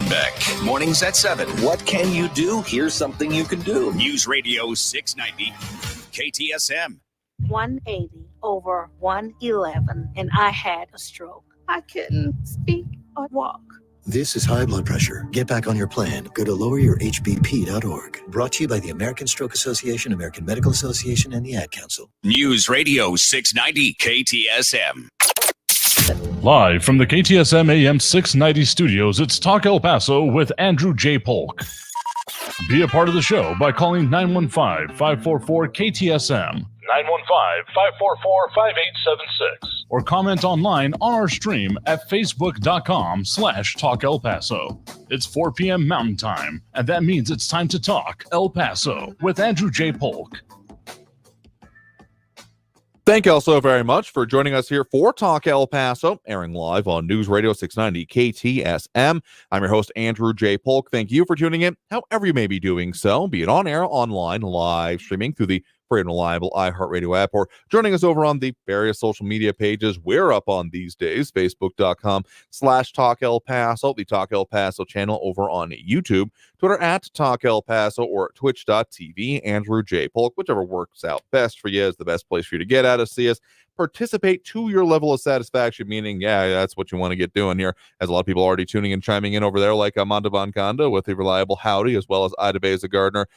Beck, mornings at 7. What can you do? Here's something you can do. News Radio 690, KTSM. 180 over 111, and I had a stroke. I couldn't speak or walk. This is high blood pressure. Get back on your plan. Go to loweryourhbp.org. Brought to you by the American Stroke Association, American Medical Association, and the Ad Council. News Radio 690 KTSM. Live from the KTSM AM 690 studios, it's Talk El Paso with Andrew J. Polk. Be a part of the show by calling 915-544-KTSM. 915-544-5876. Or comment online on our stream at facebook.com/Talk El Paso. It's 4 p.m. Mountain Time, and that means it's time to talk El Paso with Andrew J. Polk. Thank you all so very much for joining us here for Talk El Paso, airing live on News Radio 690 KTSM. I'm your host, Andrew J. Polk. Thank you for tuning in, however you may be doing so, be it on air, online, live streaming through the free and reliable iHeartRadio app, or joining us over on the various social media pages we're up on these days, facebook.com/Talk El Paso, the Talk El Paso channel over on YouTube, Twitter at Talk El Paso, or twitch.tv, Andrew J. Polk, whichever works out best for you is the best place for you to get at us, see us, participate to your level of satisfaction, meaning, yeah, that's what you want to get doing here, as a lot of people are already tuning and chiming in over there, like Amanda Bonconda with the reliable Howdy, as well as Ida Beza Gardner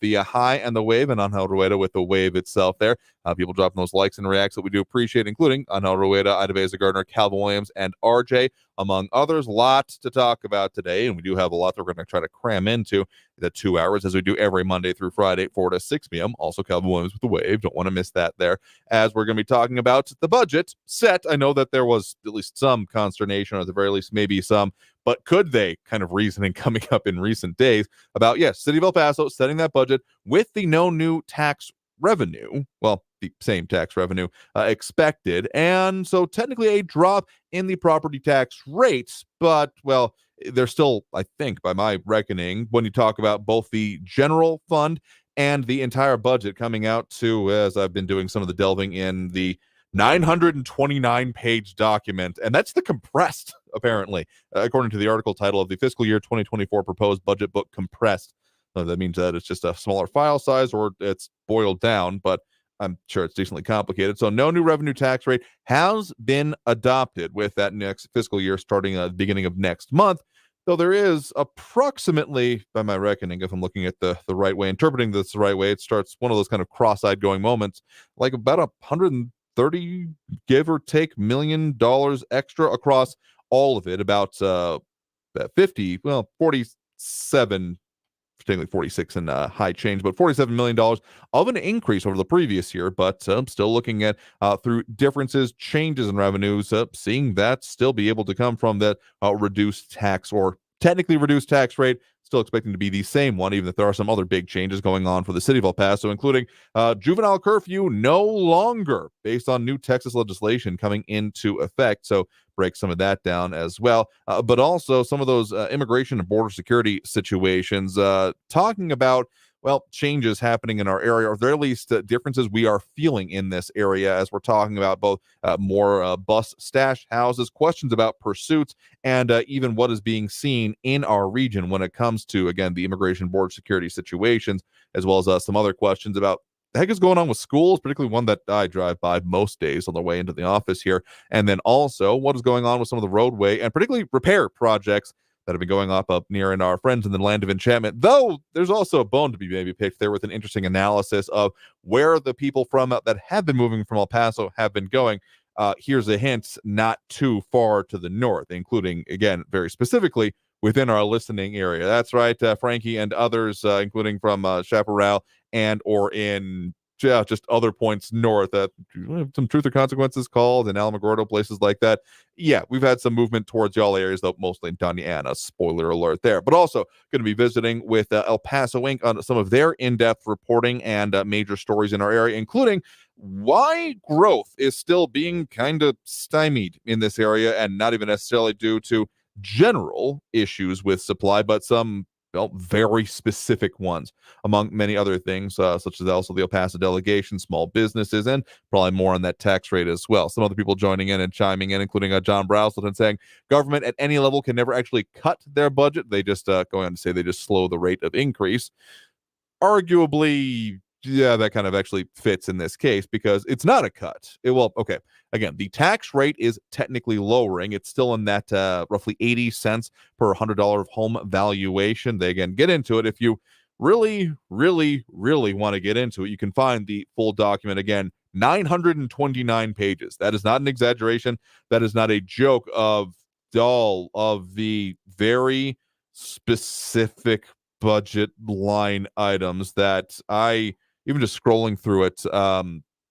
via Hi and the Wave, and Angel Rueda with the Wave itself there. People dropping those likes and reacts that we do appreciate, including Angel Rueda, Ida Beza Gardner, Calvin Williams, and RJ, among others. Lots to talk about today, and we do have a lot that we're going to try to cram into the 2 hours, as we do every Monday through Friday, 4 to 6 p.m. Also, Calvin Williams with the Wave. Don't want to miss that there, as we're going to be talking about the budget set. I know that there was at least some consternation, or at the very least maybe some, but could they kind of reasoning coming up in recent days about, yes, City of El Paso setting that budget with the no new tax revenue, well, the same tax revenue expected, and so technically a drop in the property tax rates, but, well, they're still, I think, by my reckoning, when you talk about both the general fund and the entire budget coming out to, as I've been doing some of the delving in, the 929-page document, and that's the compressed, apparently, according to the article title of the fiscal year 2024 proposed budget book compressed. That means that it's just a smaller file size, or it's boiled down, but I'm sure it's decently complicated. So no new revenue tax rate has been adopted with that next fiscal year starting at the beginning of next month, though there is approximately, by my reckoning, if I'm looking at the right way, interpreting this the right way, it starts one of those kind of cross-eyed going moments, like about $130, give or take, $1 million extra across all of it, about 47, particularly 46 in high change, but $47 million of an increase over the previous year, but still looking at through differences, changes in revenues, seeing that still be able to come from that reduced tax, or technically reduced tax rate, still expecting to be the same one, even if there are some other big changes going on for the City of El Paso, including juvenile curfew no longer, based on new Texas legislation coming into effect. So break some of that down as well, but also some of those immigration and border security situations, talking about, well, changes happening in our area, or at the very least differences we are feeling in this area, as we're talking about both more bus stash houses, questions about pursuits, and even what is being seen in our region when it comes to, again, the immigration border security situations, as well as some other questions about the heck is going on with schools, particularly one that I drive by most days on the way into the office here. And then also what is going on with some of the roadway and particularly repair projects that have been going up near in our friends in the land of enchantment. Though there's also a bone to be maybe picked there with an interesting analysis of where the people from that have been moving from El Paso have been going. Here's a hint, not too far to the north, including, again, very specifically within our listening area. That's right, Frankie and others, including from Chaparral and or in just other points north, some Truth or Consequences called, and Alamogordo, places like that. Yeah, we've had some movement towards y'all areas, though mostly in Doña Ana. Spoiler alert there. But also going to be visiting with El Paso Inc. on some of their in-depth reporting and major stories in our area, including why growth is still being kind of stymied in this area, and not even necessarily due to general issues with supply, but some very specific ones, among many other things, such as also the El Paso delegation, small businesses, and probably more on that tax rate as well. Some other people joining in and chiming in, including John Brazelton, saying government at any level can never actually cut their budget. They just, going on to say they just slow the rate of increase. Arguably, yeah, that kind of actually fits in this case because it's not a cut. Okay. Again, the tax rate is technically lowering. It's still in that roughly 80 cents per $100 of home valuation. They, again, get into it. If you really, really, really want to get into it, you can find the full document. Again, 929 pages. That is not an exaggeration. That is not a joke of all of the very specific budget line items that even just scrolling through it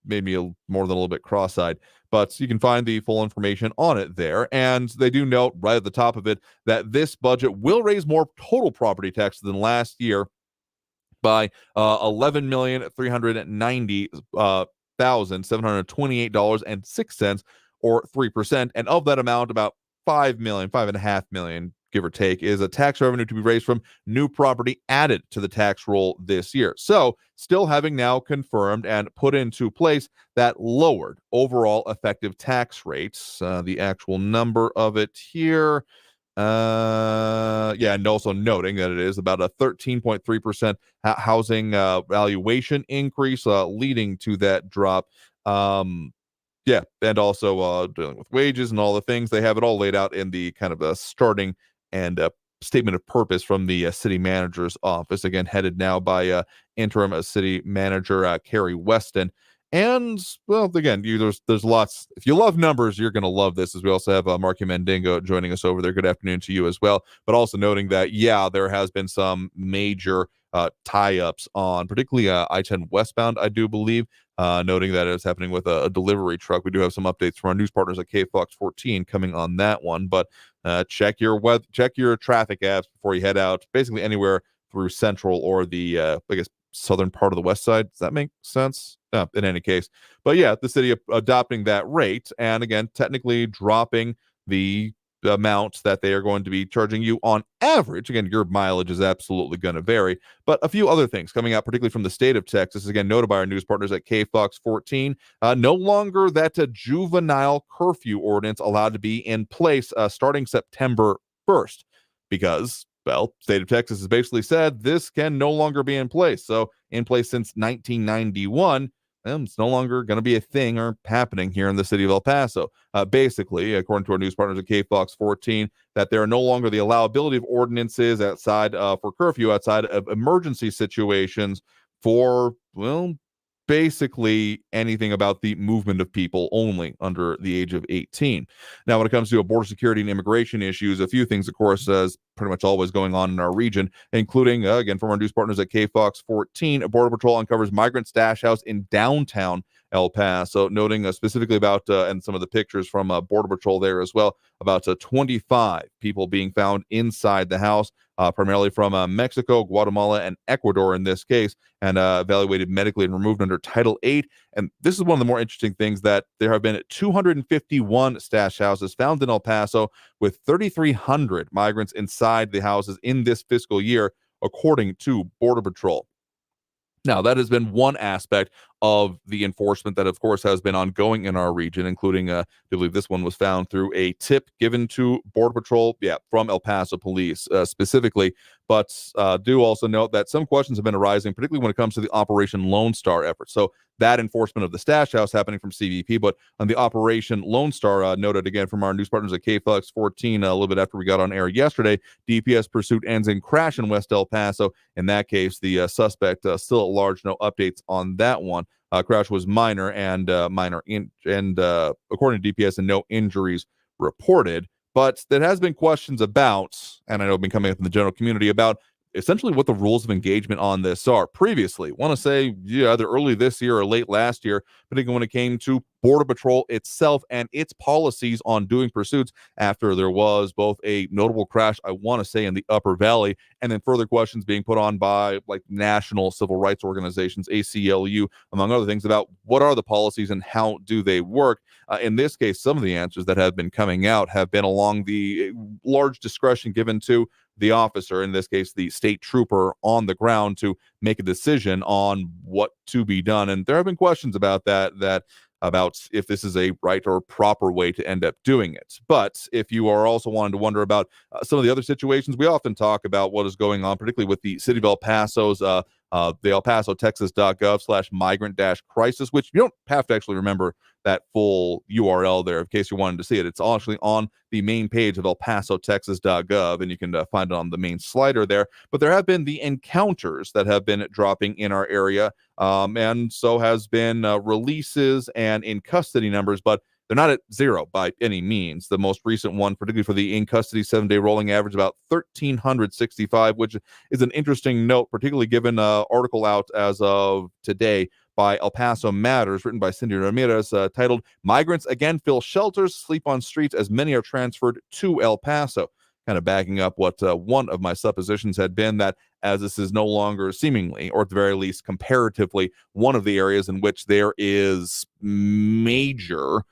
made me more than a little bit cross-eyed. But you can find the full information on it there. And they do note right at the top of it that this budget will raise more total property taxes than last year by $11,390,728.06, or 3%. And of that amount, about $5.5 million, give or take, is a tax revenue to be raised from new property added to the tax roll this year. So still having now confirmed and put into place that lowered overall effective tax rates. The actual number of it here. And also noting that it is about a 13.3% housing valuation increase, leading to that drop. And also dealing with wages and all the things. They have it all laid out in the kind of a starting and statement of purpose from the city manager's office, again headed now by interim city manager Carrie Weston. And again, there's lots. If you love numbers, you're going to love this. As we also have Marky Mandingo joining us over there. Good afternoon to you as well. But also noting that there has been some major tie-ups on particularly I-10 westbound, I do believe. Noting that it's happening with a delivery truck. We do have some updates from our news partners at KFOX 14 coming on that one. But check your traffic apps before you head out, basically anywhere through Central or the southern part of the west side. Does that make sense? In any case. But the city adopting that rate, and again, technically dropping the amount that they are going to be charging you on average. Again, your mileage is absolutely going to vary, but a few other things coming out, particularly from the state of Texas, again, noted by our news partners at KFOX 14, no longer that juvenile curfew ordinance allowed to be in place starting September 1st, because, state of Texas has basically said this can no longer be in place. So in place since 1991, it's no longer going to be a thing or happening here in the city of El Paso. Basically, according to our news partners at KFOX 14, that there are no longer the allowability of ordinances outside for curfew outside of emergency situations for, basically anything about the movement of people only under the age of 18. Now, when it comes to border security and immigration issues, a few things, of course, as pretty much always going on in our region, including, again, from our news partners at KFOX 14, Border Patrol uncovers migrant stash house in downtown El Paso, noting specifically about, and some of the pictures from Border Patrol there as well, about 25 people being found inside the house, primarily from Mexico, Guatemala, and Ecuador in this case, and evaluated medically and removed under Title VIII. And this is one of the more interesting things, that there have been 251 stash houses found in El Paso with 3,300 migrants inside the houses in this fiscal year, according to Border Patrol. Now, that has been one aspect of the enforcement that, of course, has been ongoing in our region, including, I believe this one was found through a tip given to Border Patrol, from El Paso Police specifically. But do also note that some questions have been arising, particularly when it comes to the Operation Lone Star effort. So that enforcement of the stash house happening from CBP, but on the Operation Lone Star, noted again from our news partners at KFOX 14, a little bit after we got on air yesterday, DPS pursuit ends in crash in West El Paso. In that case, the suspect still at large. No updates on that one. Crash was minor and according to DPS, and no injuries reported. But there has been questions about, and I know have been coming up in the general community, about essentially what the rules of engagement on this are. Previously, want to say either early this year or late last year, particularly when it came to Border Patrol itself and its policies on doing pursuits after there was both a notable crash, I want to say, in the Upper Valley, and then further questions being put on by national civil rights organizations, ACLU, among other things, about what are the policies and how do they work. In this case, some of the answers that have been coming out have been along the large discretion given to the officer, in this case, the state trooper on the ground, to make a decision on what to be done. And there have been questions about that about if this is a right or proper way to end up doing it. But if you are also wanting to wonder about some of the other situations, we often talk about what is going on, particularly with the City of El Paso's the El Paso, Texas.gov/migrant-crisis, which you don't have to actually remember that full URL there in case you wanted to see it. It's actually on the main page of El Paso, Texas.gov, and you can find it on the main slider there. But there have been the encounters that have been dropping in our area, and so has been releases and in custody numbers, but they're not at zero by any means. The most recent one, particularly for the in custody 7-day rolling average, about 1,365, which is an interesting note, particularly given an article out as of today by El Paso Matters, written by Cindy Ramirez, titled "Migrants Again Fill Shelters, Sleep on Streets as Many Are Transferred to El Paso." Kind of backing up what one of my suppositions had been, that as this is no longer seemingly, or at the very least comparatively, one of the areas in which there is major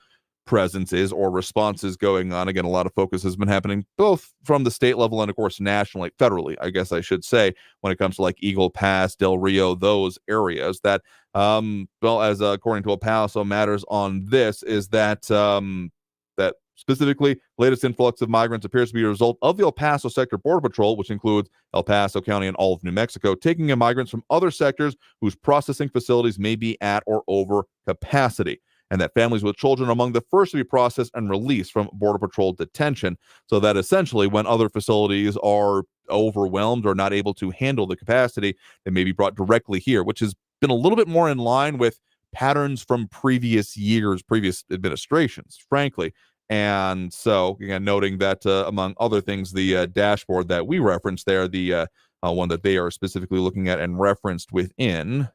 presences or responses going on. Again, a lot of focus has been happening both from the state level and, of course, nationally, federally, I guess I should say, when it comes to like Eagle Pass, Del Rio, those areas. That, well, as according to El Paso Matters on this, is that that specifically, latest influx of migrants appears to be a result of the El Paso Sector Border Patrol, which includes El Paso County and all of New Mexico, taking in migrants from other sectors whose processing facilities may be at or over capacity, and that families with children are among the first to be processed and released from Border Patrol detention. So that essentially, when other facilities are overwhelmed or not able to handle the capacity, they may be brought directly here, which has been a little bit more in line with patterns from previous years, previous administrations, frankly. And so, again, noting that, among other things, the dashboard that we referenced there, the one that they are specifically looking at and referenced within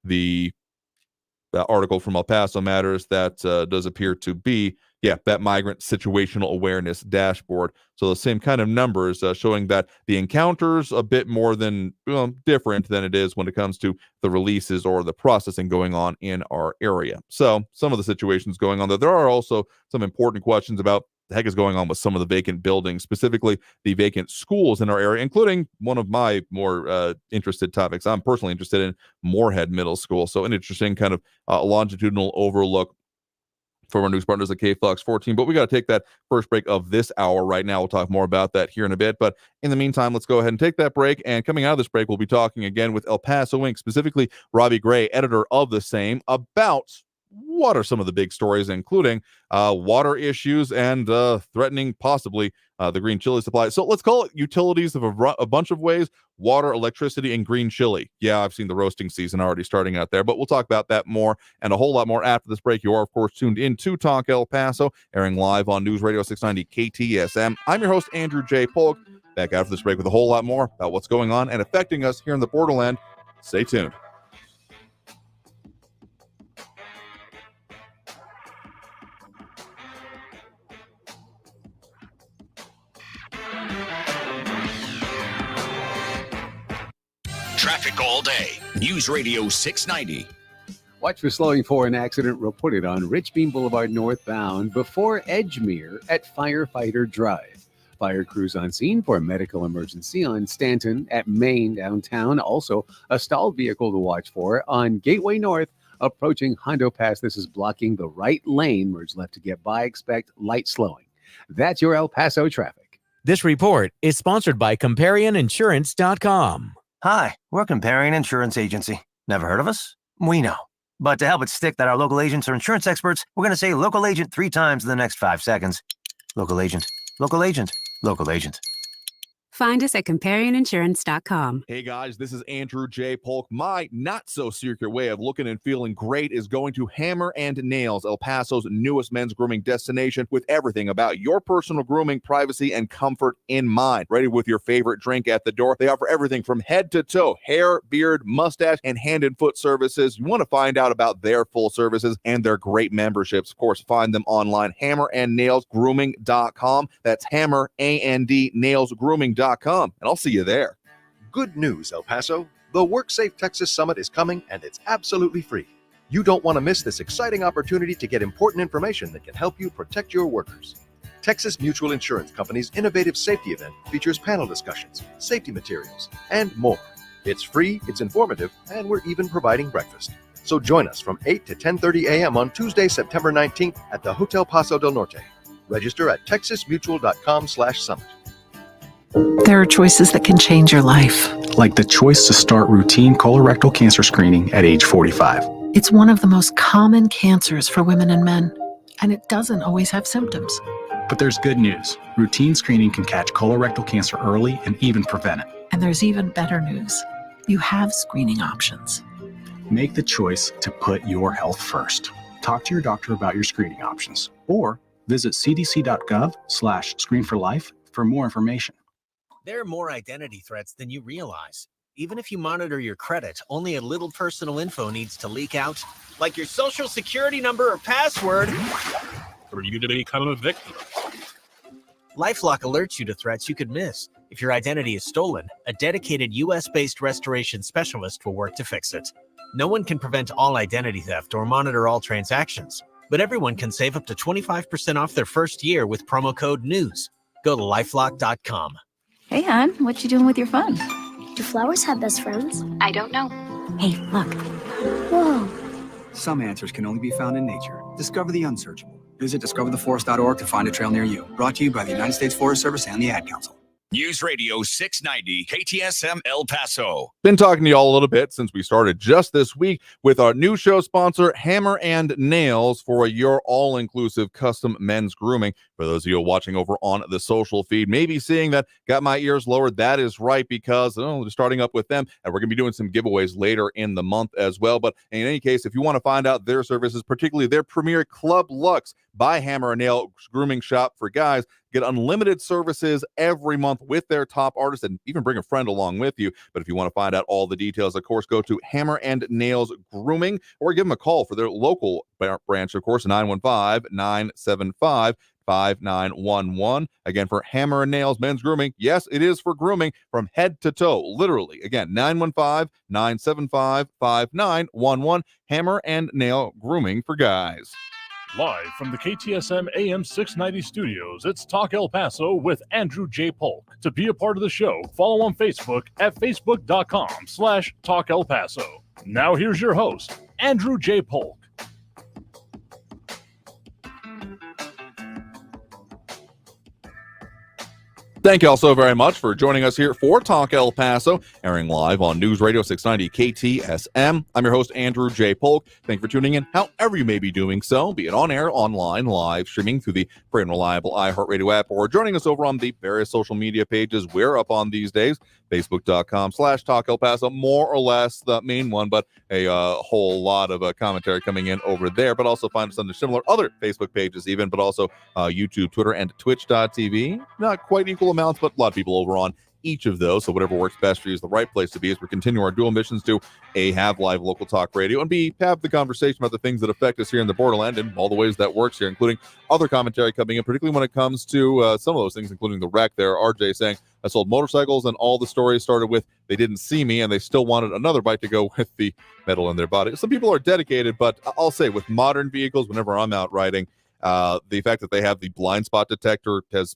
the article from El Paso Matters, that does appear to be, that migrant situational awareness dashboard. So the same kind of numbers showing that the encounters a bit more than different than it is when it comes to the releases or the processing going on in our area. So some of the situations going on there are also some important questions about the heck is going on with some of the vacant buildings, specifically the vacant schools in our area, including one of my more interested topics. I'm personally interested in Moorhead Middle School. So an interesting kind of longitudinal overlook from our news partners at KFLX 14. But we got to take that first break of this hour right now. We'll talk more about that here in a bit. But in the meantime, let's go ahead and take that break. And coming out of this break, we'll be talking again with El Paso Inc., specifically Robbie Gray, editor of the same, about what are some of the big stories, including water issues and threatening possibly the green chili supply. So let's call it utilities of a bunch of ways: water, electricity, and green chili. Yeah, I've seen the roasting season already starting out there, but we'll talk about that more and a whole lot more after this break. You are, of course, tuned in to Talk El Paso, airing live on News Radio 690 KTSM. I'm your host, Andrew J. Polk. Back after this break with a whole lot more about what's going on and affecting us here in the Borderland. Stay tuned. Traffic all day. News Radio 690. Watch for slowing for an accident reported on Rich Bean Boulevard northbound before Edgemere at Firefighter Drive. Fire crews on scene for a medical emergency on Stanton at Main downtown. Also, a stalled vehicle to watch for on Gateway North approaching Hondo Pass. This is blocking the right lane. Merge left to get by. Expect light slowing. That's your El Paso traffic. This report is sponsored by ComparionInsurance.com. Hi, we're Comparion Insurance Agency. Never heard of us? We know. But to help it stick that our local agents are insurance experts, we're going to say local agent 3 times in the next 5 seconds. Local agent, local agent, local agent. Find us at ComparionInsurance.com. Hey guys, this is Andrew J. Polk. My not-so-secret way of looking and feeling great is going to Hammer and Nails, El Paso's newest men's grooming destination, with everything about your personal grooming, privacy, and comfort in mind. Ready with your favorite drink at the door? They offer everything from head to toe: hair, beard, mustache, and hand and foot services. You want to find out about their full services and their great memberships. Of course, find them online, hammerandnailsgrooming.com. That's hammer, A-N-D, nailsgrooming.com. And I'll see you there. Good news, El Paso. The WorkSafe Texas Summit is coming, and it's absolutely free. You don't want to miss this exciting opportunity to get important information that can help you protect your workers. Texas Mutual Insurance Company's innovative safety event features panel discussions, safety materials, and more. It's free, it's informative, and we're even providing breakfast. So join us from 8 to 10:30 a.m. on Tuesday, September 19th at the Hotel Paso del Norte. Register at texasmutual.com/summit. There are choices that can change your life. Like the choice to start routine colorectal cancer screening at age 45. It's one of the most common cancers for women and men, and it doesn't always have symptoms. But there's good news. Routine screening can catch colorectal cancer early and even prevent it. And there's even better news. You have screening options. Make the choice to put your health first. Talk to your doctor about your screening options or visit cdc.gov/screenforlife for more information. There are more identity threats than you realize. Even if you monitor your credit, only a little personal info needs to leak out, like your social security number or password. Are you going to become a victim? LifeLock alerts you to threats you could miss. If your identity is stolen, a dedicated US-based restoration specialist will work to fix it. No one can prevent all identity theft or monitor all transactions, but everyone can save up to 25% off their first year with promo code NEWS. Go to lifelock.com. Hey, hon, what you doing with your phone? Do flowers have best friends? I don't know. Hey, look. Whoa. Some answers can only be found in nature. Discover the unsearchable. Visit discovertheforest.org to find a trail near you. Brought to you by the United States Forest Service and the Ad Council. News Radio 690 KTSM El Paso. Been talking to y'all a little bit since we started just this week with our new show sponsor, Hammer and Nails, for your all-inclusive custom men's grooming. For those of you watching over on the social feed, maybe seeing that got my ears lowered. That is right, because they're starting up with them, and we're going to be doing some giveaways later in the month as well. But in any case, if you want to find out their services, particularly their premier Club Lux by Hammer and Nail grooming shop for guys, get unlimited services every month with their top artists, and even bring a friend along with you. But if you want to find out all the details, of course, go to Hammer and Nails Grooming or give them a call for their local branch, of course, 915-975-5911. Again, for Hammer and Nails Men's Grooming. Yes, it is for grooming from head to toe, literally. Again, 915-975-5911. Hammer and Nail Grooming for guys. Live from the KTSM AM 690 studios, it's Talk El Paso with Andrew J. Polk. To be a part of the show, follow on Facebook at facebook.com/Talk El Paso. Now here's your host, Andrew J. Polk. Thank you all so very much for joining us here for Talk El Paso, airing live on News Radio 690 KTSM. I'm your host, Andrew J. Polk. Thank you for tuning in, however you may be doing so, be it on air, online, live streaming through the free and reliable iHeartRadio app, or joining us over on the various social media pages we're up on these days. Facebook.com/Talk El Paso, more or less the main one, but a whole lot of commentary coming in over there. But also find us on the similar other Facebook pages even, but also YouTube, Twitter, and Twitch.tv. Not quite equal amounts, but a lot of people over on each of those. So whatever works best for you is the right place to be as we continue our dual missions to A, have live local talk radio, and B, have the conversation about the things that affect us here in the Borderland and all the ways that works here, including other commentary coming in, particularly when it comes to some of those things, including the wreck there. RJ saying, I sold motorcycles, and all the stories started with they didn't see me and they still wanted another bike to go with the metal in their body. Some people are dedicated, but I'll say with modern vehicles, whenever I'm out riding, the fact that they have the blind spot detector has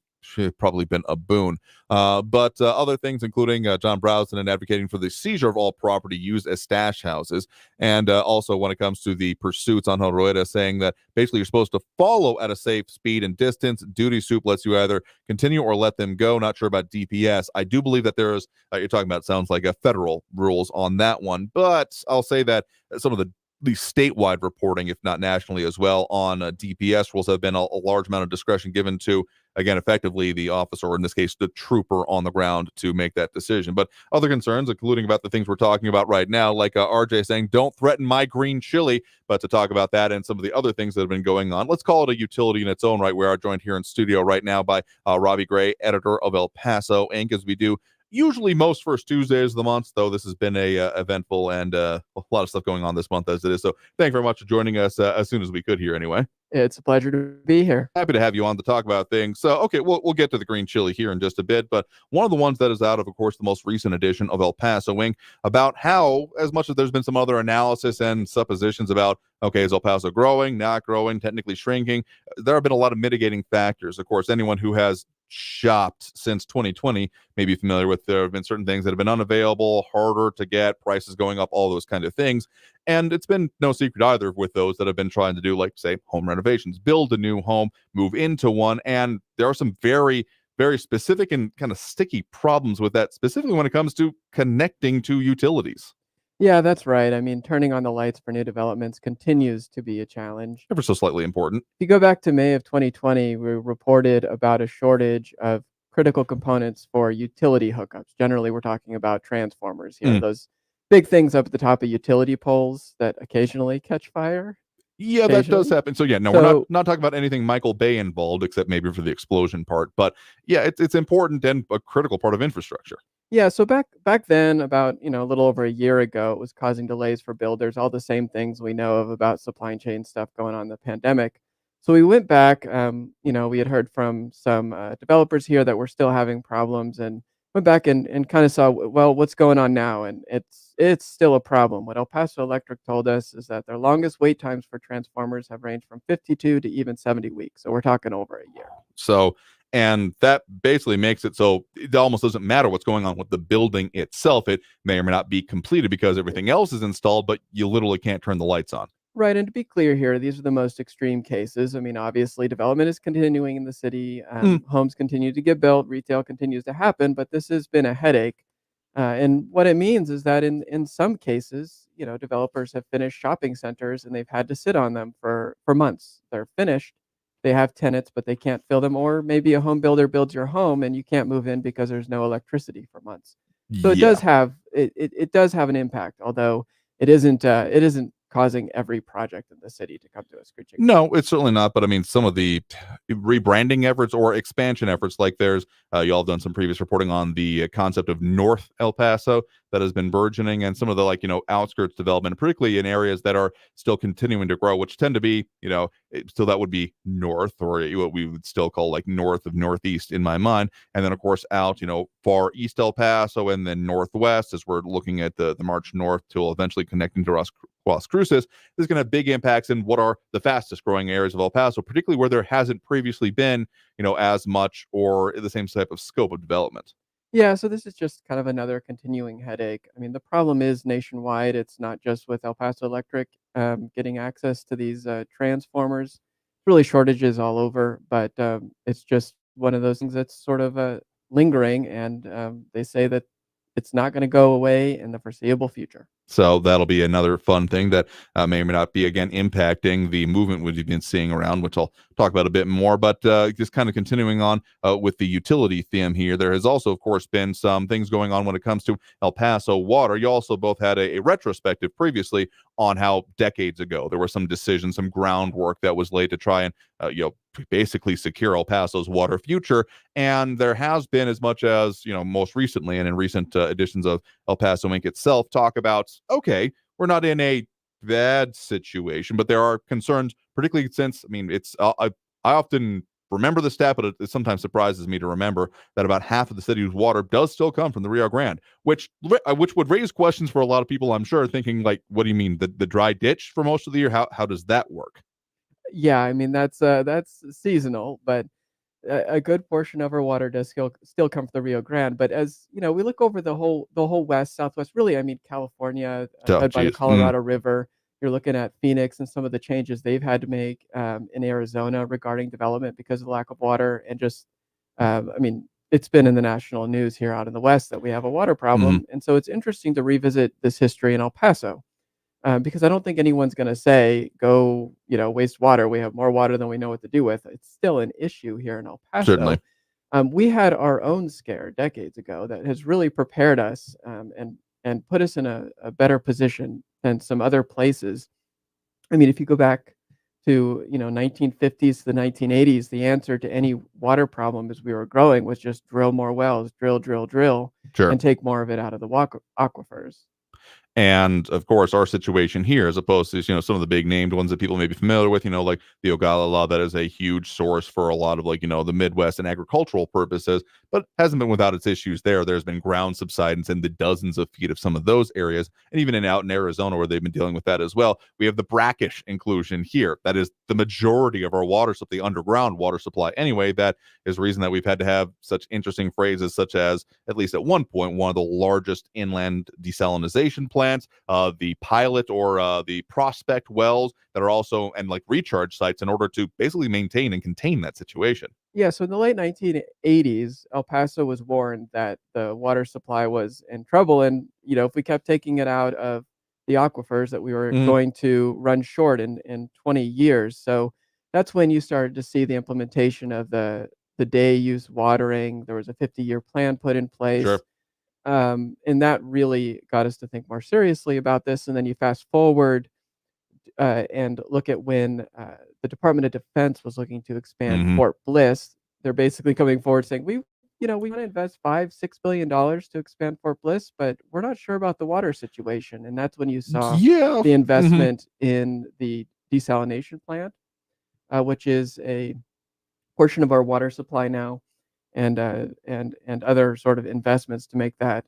probably been a boon. But other things, including John Browson advocating for the seizure of all property used as stash houses. And also when it comes to the pursuits on Rueda, saying that basically you're supposed to follow at a safe speed and distance. Duty Soup lets you either continue or let them go. Not sure about DPS. I do believe that there is, you're talking about, sounds like a federal rules on that one. But I'll say that some of the statewide reporting, if not nationally as well, on DPS rules have been a large amount of discretion given to, again, effectively the officer, or in this case, the trooper on the ground to make that decision. But other concerns, including about the things we're talking about right now, like RJ saying, don't threaten my green chili. But to talk about that and some of the other things that have been going on, let's call it a utility in its own right. We are joined here in studio right now by Robbie Gray, editor of El Paso Inc., as we do usually most first Tuesdays of the month, though this has been a eventful and a lot of stuff going on this month as it is. So thank you very much for joining us as soon as we could here anyway. It's a pleasure to be here. Happy to have you on to talk about things. So, okay, we'll get to the green chili here in just a bit, but one of the ones that is out of course, the most recent edition of El Paso Inc. about how, as much as there's been some other analysis and suppositions about, okay, is El Paso growing, not growing, technically shrinking, there have been a lot of mitigating factors. Of course, anyone who has shopped since 2020 may be familiar with there have been certain things that have been unavailable, harder to get, prices going up, all those kind of things. And it's been no secret either with those that have been trying to do, like, say, home renovations, build a new home, move into one. And there are some very, very specific and kind of sticky problems with that, specifically when it comes to connecting to utilities. Yeah, that's right. I mean, turning on the lights for new developments continues to be a challenge. Ever so slightly important. If you go back to May of 2020, we reported about a shortage of critical components for utility hookups. Generally, we're talking about transformers here, those big things up at the top of utility poles that occasionally catch fire. Yeah, that does happen. So yeah, no, we're not talking about anything Michael Bay involved, except maybe for the explosion part. But yeah, it's important and a critical part of infrastructure. Yeah, so back then, about a little over a year ago, it was causing delays for builders. All the same things we know of about supply chain stuff going on in the pandemic. So we went back. We had heard from some developers here that were still having problems, and went back and kind of saw, well, what's going on now, and it's still a problem. What El Paso Electric told us is that their longest wait times for transformers have ranged from 52 to even 70 weeks. So we're talking over a year. So, and that basically makes it so it almost doesn't matter what's going on with the building itself. It may or may not be completed because everything else is installed, but you literally can't turn the lights on. Right, and to be clear here, these are the most extreme cases. I mean, obviously, development is continuing in the city. Homes continue to get built, retail continues to happen, but this has been a headache. And what it means is that in some cases, developers have finished shopping centers and they've had to sit on them for months. They're finished. They have tenants, but they can't fill them. Or maybe a home builder builds your home and you can't move in because there's no electricity for months. So it does have it does have an impact, although it isn't causing every project in the city to come to a screeching. No, it's certainly not. But I mean, some of the rebranding efforts or expansion efforts, like there's, y'all have done some previous reporting on the concept of North El Paso that has been burgeoning, and some of the outskirts development, particularly in areas that are still continuing to grow, which tend to be, so that would be north, or what we would still call like north of northeast in my mind. And then of course out, far east El Paso, and then northwest as we're looking at the march north to eventually connecting to Las Cruces. Is going to have big impacts in what are the fastest growing areas of El Paso, particularly where there hasn't previously been, as much or the same type of scope of development. Yeah, so this is just kind of another continuing headache. I mean, the problem is nationwide. It's not just with El Paso Electric getting access to these transformers. Really shortages all over, but it's just one of those things that's sort of lingering, and they say that it's not going to go away in the foreseeable future. So that'll be another fun thing that may or may not be, again, impacting the movement we've been seeing around, which I'll talk about a bit more. But just kind of continuing on with the utility theme here, there has also, of course, been some things going on when it comes to El Paso water. You also both had a retrospective previously on how decades ago there were some decisions, some groundwork that was laid to try and, basically secure El Paso's water future. And there has been, as much as, most recently and in recent editions of El Paso Inc. itself, talk about, okay, we're not in a bad situation, but there are concerns, particularly since, I mean, it's, I often remember the stat, but it sometimes surprises me to remember that about half of the city's water does still come from the Rio Grande, which would raise questions for a lot of people, I'm sure, thinking like, what do you mean, the dry ditch for most of the year? How does that work? Yeah, I mean that's seasonal, but a good portion of our water does still come from the Rio Grande. But as we look over the whole west, southwest, really, I mean California, fed by the Colorado River. You're looking at Phoenix and some of the changes they've had to make in Arizona regarding development because of the lack of water, and just I mean it's been in the national news here out in the west that we have a water problem, and so it's interesting to revisit this history in El Paso. Because I don't think anyone's going to say, go, waste water. We have more water than we know what to do with. It's still an issue here in El Paso. Certainly. We had our own scare decades ago that has really prepared us and put us in a better position than some other places. I mean, if you go back to 1950s to the 1980s, the answer to any water problem as we were growing was just drill more wells, drill, Sure. and take more of it out of the aquifers. And of course, our situation here, as opposed to some of the big named ones that people may be familiar with, like the Ogala Law, that is a huge source for a lot of the Midwest and agricultural purposes, but hasn't been without its issues there. There's been ground subsidence in the dozens of feet of some of those areas, and even out in Arizona where they've been dealing with that as well. We have the brackish inclusion here. That is the majority of our water supply, the underground water supply anyway. That is the reason that we've had to have such interesting phrases such as, at least at one point, one of the largest inland desalinization plants, the pilot or the prospect wells that are also, and like recharge sites, in order to basically maintain and contain that situation. Yeah, so in the late 1980s, El Paso was warned that the water supply was in trouble, and if we kept taking it out of the aquifers, that we were going to run short in 20 years. So that's when you started to see the implementation of the day use watering. There was a 50-year plan put in place. Sure. And that really got us to think more seriously about this. And then you fast forward and look at when the Department of Defense was looking to expand Fort Bliss. They're basically coming forward saying, we want to invest $5-6 billion to expand Fort Bliss, but we're not sure about the water situation. And that's when you saw the investment in the desalination plant, which is a portion of our water supply now, and other sort of investments to make that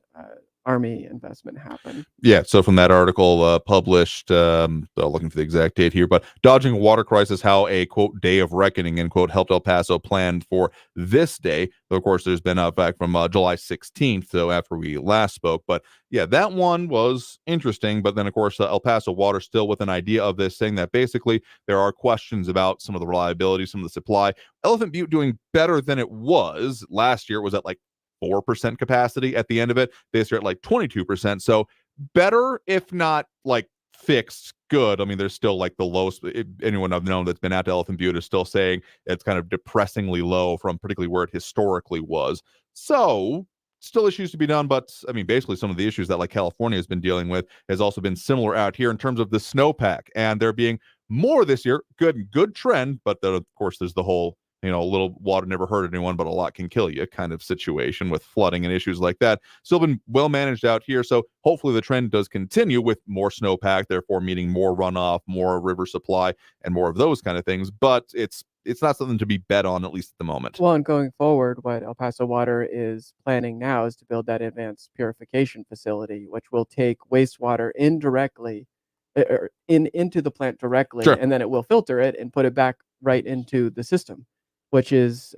Army investment happen. Yeah, so from that article published, looking for the exact date here, but Dodging a Water Crisis, How a, quote, Day of Reckoning, end quote, helped El Paso plan for this day. Though, of course, there's been back from July 16th, so after we last spoke. But yeah, that one was interesting. But then, of course, El Paso Water still with an idea of this, saying that basically there are questions about some of the reliability, some of the supply. Elephant Butte doing better than it was. Last year it was at like 4% capacity at the end of it. This year at like 22%. So better, if not like fixed, good. I mean, there's still like the lowest. Anyone I've known that's been at Elephant Butte is still saying it's kind of depressingly low from particularly where it historically was. So still issues to be done, but I mean, basically some of the issues that like California has been dealing with has also been similar out here in terms of the snowpack, and there being more this year. Good trend, but then of course there's the whole a little water never hurt anyone, but a lot can kill you kind of situation with flooding and issues like that. Still been well managed out here. So hopefully the trend does continue with more snowpack, therefore meaning more runoff, more river supply, and more of those kind of things. But it's not something to be bet on, at least at the moment. Well, and going forward, what El Paso Water is planning now is to build that advanced purification facility, which will take wastewater indirectly into the plant directly, and then it will filter it and put it back right into the system, which is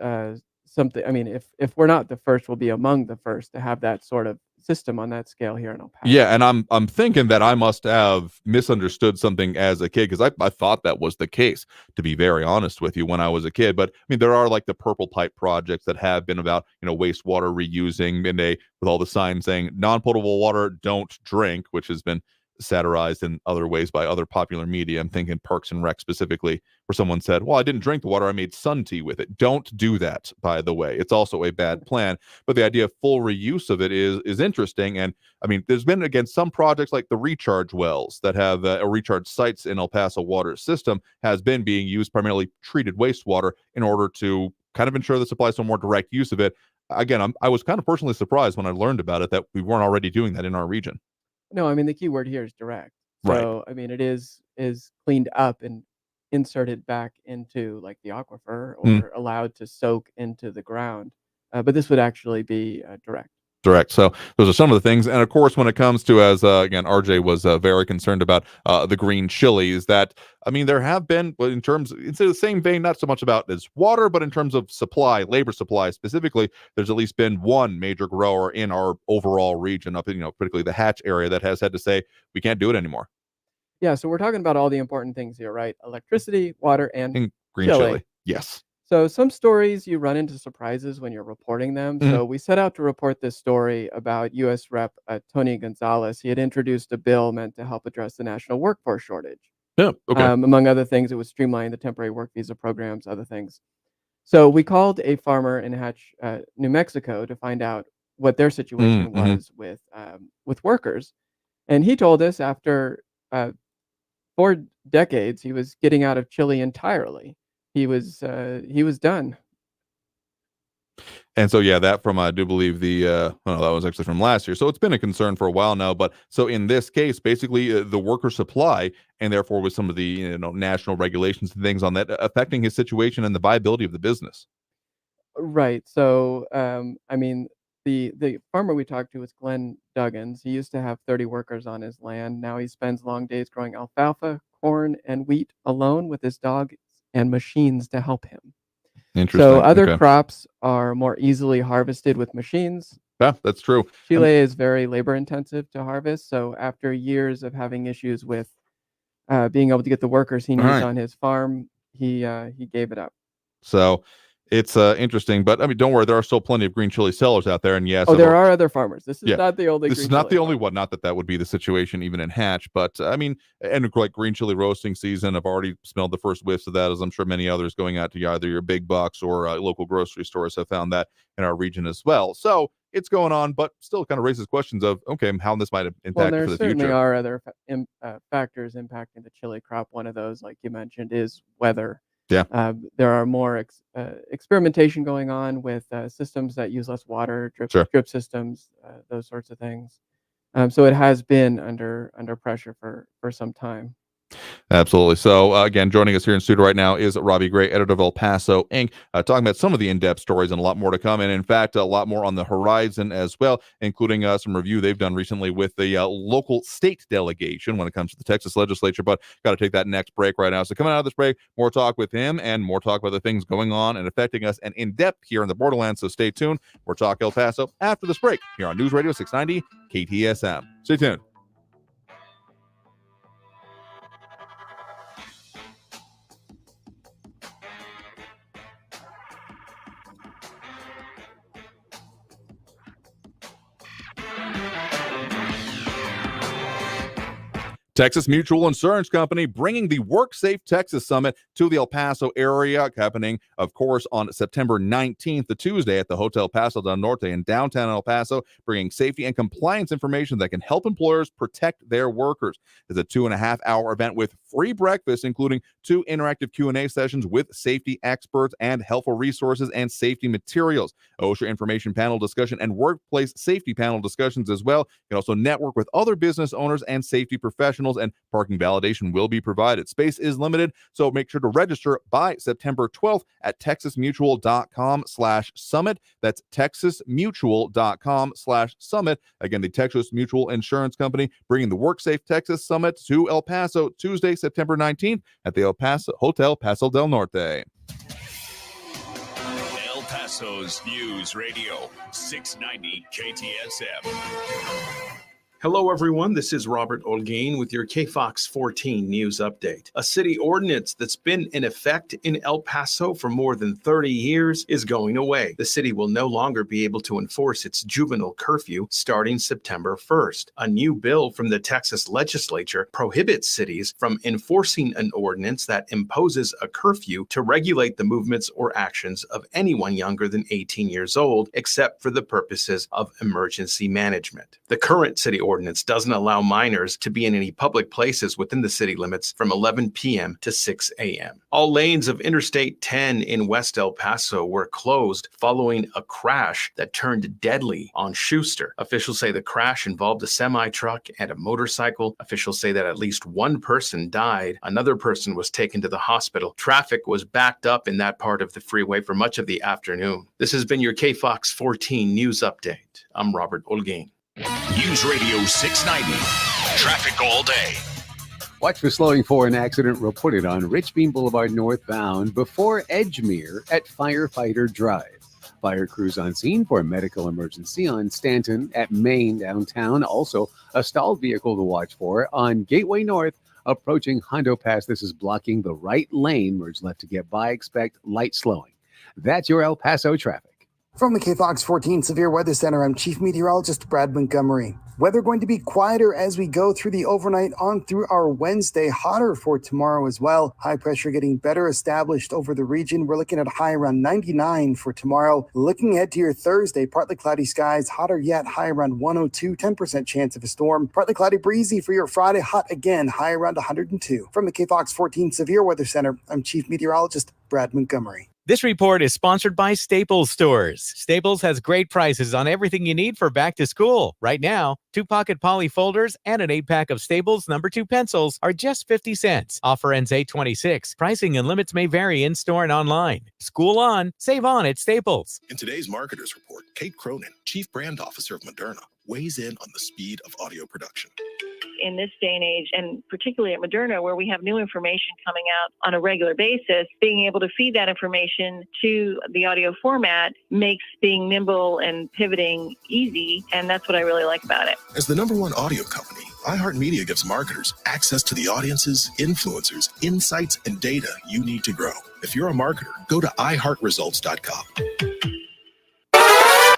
something. I mean, if we're not the first, we'll be among the first to have that sort of system on that scale here in El Paso. Yeah, and I'm thinking that I must have misunderstood something as a kid, because I thought that was the case, to be very honest with you, when I was a kid. But I mean, there are like the purple pipe projects that have been about wastewater reusing, and with all the signs saying non-potable water don't drink, which has been satirized in other ways by other popular media. I'm thinking Parks and Rec specifically, where someone said, well, I didn't drink the water, I made sun tea with it. Don't do that, by the way. It's also a bad plan. But the idea of full reuse of it is interesting. And I mean, there's been, again, some projects like the recharge wells that have recharge sites in El Paso water system has been being used, primarily treated wastewater, in order to kind of ensure the supply some more direct use of it. Again, I was kind of personally surprised when I learned about it that we weren't already doing that in our region. No, I mean, the key word here is direct. So, I mean, it is cleaned up and inserted back into like the aquifer, or allowed to soak into the ground. But this would actually be direct. Direct. So those are some of the things. And of course, when it comes to, as again, RJ was very concerned about the green chilies, that, I mean, there have been, but in terms, it's in the same vein, not so much about as water, but in terms of supply, labor supply specifically, there's at least been one major grower in our overall region, up in, particularly the Hatch area, that has had to say, we can't do it anymore. Yeah. So we're talking about all the important things here, right? Electricity, water, and green chili. Yes. So some stories you run into surprises when you're reporting them. So we set out to report this story about U.S. Rep. Tony Gonzalez. He had introduced a bill meant to help address the national workforce shortage. Yeah, okay. Among other things, it would streamline the temporary work visa programs, other things. So we called a farmer in Hatch, New Mexico, to find out what their situation was with workers. And he told us after 4 decades, he was getting out of chili entirely. He was done. And so, yeah, that from I do believe that was actually from last year. So it's been a concern for a while now. But so in this case, basically the worker supply, and therefore with some of the national regulations and things on that affecting his situation and the viability of the business. Right. So, I mean, the farmer we talked to was Glenn Duggins. He used to have 30 workers on his land. Now he spends long days growing alfalfa, corn, and wheat alone with his dog and machines to help him. Interesting. So other Okay. crops are more easily harvested with machines. Yeah, that's true. Chile is very labor intensive to harvest. So after years of having issues with being able to get the workers he needs Right. on his farm, he gave it up. So it's interesting, but I mean, don't worry, there are still plenty of green chili sellers out there. And yes, There are other farmers. This is not the only. This green is not chili the only one. Not that that would be the situation even in Hatch, but I mean, and like green chili roasting season, I've already smelled the first whiffs of that, as I'm sure many others going out to either your big bucks or local grocery stores have found that in our region as well. So it's going on, but still kind of raises questions of, okay, how this might impact Well, for there the certainly future. are other factors impacting the chili crop. One of those, like you mentioned, is weather. Yeah. There are more experimentation going on with systems that use less water, drip systems, those sorts of things. So it has been under pressure for some time. Absolutely. So, again, joining us here in studio right now is Robbie Gray, editor of El Paso Inc., talking about some of the in-depth stories and a lot more to come. And in fact, a lot more on the horizon as well, including some review they've done recently with the local state delegation when it comes to the Texas legislature. But got to take that next break right now. So coming out of this break, more talk with him and more talk about the things going on and affecting us and in-depth here in the Borderland. So stay tuned. We're Talk El Paso after this break here on News Radio 690 KTSM. Stay tuned. Texas Mutual Insurance Company bringing the Work Safe Texas Summit to the El Paso area, happening, of course, on September 19th, the Tuesday, at the Hotel Paso del Norte in downtown El Paso, bringing safety and compliance information that can help employers protect their workers. It's a 2.5-hour event with free breakfast, including 2 interactive Q&A sessions with safety experts and helpful resources and safety materials, OSHA information panel discussion, and workplace safety panel discussions as well. You can also network with other business owners and safety professionals, and parking validation will be provided. Space is limited, so make sure to register by September 12th at texasmutual.com/summit. That's texasmutual.com/summit. Again, the Texas Mutual Insurance Company bringing the WorkSafe Texas Summit to El Paso Tuesday, September 19th at the El Paso Hotel Paso del Norte. El Paso's News Radio 690 KTSM. Hello, everyone. This is Robert Olgain with your KFOX 14 news update. A city ordinance that's been in effect in El Paso for more than 30 years is going away. The city will no longer be able to enforce its juvenile curfew starting September 1st. A new bill from the Texas legislature prohibits cities from enforcing an ordinance that imposes a curfew to regulate the movements or actions of anyone younger than 18 years old, except for the purposes of emergency management. The current city ordinance doesn't allow minors to be in any public places within the city limits from 11 p.m. to 6 a.m. All lanes of Interstate 10 in West El Paso were closed following a crash that turned deadly on Schuster. Officials say the crash involved a semi-truck and a motorcycle. Officials say that at least one person died. Another person was taken to the hospital. Traffic was backed up in that part of the freeway for much of the afternoon. This has been your KFOX 14 news update. I'm Robert Olgain. News Radio 690. Traffic all day. Watch for slowing for an accident reported on Rich Bean Boulevard northbound before Edgemere at Firefighter Drive. Fire crews on scene for a medical emergency on Stanton at Main downtown. Also, a stalled vehicle to watch for on Gateway North approaching Hondo Pass. This is blocking the right lane. Merge left to get by. Expect light slowing. That's your El Paso traffic. From the KFOX 14 Severe Weather Center, I'm Chief Meteorologist Brad Montgomery. Weather going to be quieter as we go through the overnight on through our Wednesday. Hotter for tomorrow as well. High pressure getting better established over the region. We're looking at a high around 99 for tomorrow. Looking ahead to your Thursday, partly cloudy skies. Hotter yet, high around 102. 10% chance of a storm. Partly cloudy, breezy for your Friday. Hot again, high around 102. From the KFOX 14 Severe Weather Center, I'm Chief Meteorologist Brad Montgomery. This report is sponsored by Staples Stores. Staples has great prices on everything you need for back to school. Right now, 2-pocket poly folders and an 8-pack of Staples No. 2 pencils are just 50 cents. Offer ends 8/26. Pricing and limits may vary in-store and online. School on, save on at Staples. In today's Marketers Report, Kate Cronin, Chief Brand Officer of Moderna, weighs in on the speed of audio production. In this day and age, and particularly at Moderna, where we have new information coming out on a regular basis, being able to feed that information to the audio format makes being nimble and pivoting easy, and that's what I really like about it. As the #1 audio company, iHeartMedia gives marketers access to the audiences, influencers, insights, and data you need to grow. If you're a marketer, go to iHeartResults.com.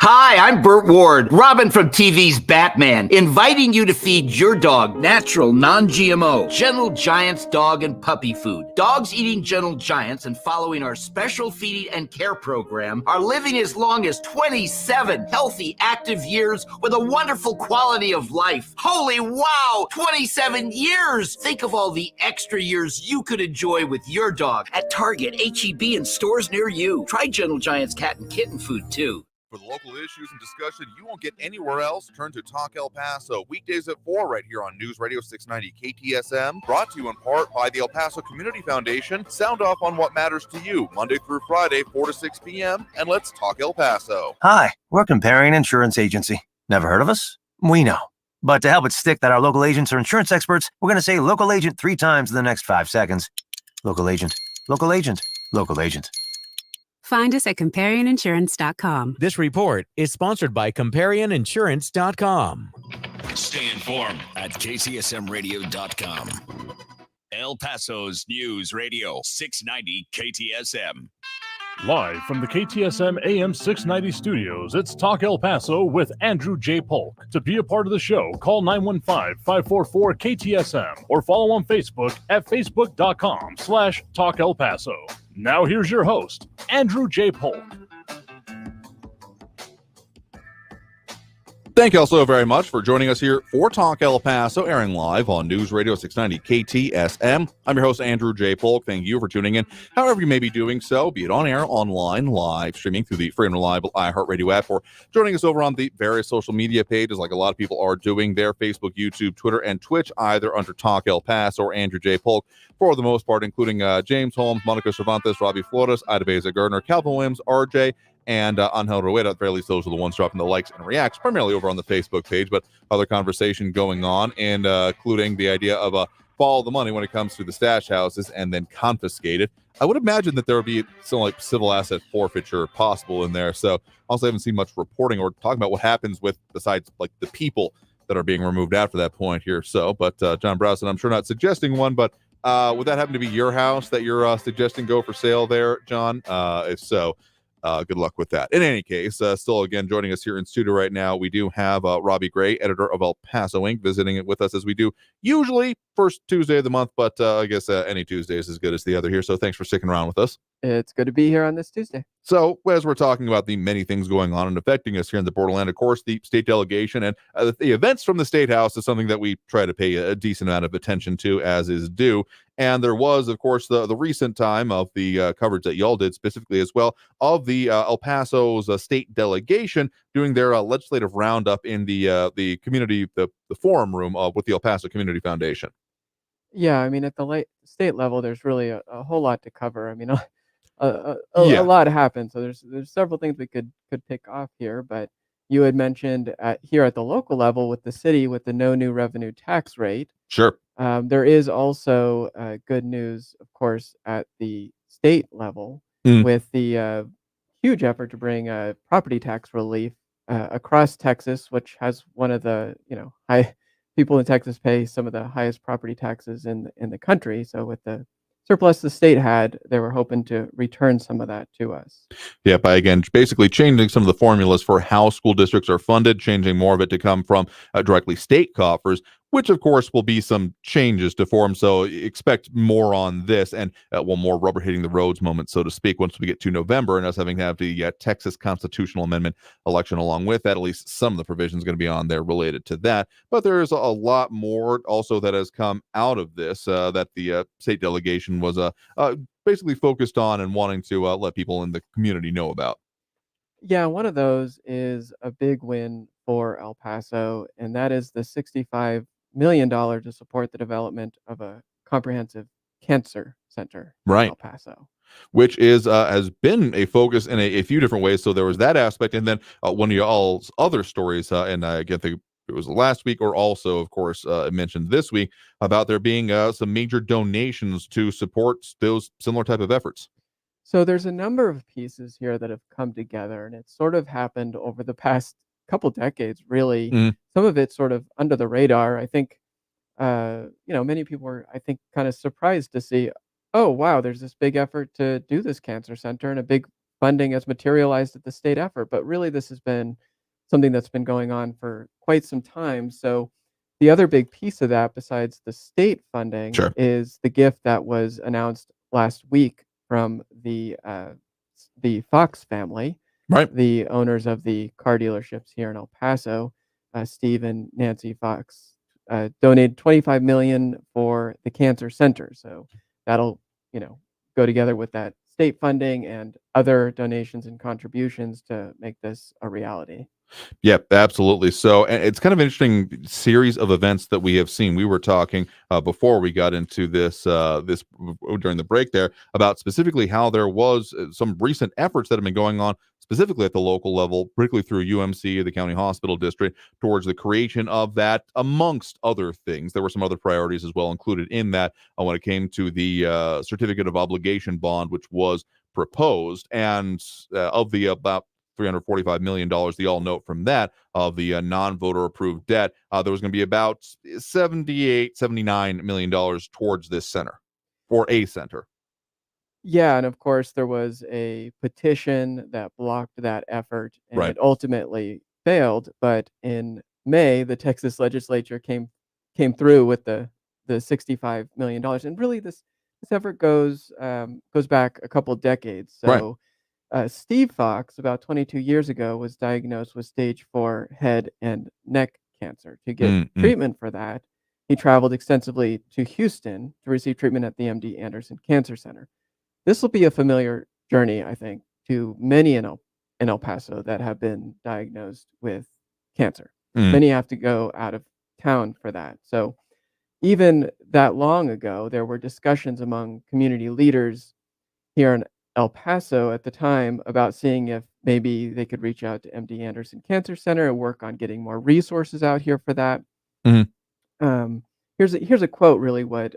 Hi, I'm Burt Ward, Robin from TV's Batman, inviting you to feed your dog natural, non-GMO, Gentle Giants dog and puppy food. Dogs eating Gentle Giants and following our special feeding and care program are living as long as 27 healthy, active years with a wonderful quality of life. Holy wow, 27 years! Think of all the extra years you could enjoy with your dog at Target, H-E-B, and stores near you. Try Gentle Giants cat and kitten food, too. For the local issues and discussion you won't get anywhere else, turn to Talk El Paso, weekdays at 4 right here on News Radio 690 KTSM, brought to you in part by the El Paso Community Foundation. Sound off on what matters to you, Monday through Friday, 4 to 6 p.m., and let's talk El Paso. Hi, we're Comparion Insurance Agency. Never heard of us? We know. But to help it stick that our local agents are insurance experts, we're going to say local agent 3 times in the next 5 seconds. Local agent, local agent, local agent. Find us at ComparionInsurance.com. This report is sponsored by ComparionInsurance.com. Stay informed at KTSMradio.com. El Paso's News Radio 690 KTSM. Live from the KTSM AM 690 studios, it's Talk El Paso with Andrew J. Polk. To be a part of the show, call 915-544-KTSM or follow on Facebook at facebook.com/Talk El Paso. Now here's your host, Andrew J. Polk. Thank you all so very much for joining us here for Talk El Paso, airing live on News Radio 690 KTSM. I'm your host, Andrew J. Polk. Thank you for tuning in, however you may be doing so, be it on air, online, live streaming through the free and reliable iHeartRadio app, or joining us over on the various social media pages like a lot of people are doing there, Facebook, YouTube, Twitter, and Twitch, either under Talk El Paso or Andrew J. Polk, for the most part, including James Holmes, Monica Cervantes, Robbie Flores, Ida Beza Gardner, Calvin Williams, RJ, and Angel Rueda. At the very least, those are the ones dropping the likes and reacts, primarily over on the Facebook page, but other conversation going on, and including the idea of follow the money when it comes to the stash houses and then confiscate it. I would imagine that there would be some like civil asset forfeiture possible in there. So also haven't seen much reporting or talking about what happens with, besides like the people that are being removed after that point here. So, but John Browson, I'm sure not suggesting one, but would that happen to be your house that you're suggesting go for sale there, John? If so, good luck with that. In any case, still, again, joining us here in studio right now, we do have Robbie Gray, editor of El Paso Inc., visiting it with us as we do usually first Tuesday of the month, but I guess any Tuesday is as good as the other here. So thanks for sticking around with us. It's good to be here on this Tuesday. So as we're talking about the many things going on and affecting us here in the Borderland, of course, the state delegation and the events from the State House is something that we try to pay a decent amount of attention to, as is due. And there was, of course, the recent time of the coverage that y'all did specifically as well of the El Paso's state delegation doing their legislative roundup in the community, the forum room with the El Paso Community Foundation. Yeah, I mean, at the state level, there's really a whole lot to cover. I mean, a lot happened. So there's several things we could pick off here, but you had mentioned here at the local level with the city with the no new revenue tax rate. Sure. There is also good news, of course, at the state level with the huge effort to bring property tax relief across Texas, which has one of the high people in Texas pay some of the highest property taxes in the country. So with the surplus the state had, they were hoping to return some of that to us. Yeah, by again basically changing some of the formulas for how school districts are funded, changing more of it to come from directly state coffers, which of course will be some changes to form. So expect more on this and one more rubber hitting the roads moment, so to speak, once we get to November and us having to have the Texas constitutional amendment election along with that. At least some of the provisions going to be on there related to that. But there's a lot more also that has come out of this that the state delegation was basically focused on and wanting to let people in the community know about. Yeah, one of those is a big win for El Paso, and that is the $65 million to support the development of a comprehensive cancer center in Right. El Paso. Which is has been a focus in a few different ways. So there was that aspect, and then one of y'all's other stories, and I again think it was last week, or also, of course, mentioned this week about there being some major donations to support those similar type of efforts. So there's a number of pieces here that have come together, and it's sort of happened over the past couple decades, really. Mhm. Some of it's sort of under the radar. I think, many people were, I think, kind of surprised to see, oh, wow, there's this big effort to do this cancer center, and a big funding has materialized at the state effort. But really, this has been something that's been going on for quite some time. So the other big piece of that, besides the state funding, Sure. is the gift that was announced last week from the Fox family, Right. the owners of the car dealerships here in El Paso. Steve and Nancy Fox donated $25 million for the cancer center. So that'll, go together with that state funding and other donations and contributions to make this a reality. Yep, absolutely. So and it's kind of an interesting series of events that we have seen. We were talking before we got into this during the break there about specifically how there was some recent efforts that have been going on specifically at the local level, particularly through UMC, the county hospital district, towards the creation of that, amongst other things. There were some other priorities as well included in that when it came to the certificate of obligation bond, which was proposed, and of the about $345 million, the all note from that of the non-voter approved debt, there was going to be about $79 million towards this center, or a center. Yeah, and of course there was a petition that blocked that effort, and Right. it ultimately failed. But in May, the Texas legislature came through with the $65 million, and really this effort goes back a couple decades. Right. So Steve Fox, about 22 years ago, was diagnosed with stage 4 head and neck cancer. To get treatment for that, he traveled extensively to Houston to receive treatment at the MD Anderson Cancer Center. This will be a familiar journey, I think, to many in El Paso that have been diagnosed with cancer. Many have to go out of town for that. So even that long ago, there were discussions among community leaders here in El Paso at the time about seeing if maybe they could reach out to MD Anderson Cancer Center and work on getting more resources out here for that. Here's a quote, really, what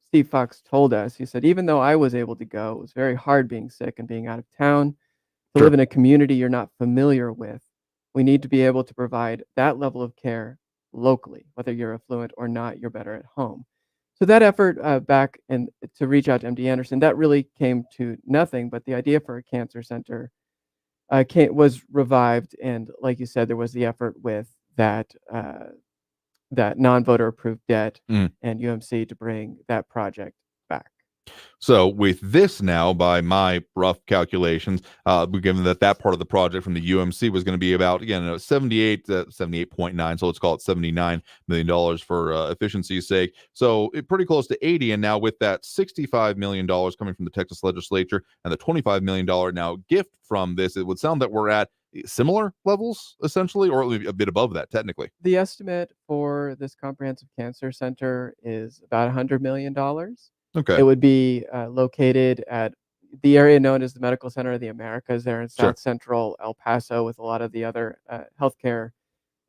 Steve Fox told us. He said, "Even though I was able to go, it was very hard being sick and being out of town. To live in a community you're not familiar with, we need to be able to provide that level of care locally. Whether you're affluent or not, you're better at home." So that effort back and to reach out to MD Anderson, that really came to nothing. But the idea for a cancer center was revived, and like you said, there was the effort with that non-voter approved debt and UMC to bring that project back. So with this now, by my rough calculations, given that part of the project from the UMC was going to be about, again, 78.9, so let's call it $79 million for efficiency's sake. So pretty close to 80. And now with that $65 million coming from the Texas legislature and the $25 million now gift from this, it would sound that we're at similar levels, essentially, or a bit above that, technically. The estimate for this comprehensive cancer center is about $100 million. Okay. It would be located at the area known as the Medical Center of the Americas there in South Central El Paso, with a lot of the other healthcare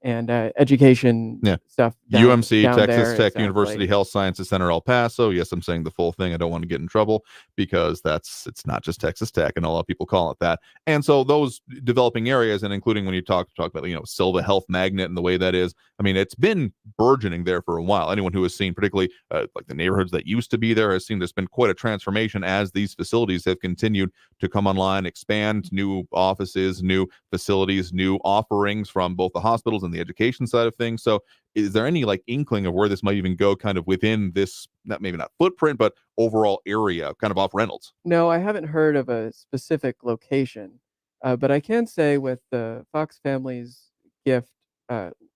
and education stuff. UMC, down Texas there, Tech University Health Sciences Center, El Paso. Yes, I'm saying the full thing. I don't want to get in trouble because it's not just Texas Tech, and a lot of people call it that. And so those developing areas, and including when you talk about Silva Health Magnet and the way that is, I mean, it's been burgeoning there for a while. Anyone who has seen, particularly like the neighborhoods that used to be there, has seen there's been quite a transformation as these facilities have continued to come online, expand, new offices, new facilities, new offerings from both the hospitals and the education side of things. So is there any like inkling of where this might even go kind of within this, maybe not footprint, but overall area kind of off Reynolds? No, I haven't heard of a specific location, but I can say with the Fox family's gift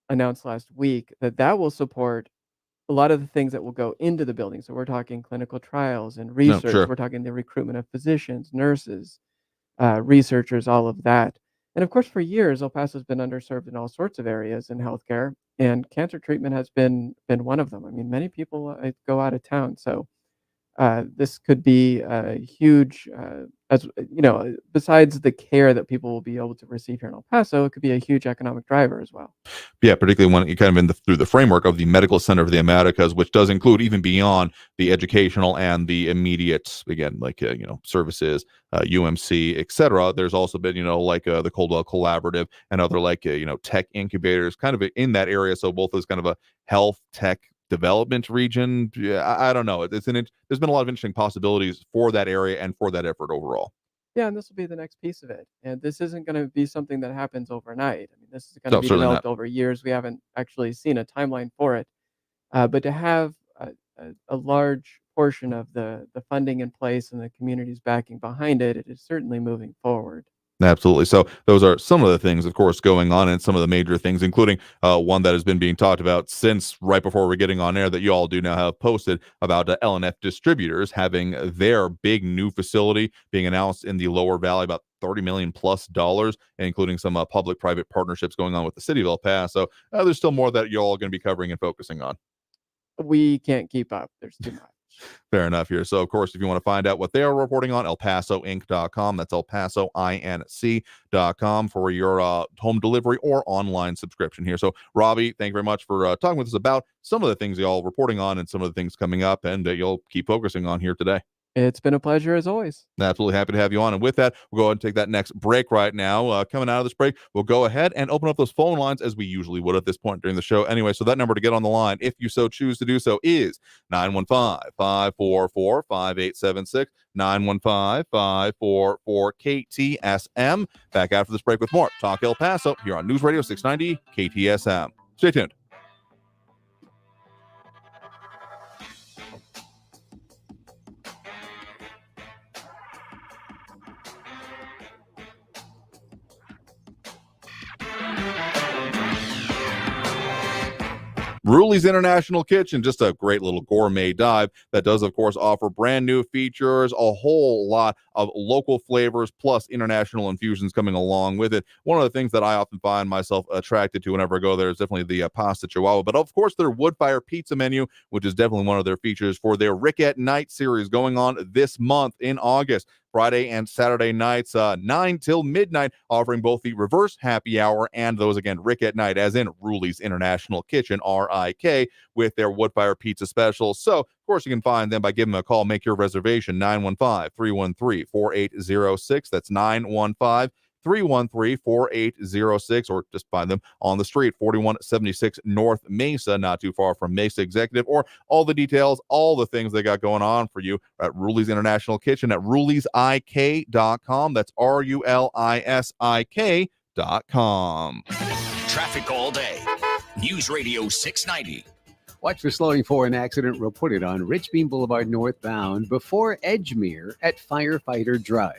announced last week that will support a lot of the things that will go into the building. So we're talking clinical trials and research. sure. We're talking the recruitment of physicians, nurses, researchers, all of that. And of course, for years, El Paso's been underserved in all sorts of areas in healthcare, and cancer treatment has been one of them. I mean, many people go out of town, so this could be a huge, as you know, besides the care that people will be able to receive here in El Paso, it could be a huge economic driver as well. Yeah, particularly when you kind of through the framework of the Medical Center of the Americas, which does include even beyond the educational and the immediate, again, like services, UMC, etc. There's also been like the Coldwell Collaborative and other like tech incubators kind of in that area. So both as kind of a health tech development region. Yeah, I don't know. There's been a lot of interesting possibilities for that area and for that effort overall. Yeah, and this will be the next piece of it. And this isn't going to be something that happens overnight. I mean, this is going to be certainly developed not. over years. We haven't actually seen a timeline for it. But to have a large portion of the funding in place and the community's backing behind it, it is certainly moving forward. Absolutely. So those are some of the things, of course, going on, and some of the major things, including one that has been being talked about since right before we're getting on air that you all do now have posted about L&F Distributors having their big new facility being announced in the Lower Valley, about $30 million plus, including some public-private partnerships going on with the City of El Paso. There's still more that you all are going to be covering and focusing on. We can't keep up. There's too much. Fair enough here. So, of course, if you want to find out what they are reporting on, elpasoinc.com. That's elpasoinc.com for your home delivery or online subscription here. So, Robbie, thank you very much for talking with us about some of the things y'all reporting on and some of the things coming up and you'll keep focusing on here today. It's been a pleasure as always. Absolutely happy to have you on. And with that, we'll go ahead and take that next break right now. Coming out of this break, we'll go ahead and open up those phone lines as we usually would at this point during the show. Anyway, so that number to get on the line, if you so choose to do so, is 915-544-5876, 915-544-KTSM. Back after this break with more Talk El Paso here on News Radio 690 KTSM. Stay tuned. Ruli's International Kitchen, just a great little gourmet dive that does, of course, offer brand new features, a whole lot of local flavors, plus international infusions coming along with it. One of the things that I often find myself attracted to whenever I go there is definitely the pasta chihuahua, but of course their wood fire pizza menu, which is definitely one of their features for their Rick at Night series going on this month in August. Friday and Saturday nights, 9 till midnight, offering both the reverse happy hour and those, again, Rick at Night, as in Ruli's International Kitchen, RIK, with their wood-fire pizza specials. So, of course, you can find them by giving them a call. Make your reservation, 915-313-4806. That's 915-313-4806, or just find them on the street, 4176 North Mesa, not too far from Mesa Executive, or all the details, all the things they got going on for you at Ruli's International Kitchen at rulisik.com. That's RULISIK.com. Traffic all day. News Radio 690. Watch for slowing for an accident reported on Richbeam Boulevard northbound before Edgemere at Firefighter Drive.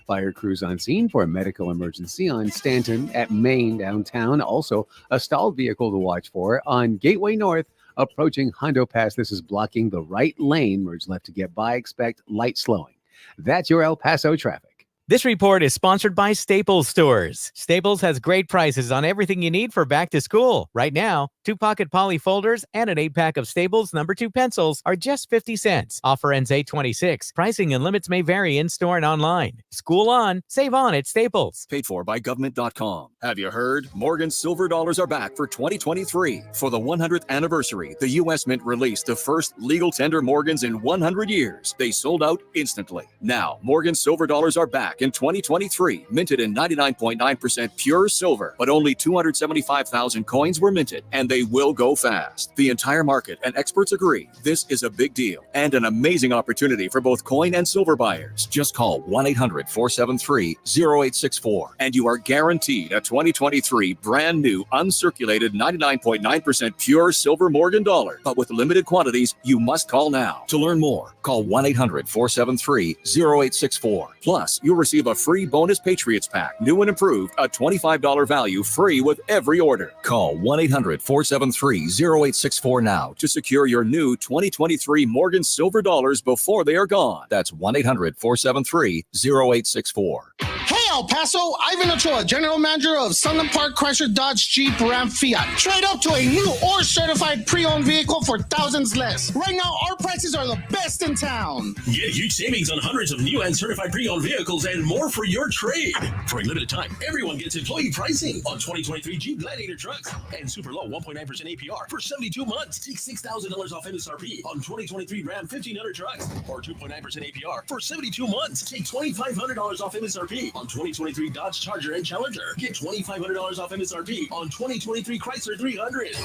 Fire crews on scene for a medical emergency on Stanton at Main downtown. Also, a stalled vehicle to watch for on Gateway North approaching Hondo Pass. This is blocking the right lane. Merge left to get by. Expect light slowing. That's your El Paso traffic. This report is sponsored by Staples Stores. Staples has great prices on everything you need for back to school. Right now, 2-pocket poly folders and an 8-pack of Staples No. 2 pencils are just 50 cents. Offer ends 8/26. Pricing and limits may vary in-store and online. School on, save on at Staples. Paid for by government.com. Have you heard? Morgan's silver dollars are back for 2023. For the 100th anniversary, the U.S. Mint released the first legal tender Morgans in 100 years. They sold out instantly. Now, Morgan's silver dollars are back in 2023, minted in 99.9% pure silver, but only 275,000 coins were minted, and they They will go fast. The entire market and experts agree this is a big deal and an amazing opportunity for both coin and silver buyers. Just call 1-800-473-0864 and you are guaranteed a 2023 brand new uncirculated 99.9% pure silver Morgan dollar. But with limited quantities, you must call now. To learn more, call 1-800-473-0864. Plus, you'll receive a free bonus Patriots pack, new and improved, a $25 value free with every order. Call 1-800-473-0864 now to secure your new 2023 Morgan silver dollars before they are gone. That's 1-800-473-0864. Hey, El Paso, Ivan Ochoa, General Manager of Sunland Park Chrysler Dodge Jeep Ram Fiat. Trade up to a new or certified pre-owned vehicle for thousands less. Right now, our prices are the best in town. Get huge savings on hundreds of new and certified pre-owned vehicles and more for your trade. For a limited time, everyone gets employee pricing on 2023 Jeep Gladiator trucks and super low 1.9% APR for 72 months. Take $6,000 off MSRP on 2023 Ram 1500 trucks or 2.9% APR for 72 months. Take $2,500 off MSRP on 2023 Dodge Charger and Challenger. Get $2,500 off MSRP on 2023 Chrysler 300.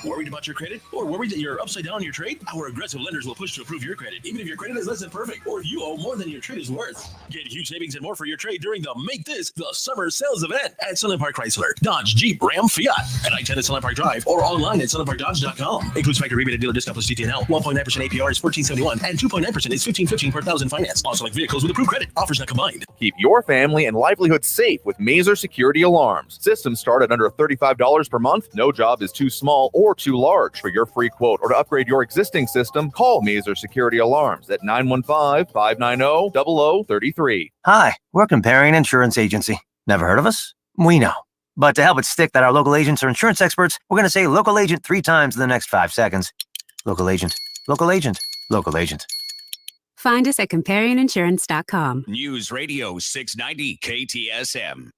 Worried about your credit or worried that you're upside down on your trade? Our aggressive lenders will push to approve your credit, even if your credit is less than perfect or if you owe more than your trade is worth. Get huge savings and more for your trade during the Make This the Summer Sales event at Sunland Park Chrysler, Dodge, Jeep, Ram, Fiat at I-10 at Sunland Park Drive or online at sunlandparkdodge.com. Includes factory rebate and dealer discount plus DTNL. 1.9% APR is $1,471 and 2.9% is $1,515 per thousand finance. On select vehicles with approved credit. Offers not combined. Keep your family and livelihood safe with Mazer Security Alarms. Systems start at under $35 per month. No job is too small or too large. For your free quote or to upgrade your existing system, call Mazer Security Alarms at 915-590-0033. Hi, we're Comparing Insurance Agency. Never heard of us? We know. But to help it stick that our local agents are insurance experts, we're going to say local agent 3 times in the next 5 seconds. Local agent, local agent, local agent. Find us at comparinginsurance.com. News Radio 690 KTSM.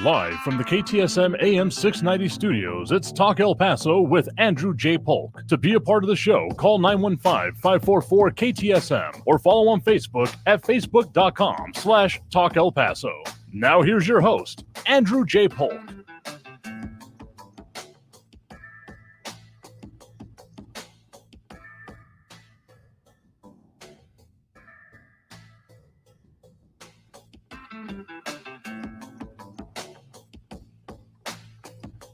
Live from the KTSM AM 690 studios, it's Talk El Paso with Andrew J. Polk. To be a part of the show, call 915-544-KTSM or follow on Facebook at facebook.com/Talk El Paso. Now here's your host, Andrew J. Polk.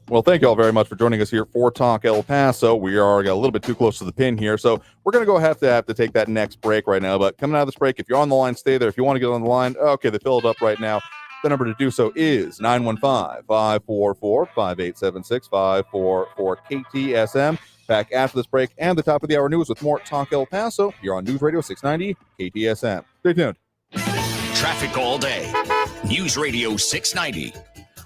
Well, thank you all very much for joining us here for Talk El Paso. We are a little bit too close to the pin here, so we're going to go have to take that next break right now. But coming out of this break, if you're on the line, stay there. If you want to get on the line, okay, they filled up right now. The number to do so is 915-544-5876, 544-KTSM. Back after this break and the top of the hour news with more Talk El Paso. You're on News Radio 690 KTSM. Stay tuned. Traffic all day. News Radio 690.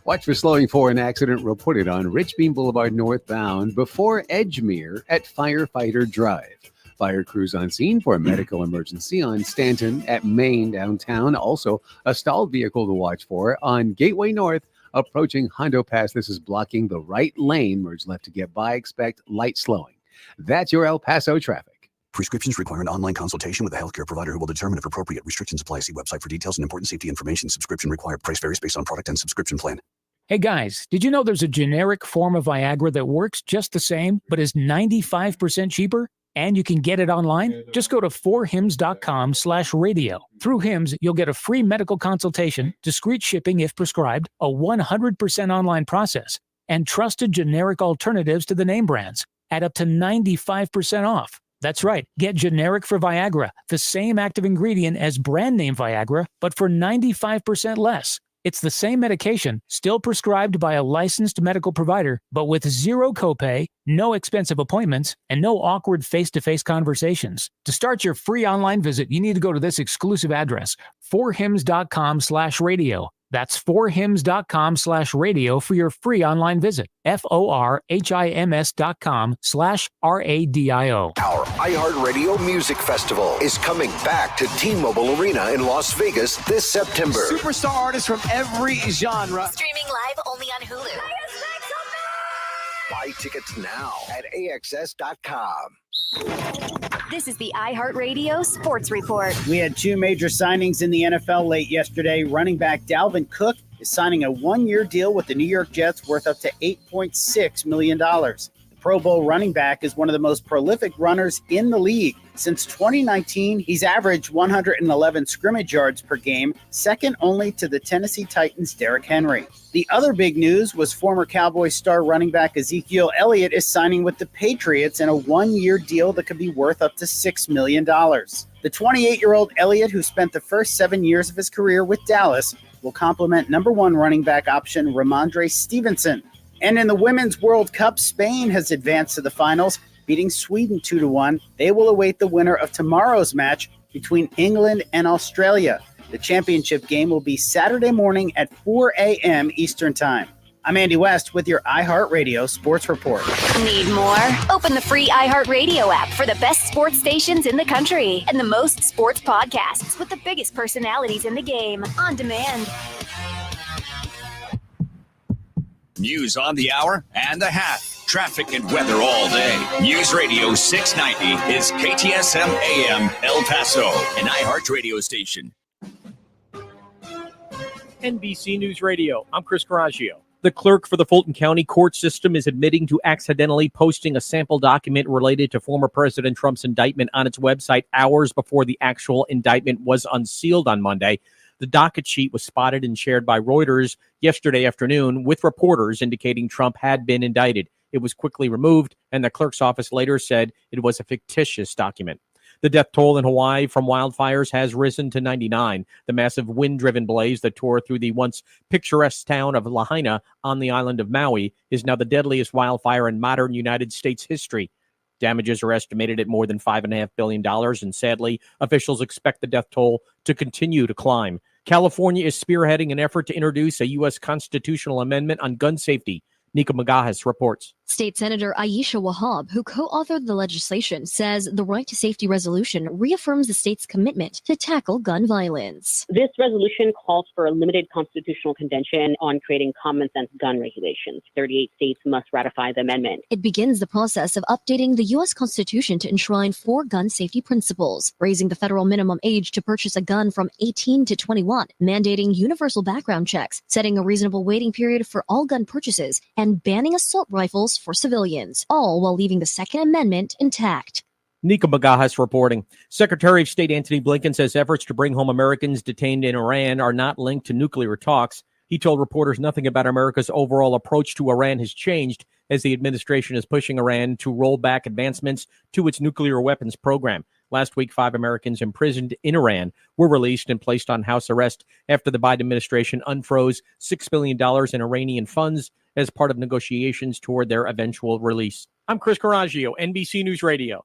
Watch for slowing for an accident reported on Rich Bean Boulevard northbound before Edgemere at Firefighter Drive. Fire crews on scene for a medical emergency on Stanton at Main downtown. Also, a stalled vehicle to watch for on Gateway North approaching Hondo Pass. This is blocking the right lane. Merge left to get by. Expect light slowing. That's your El Paso traffic. Prescriptions require an online consultation with a healthcare provider who will determine if appropriate. Restrictions apply. See website for details and important safety information. Subscription required. Price varies based on product and subscription plan. Hey guys, did you know there's a generic form of Viagra that works just the same, but is 95% cheaper? And you can get it online? Just go to 4hims.com/radio. Through Hims, you'll get a free medical consultation, discreet shipping if prescribed, a 100% online process, and trusted generic alternatives to the name brands at up to 95% off. That's right. Get generic for Viagra, the same active ingredient as brand name Viagra, but for 95% less. It's the same medication, still prescribed by a licensed medical provider, but with zero copay, no expensive appointments, and no awkward face-to-face conversations. To start your free online visit, you need to go to this exclusive address, 4hims.com/radio. That's 4hims.com/radio for your free online visit. FORHIMS.com/RADIO. Our iHeartRadio Music Festival is coming back to T-Mobile Arena in Las Vegas this September. Superstar artists from every genre. Streaming live only on Hulu. Buy tickets now at AXS.com. This is the iHeartRadio Sports Report. We had 2 major signings in the NFL late yesterday. Running back Dalvin Cook is signing a 1-year deal with the New York Jets worth up to $8.6 million. The Pro Bowl running back is one of the most prolific runners in the league. Since 2019, he's averaged 111 scrimmage yards per game, second only to the Tennessee Titans' Derrick Henry. The other big news was former Cowboys star running back Ezekiel Elliott is signing with the Patriots in a one-year deal that could be worth up to $6 million. The 28-year-old Elliott, who spent the first 7 years of his career with Dallas, will complement number one running back option Ramondre Stevenson. And in the Women's World Cup, Spain has advanced to the finals, beating Sweden 2-1. They will await the winner of tomorrow's match between England and Australia. The championship game will be Saturday morning at 4 a.m. Eastern Time. I'm Andy West with your iHeartRadio Sports Report. Need more? Open the free iHeartRadio app for the best sports stations in the country and the most sports podcasts with the biggest personalities in the game on demand. News on the hour and the hat. Traffic and weather all day. News Radio 690 is KTSM AM El Paso, an iHeart radio station. NBC News Radio. I'm Chris Coraggio. The clerk for the Fulton County court system is admitting to accidentally posting a sample document related to former President Trump's indictment on its website hours before the actual indictment was unsealed on Monday. The docket sheet was spotted and shared by Reuters yesterday afternoon with reporters indicating Trump had been indicted. It was quickly removed, and the clerk's office later said it was a fictitious document. The death toll in Hawaii from wildfires has risen to 99. The massive wind-driven blaze that tore through the once picturesque town of Lahaina on the island of Maui is now the deadliest wildfire in modern United States history. Damages are estimated at more than $5.5 billion, and sadly, officials expect the death toll to continue to climb. California is spearheading an effort to introduce a U.S. constitutional amendment on gun safety. Nika Magajas reports. State Senator Aisha Wahab, who co-authored the legislation, says the Right to Safety resolution reaffirms the state's commitment to tackle gun violence. This resolution calls for a limited constitutional convention on creating common sense gun regulations. 38 states must ratify the amendment. It begins the process of updating the U.S. Constitution to enshrine 4 gun safety principles, raising the federal minimum age to purchase a gun from 18 to 21, mandating universal background checks, setting a reasonable waiting period for all gun purchases, and banning assault rifles for civilians, all while leaving the Second Amendment intact. Nika Magajas reporting. Secretary of State Antony Blinken says efforts to bring home Americans detained in Iran are not linked to nuclear talks. He told reporters nothing about America's overall approach to Iran has changed as the administration is pushing Iran to roll back advancements to its nuclear weapons program. Last week, 5 Americans imprisoned in Iran were released and placed on house arrest after the Biden administration unfroze $6 billion in Iranian funds as part of negotiations toward their eventual release. I'm Chris Coraggio, NBC News Radio.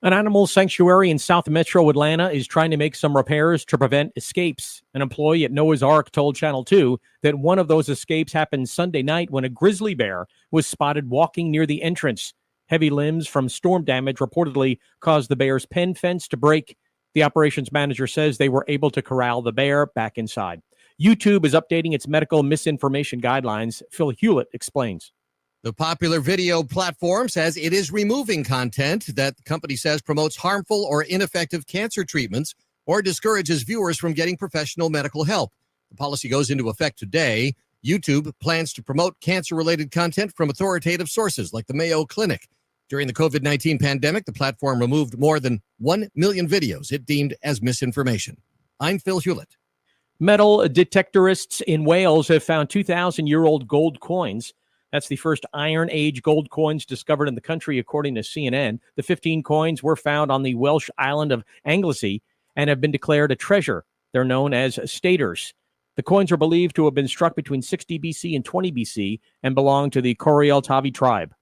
An animal sanctuary in South Metro Atlanta is trying to make some repairs to prevent escapes. An employee at Noah's Ark told Channel 2 that one of those escapes happened Sunday night when a grizzly bear was spotted walking near the entrance. Heavy limbs from storm damage reportedly caused the bear's pen fence to break. The operations manager says they were able to corral the bear back inside. YouTube is updating its medical misinformation guidelines. Phil Hewlett explains. The popular video platform says it is removing content that the company says promotes harmful or ineffective cancer treatments or discourages viewers from getting professional medical help. The policy goes into effect today. YouTube plans to promote cancer-related content from authoritative sources like the Mayo Clinic. During the COVID-19 pandemic, the platform removed more than 1 million videos it deemed as misinformation. I'm Phil Hewlett. Metal detectorists in Wales have found 2,000-year-old gold coins. That's the first Iron Age gold coins discovered in the country, according to CNN. The 15 coins were found on the Welsh island of Anglesey and have been declared a treasure. They're known as staters. The coins are believed to have been struck between 60 BC and 20 BC and belong to the Coriel Tavi tribe.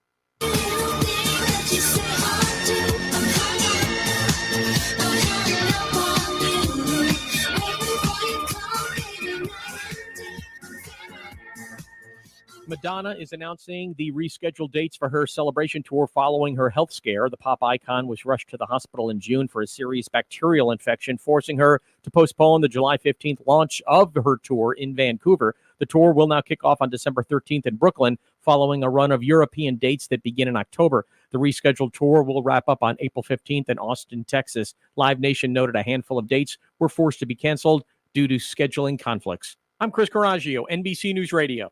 Madonna is announcing the rescheduled dates for her celebration tour following her health scare. The pop icon was rushed to the hospital in June for a serious bacterial infection, forcing her to postpone the July 15th launch of her tour in Vancouver. The tour will now kick off on December 13th in Brooklyn, following a run of European dates that begin in October. The rescheduled tour will wrap up on April 15th in Austin, Texas. Live Nation noted a handful of dates were forced to be canceled due to scheduling conflicts. I'm Chris Coraggio, NBC News Radio.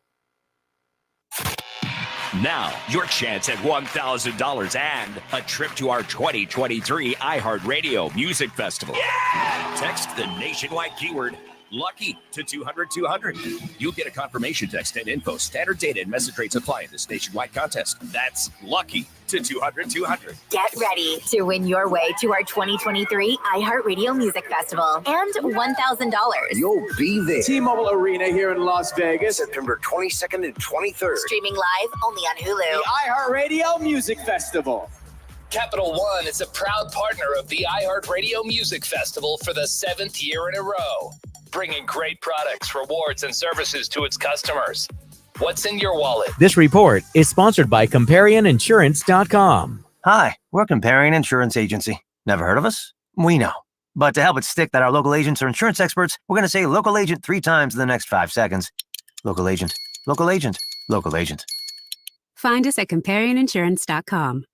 Now, your chance at $1,000 and a trip to our 2023 iHeartRadio Music Festival. Yeah! Text the nationwide keyword LUCKY to 200-200. You'll get a confirmation text and info. Standard data and message rates apply in this nationwide contest. That's LUCKY to 200-200. Get ready to win your way to our 2023 iHeartRadio Music Festival and $1,000. You'll be there. T-Mobile Arena here in Las Vegas. September 22nd and 23rd. Streaming live only on Hulu. The iHeartRadio Music Festival. Capital One is a proud partner of the iHeartRadio Music Festival for the 7th year in a row, bringing great products, rewards, and services to its customers. What's in your wallet? This report is sponsored by ComparianInsurance.com. Hi, we're Comparion Insurance Agency. Never heard of us? We know. But to help it stick that our local agents are insurance experts, we're going to say local agent 3 times in the next 5 seconds. Local agent, local agent, local agent. Find us at ComparianInsurance.com.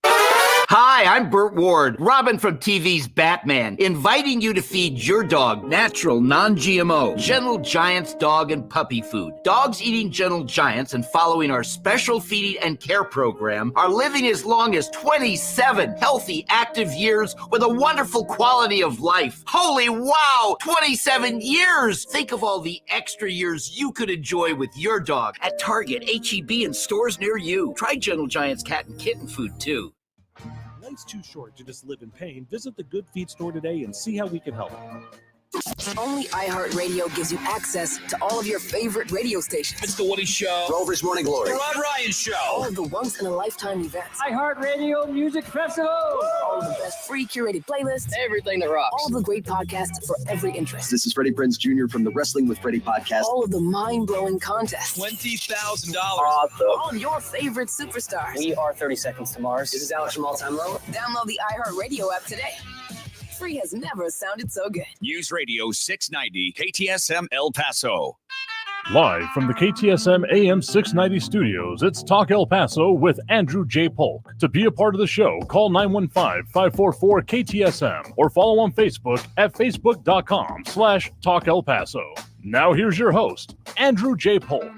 Hi, I'm Burt Ward, Robin from TV's Batman, inviting you to feed your dog natural, non-GMO, Gentle Giants dog and puppy food. Dogs eating Gentle Giants and following our special feeding and care program are living as long as 27 healthy, active years with a wonderful quality of life. Holy wow, 27 years! Think of all the extra years you could enjoy with your dog at Target, H-E-B, and stores near you. Try Gentle Giants cat and kitten food, too. Life's too short to just live in pain. Visit the Good Feet store today and see how we can help. Only iHeartRadio gives you access to all of your favorite radio stations. It's The Woody Show. Rover's Morning Glory. The Rod Ryan Show. All of the once-in-a-lifetime events. iHeartRadio Music Festival. All of the best free curated playlists. Everything that rocks. All of the great podcasts for every interest. This is Freddie Prinze Jr. from the Wrestling with Freddie podcast. All of the mind-blowing contests. $20,000. Awesome. All of your favorite superstars. We are 30 Seconds to Mars. This is Alex from All Time Low. Download the iHeartRadio app today. Free has never sounded so good. News Radio 690 KTSM El Paso. Live from the KTSM AM 690 studios, it's Talk El Paso with Andrew J. Polk. To be a part of the show, call 915-544-KTSM or follow on Facebook at facebook.com/Talk El Paso. Now here's your host, Andrew J. Polk.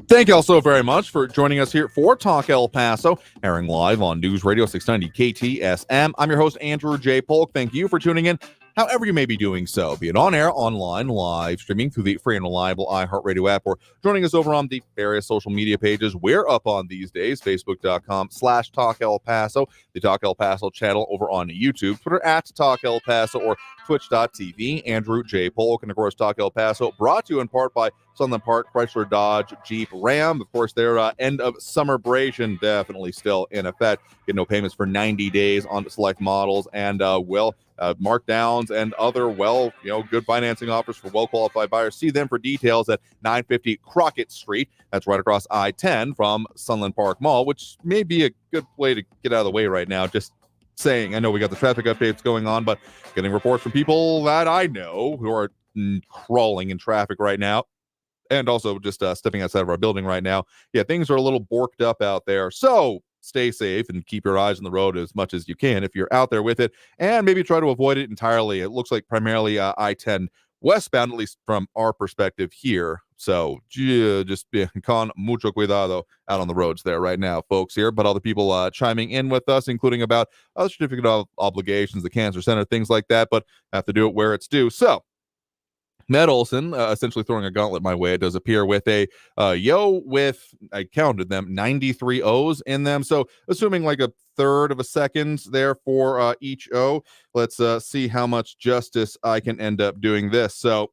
Thank you all so very much for joining us here for Talk El Paso, airing live on News Radio 690 KTSM. I'm your host, Andrew J. Polk. Thank you for tuning in, however you may be doing so, be it on air, online, live streaming through the free and reliable iHeartRadio app, or joining us over on the various social media pages we're up on these days, facebook.com/Talk El Paso, the Talk El Paso channel over on YouTube, Twitter at Talk El Paso, or twitch.tv, Andrew J. Polk, and of course, Talk El Paso, brought to you in part by Sunland Park, Chrysler, Dodge, Jeep, Ram. Of course, their end of summer-bration definitely still in effect. Get no payments for 90 days on select models, and markdowns and other good financing offers for well-qualified buyers. See them for details at 950 Crockett Street. That's right across I-10 from Sunland Park Mall, which may be a good way to get out of the way right now. Just saying, I know we got the traffic updates going on, but getting reports from people that I know who are crawling in traffic right now, and also just stepping outside of our building right now. Yeah, things are a little borked up out there. So stay safe and keep your eyes on the road as much as you can if you're out there with it, and maybe try to avoid it entirely. It looks like primarily I-10 westbound, at least from our perspective here. So just be con mucho cuidado out on the roads there right now, folks here. But other people chiming in with us, including about certificate of obligations, the cancer center, things like that, but have to do it where it's due. So Med Olson essentially throwing a gauntlet my way, it does appear, with a yo with, I counted them, 93 O's in them. So assuming like a third of a second there for each O, let's see how much justice I can end up doing this. So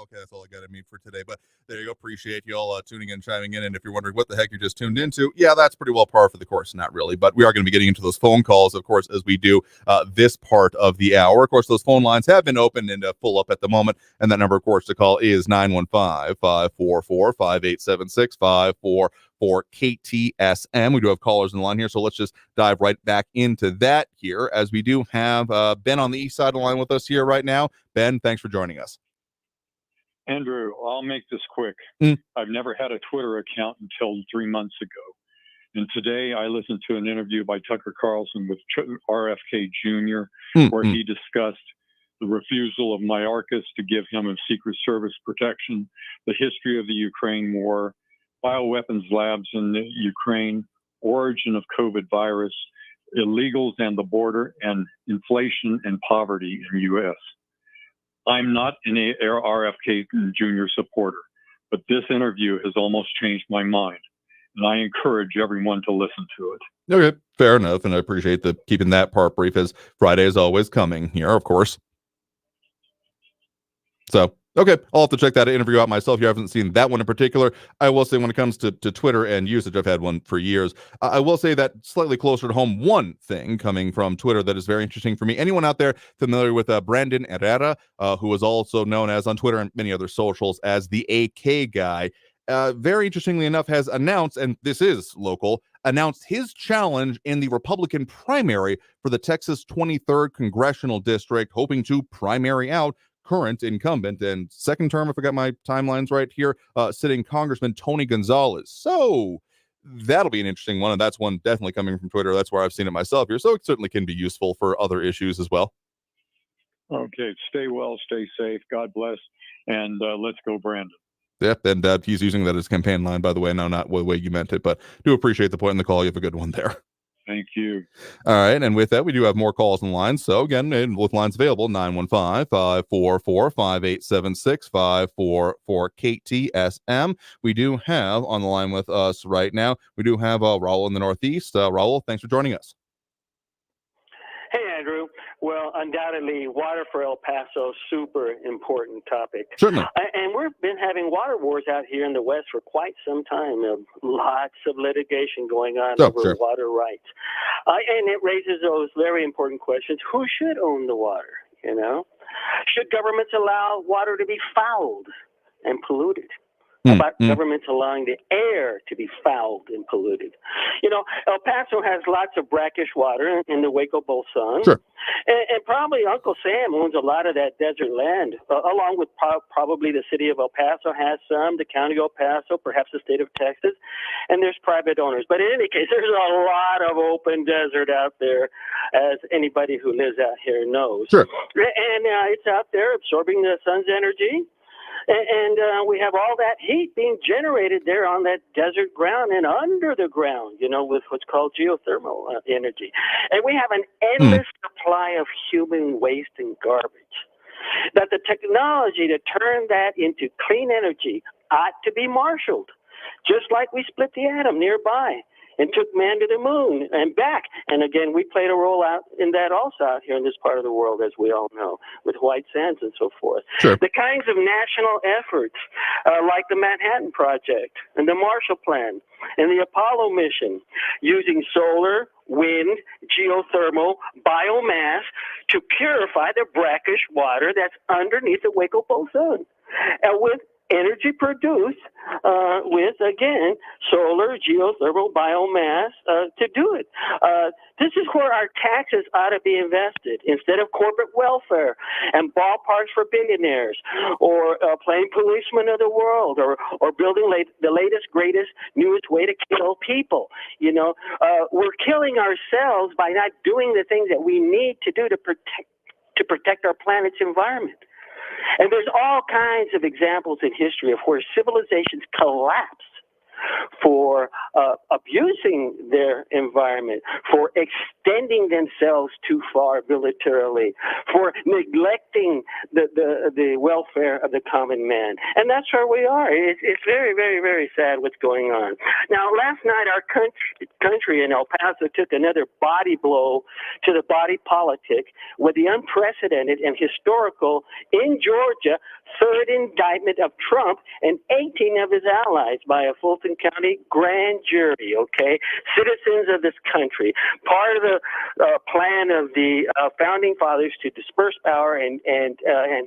okay, that's all I got to meet for today. But there you go. Appreciate you all tuning in, chiming in. And if you're wondering what the heck you just tuned into, yeah, that's pretty well par for the course. Not really, but we are going to be getting into those phone calls, of course, as we do this part of the hour. Of course, those phone lines have been open and full up at the moment. And that number, of course, to call is 915-544-5876, KTSM. We do have callers in the line here, so let's just dive right back into that here, as we do have Ben on the east side of the line with us here right now. Ben, thanks for joining us. Andrew, I'll make this quick. I've never had a Twitter account until 3 months ago. And today I listened to an interview by Tucker Carlson with RFK Jr., where he discussed the refusal of Mayorkas to give him a Secret Service protection, the history of the Ukraine war, bioweapons labs in the Ukraine, origin of COVID virus, illegals and the border, and inflation and poverty in the U.S. I'm not an RFK Jr. supporter, but this interview has almost changed my mind. And I encourage everyone to listen to it. Okay, fair enough. And I appreciate the keeping that part brief, as Friday is always coming here, of course. So, okay, I'll have to check that interview out myself. If you haven't seen that one in particular, I will say when it comes to Twitter and usage, I've had one for years. I will say that slightly closer to home, one thing coming from Twitter that is very interesting for me. Anyone out there familiar with Brandon Herrera, who is also known as on Twitter and many other socials as the AK guy, very interestingly enough, has announced, and this is local, announced his challenge in the Republican primary for the Texas 23rd Congressional District, hoping to primary out current incumbent and second term, if I got my timelines right here, sitting Congressman Tony Gonzalez. So that'll be an interesting one, and that's one definitely coming from Twitter. That's where I've seen it myself here, so it certainly can be useful for other issues as well. Okay, stay well, stay safe, God bless, and let's go, Brandon. Yep, and he's using that as campaign line, by the way. No, not the way you meant it, but do appreciate the point in the call. You have a good one there. Thank you. All right, and with that, we do have more calls in the line. So again, with lines available, 915-544-5876, 544-KTSM. We do have on the line with us right now, we do have Raul in the Northeast. Raul, thanks for joining us. Hey, Andrew. Well, undoubtedly, water for El Paso, super important topic. Certainly. And we've been having water wars out here in the West for quite some time. Lots of litigation going on over water rights. And it raises those very important questions. Who should own the water, you know? Should governments allow water to be fouled and polluted? How about governments allowing the air to be fouled and polluted? You know, El Paso has lots of brackish water in the Waco Bolson. Sure. And probably Uncle Sam owns a lot of that desert land, along with probably the city of El Paso has some, the county of El Paso, perhaps the state of Texas, and there's private owners. But in any case, there's a lot of open desert out there, as anybody who lives out here knows. Sure. And it's out there absorbing the sun's energy. And we have all that heat being generated there on that desert ground and under the ground, you know, with what's called geothermal energy. And we have an endless supply of human waste and garbage. That the technology to turn that into clean energy ought to be marshaled, just like we split the atom nearby and took man to the moon and back. And again, we played a role out in that also out here in this part of the world, as we all know, with White Sands and so forth. Sure. The kinds of national efforts like the Manhattan Project and the Marshall Plan and the Apollo mission, using solar, wind, geothermal, biomass to purify the brackish water that's underneath the Waco Bolson. And with energy produced with, again, solar, geothermal, biomass to do it. This is where our taxes ought to be invested instead of corporate welfare and ballparks for billionaires or playing policemen of the world or building the latest, greatest, newest way to kill people. You know, we're killing ourselves by not doing the things that we need to do to protect our planet's environment. And there's all kinds of examples in history of where civilizations collapsed for abusing their environment, for extending themselves too far militarily, for neglecting the welfare of the common man. And that's where we are. It's very, very, very sad what's going on. Now, last night, our country in El Paso took another body blow to the body politic with the unprecedented and historical, in Georgia, third indictment of Trump and 18 of his allies by a Fulton County grand jury, okay? Citizens of this country, part of the the plan of the founding fathers to disperse power and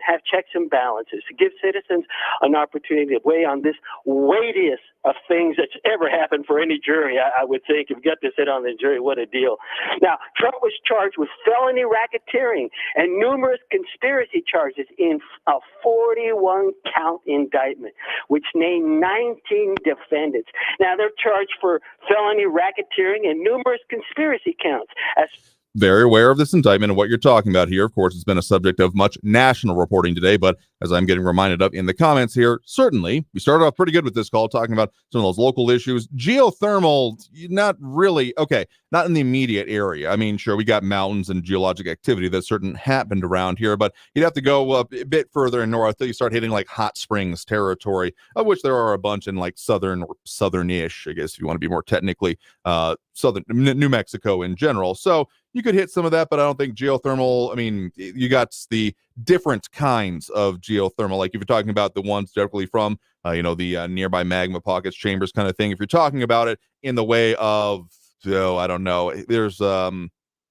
have checks and balances, to give citizens an opportunity to weigh on this weightiest of things that's ever happened for any jury. I would think if you got to sit on the jury, what a deal. Now, Trump was charged with felony racketeering and numerous conspiracy charges in a 41-count indictment, which named 19 defendants. Now, they're charged for felony racketeering and numerous conspiracy counts. Very aware of this indictment and what you're talking about here. Of course, it's been a subject of much national reporting today, but as I'm getting reminded of in the comments here, certainly, we started off pretty good with this call, talking about some of those local issues. Geothermal, not really, okay, not in the immediate area. I mean, sure, we got mountains and geologic activity that certain happened around here, but you'd have to go a bit further north till you start hitting like hot springs territory, of which there are a bunch in like southern-ish, I guess, if you want to be more technically, southern New Mexico in general. So you could hit some of that, but I don't think geothermal, I mean, you got the different kinds of geothermal. Like if you're talking about the ones directly from, the nearby magma pockets, chambers kind of thing. If you're talking about it in the way of, I don't know, there's,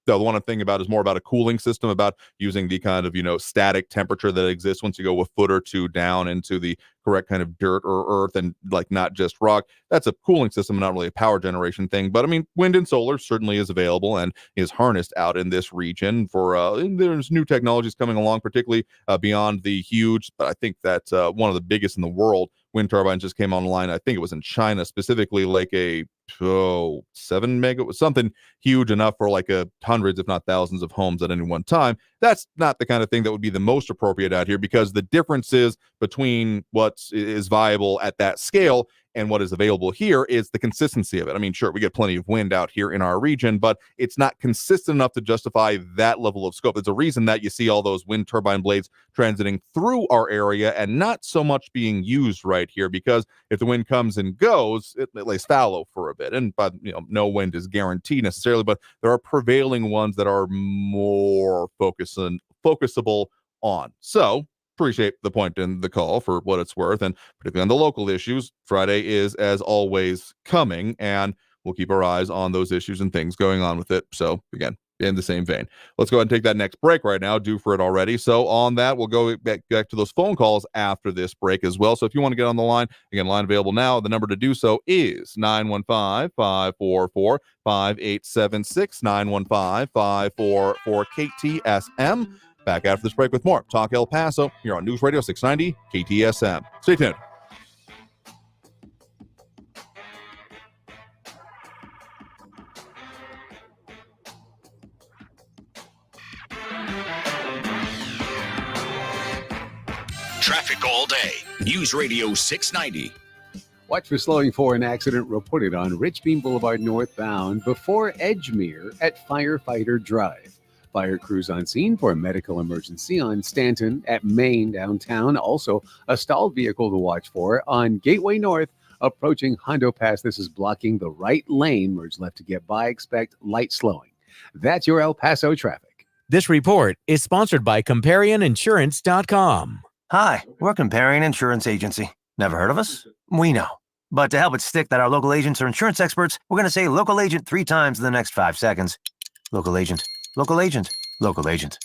the one I'm thinking about is more about a cooling system, about using the kind of, static temperature that exists once you go a foot or two down into the correct kind of dirt or earth and like not just rock. That's a cooling system, not really a power generation thing. But I mean, wind and solar certainly is available and is harnessed out in this region for, there's new technologies coming along, particularly beyond the huge, but I think that one of the biggest in the world wind turbines just came online. I think it was in China specifically, like a 7 megawatt, something huge enough for like hundreds, if not thousands of homes at any one time. That's not the kind of thing that would be the most appropriate out here, because the differences between what is viable at that scale and what is available here is the consistency of it. I mean, sure, we get plenty of wind out here in our region, but it's not consistent enough to justify that level of scope. It's a reason that you see all those wind turbine blades transiting through our area and not so much being used right here, because if the wind comes and goes, it lays fallow for a bit. And but no wind is guaranteed necessarily, but there are prevailing ones that are more focusable on. So appreciate the point in the call for what it's worth, and particularly on the local issues. Friday is, as always, coming, and we'll keep our eyes on those issues and things going on with it. So again, in the same vein, let's go ahead and take that next break right now, due for it already. So on that, we'll go back to those phone calls after this break as well. So if you want to get on the line, again, line available now. The number to do so is 915-544-5876, 915-544-KTSM. Back after this break with more Talk El Paso here on News Radio 690 KTSM. Stay tuned. Traffic all day. News Radio 690. Watch for slowing for an accident reported on Rich Bean Boulevard northbound before Edgemere at Firefighter Drive. Fire crews on scene for a medical emergency on Stanton at Main downtown. Also, a stalled vehicle to watch for on Gateway North approaching Hondo Pass. This is blocking the right lane. Merge left to get by. Expect light slowing. That's your El Paso traffic. This report is sponsored by ComparionInsurance.com. Hi, we're Comparion Insurance Agency. Never heard of us? We know. But to help it stick that our local agents are insurance experts, we're going to say local agent 3 times in the next 5 seconds. Local agent. Local agent. Local agent.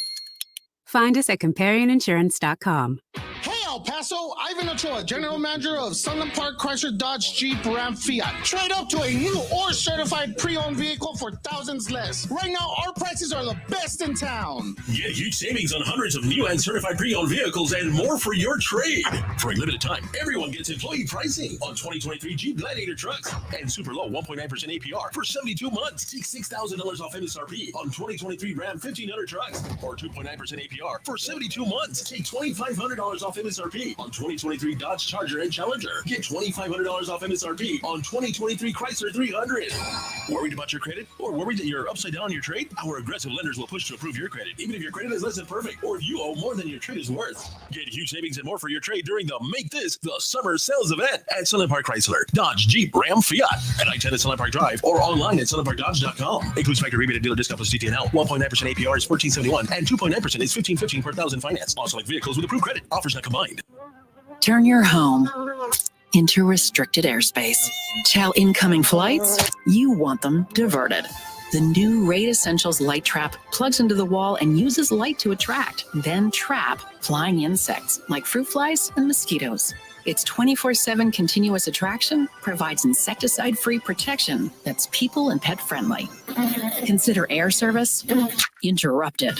Find us at ComparionInsurance.com. Hey, El Paso, Ivan Ochoa, General Manager of Sunland Park Chrysler Dodge Jeep Ram Fiat. Trade up to a new or certified pre-owned vehicle for thousands less. Right now, our prices are the best in town. Get huge savings on hundreds of new and certified pre-owned vehicles and more for your trade. For a limited time, everyone gets employee pricing on 2023 Jeep Gladiator trucks and super low 1.9% APR for 72 months. Take $6,000 off MSRP on 2023 Ram 1500 trucks or 2.9% APR for 72 months. Take $2,500 off MSRP on 2023 Dodge Charger and Challenger. Get $2,500 off MSRP on 2023 Chrysler 300. Worried about your credit or worried that you're upside down on your trade? Our aggressive lenders will push to approve your credit, even if your credit is less than perfect or if you owe more than your trade is worth. Get huge savings and more for your trade during the Make This the Summer Sales event at Sunland Park Chrysler, Dodge, Jeep, Ram, Fiat at I-10 at Sunland Park Drive or online at sunlandparkdodge.com. Includes factory rebate and dealer discount plus DTNL. 1.9% APR is $1,471 and 2.9% is $1,515 per thousand finance. On select vehicles with approved credit. Offers not combined. Turn your home into restricted airspace. Tell incoming flights you want them diverted. The new Raid Essentials light trap plugs into the wall and uses light to attract, then trap flying insects like fruit flies and mosquitoes. Its 24/7 continuous attraction provides insecticide-free protection that's people and pet friendly. Consider air service interrupted.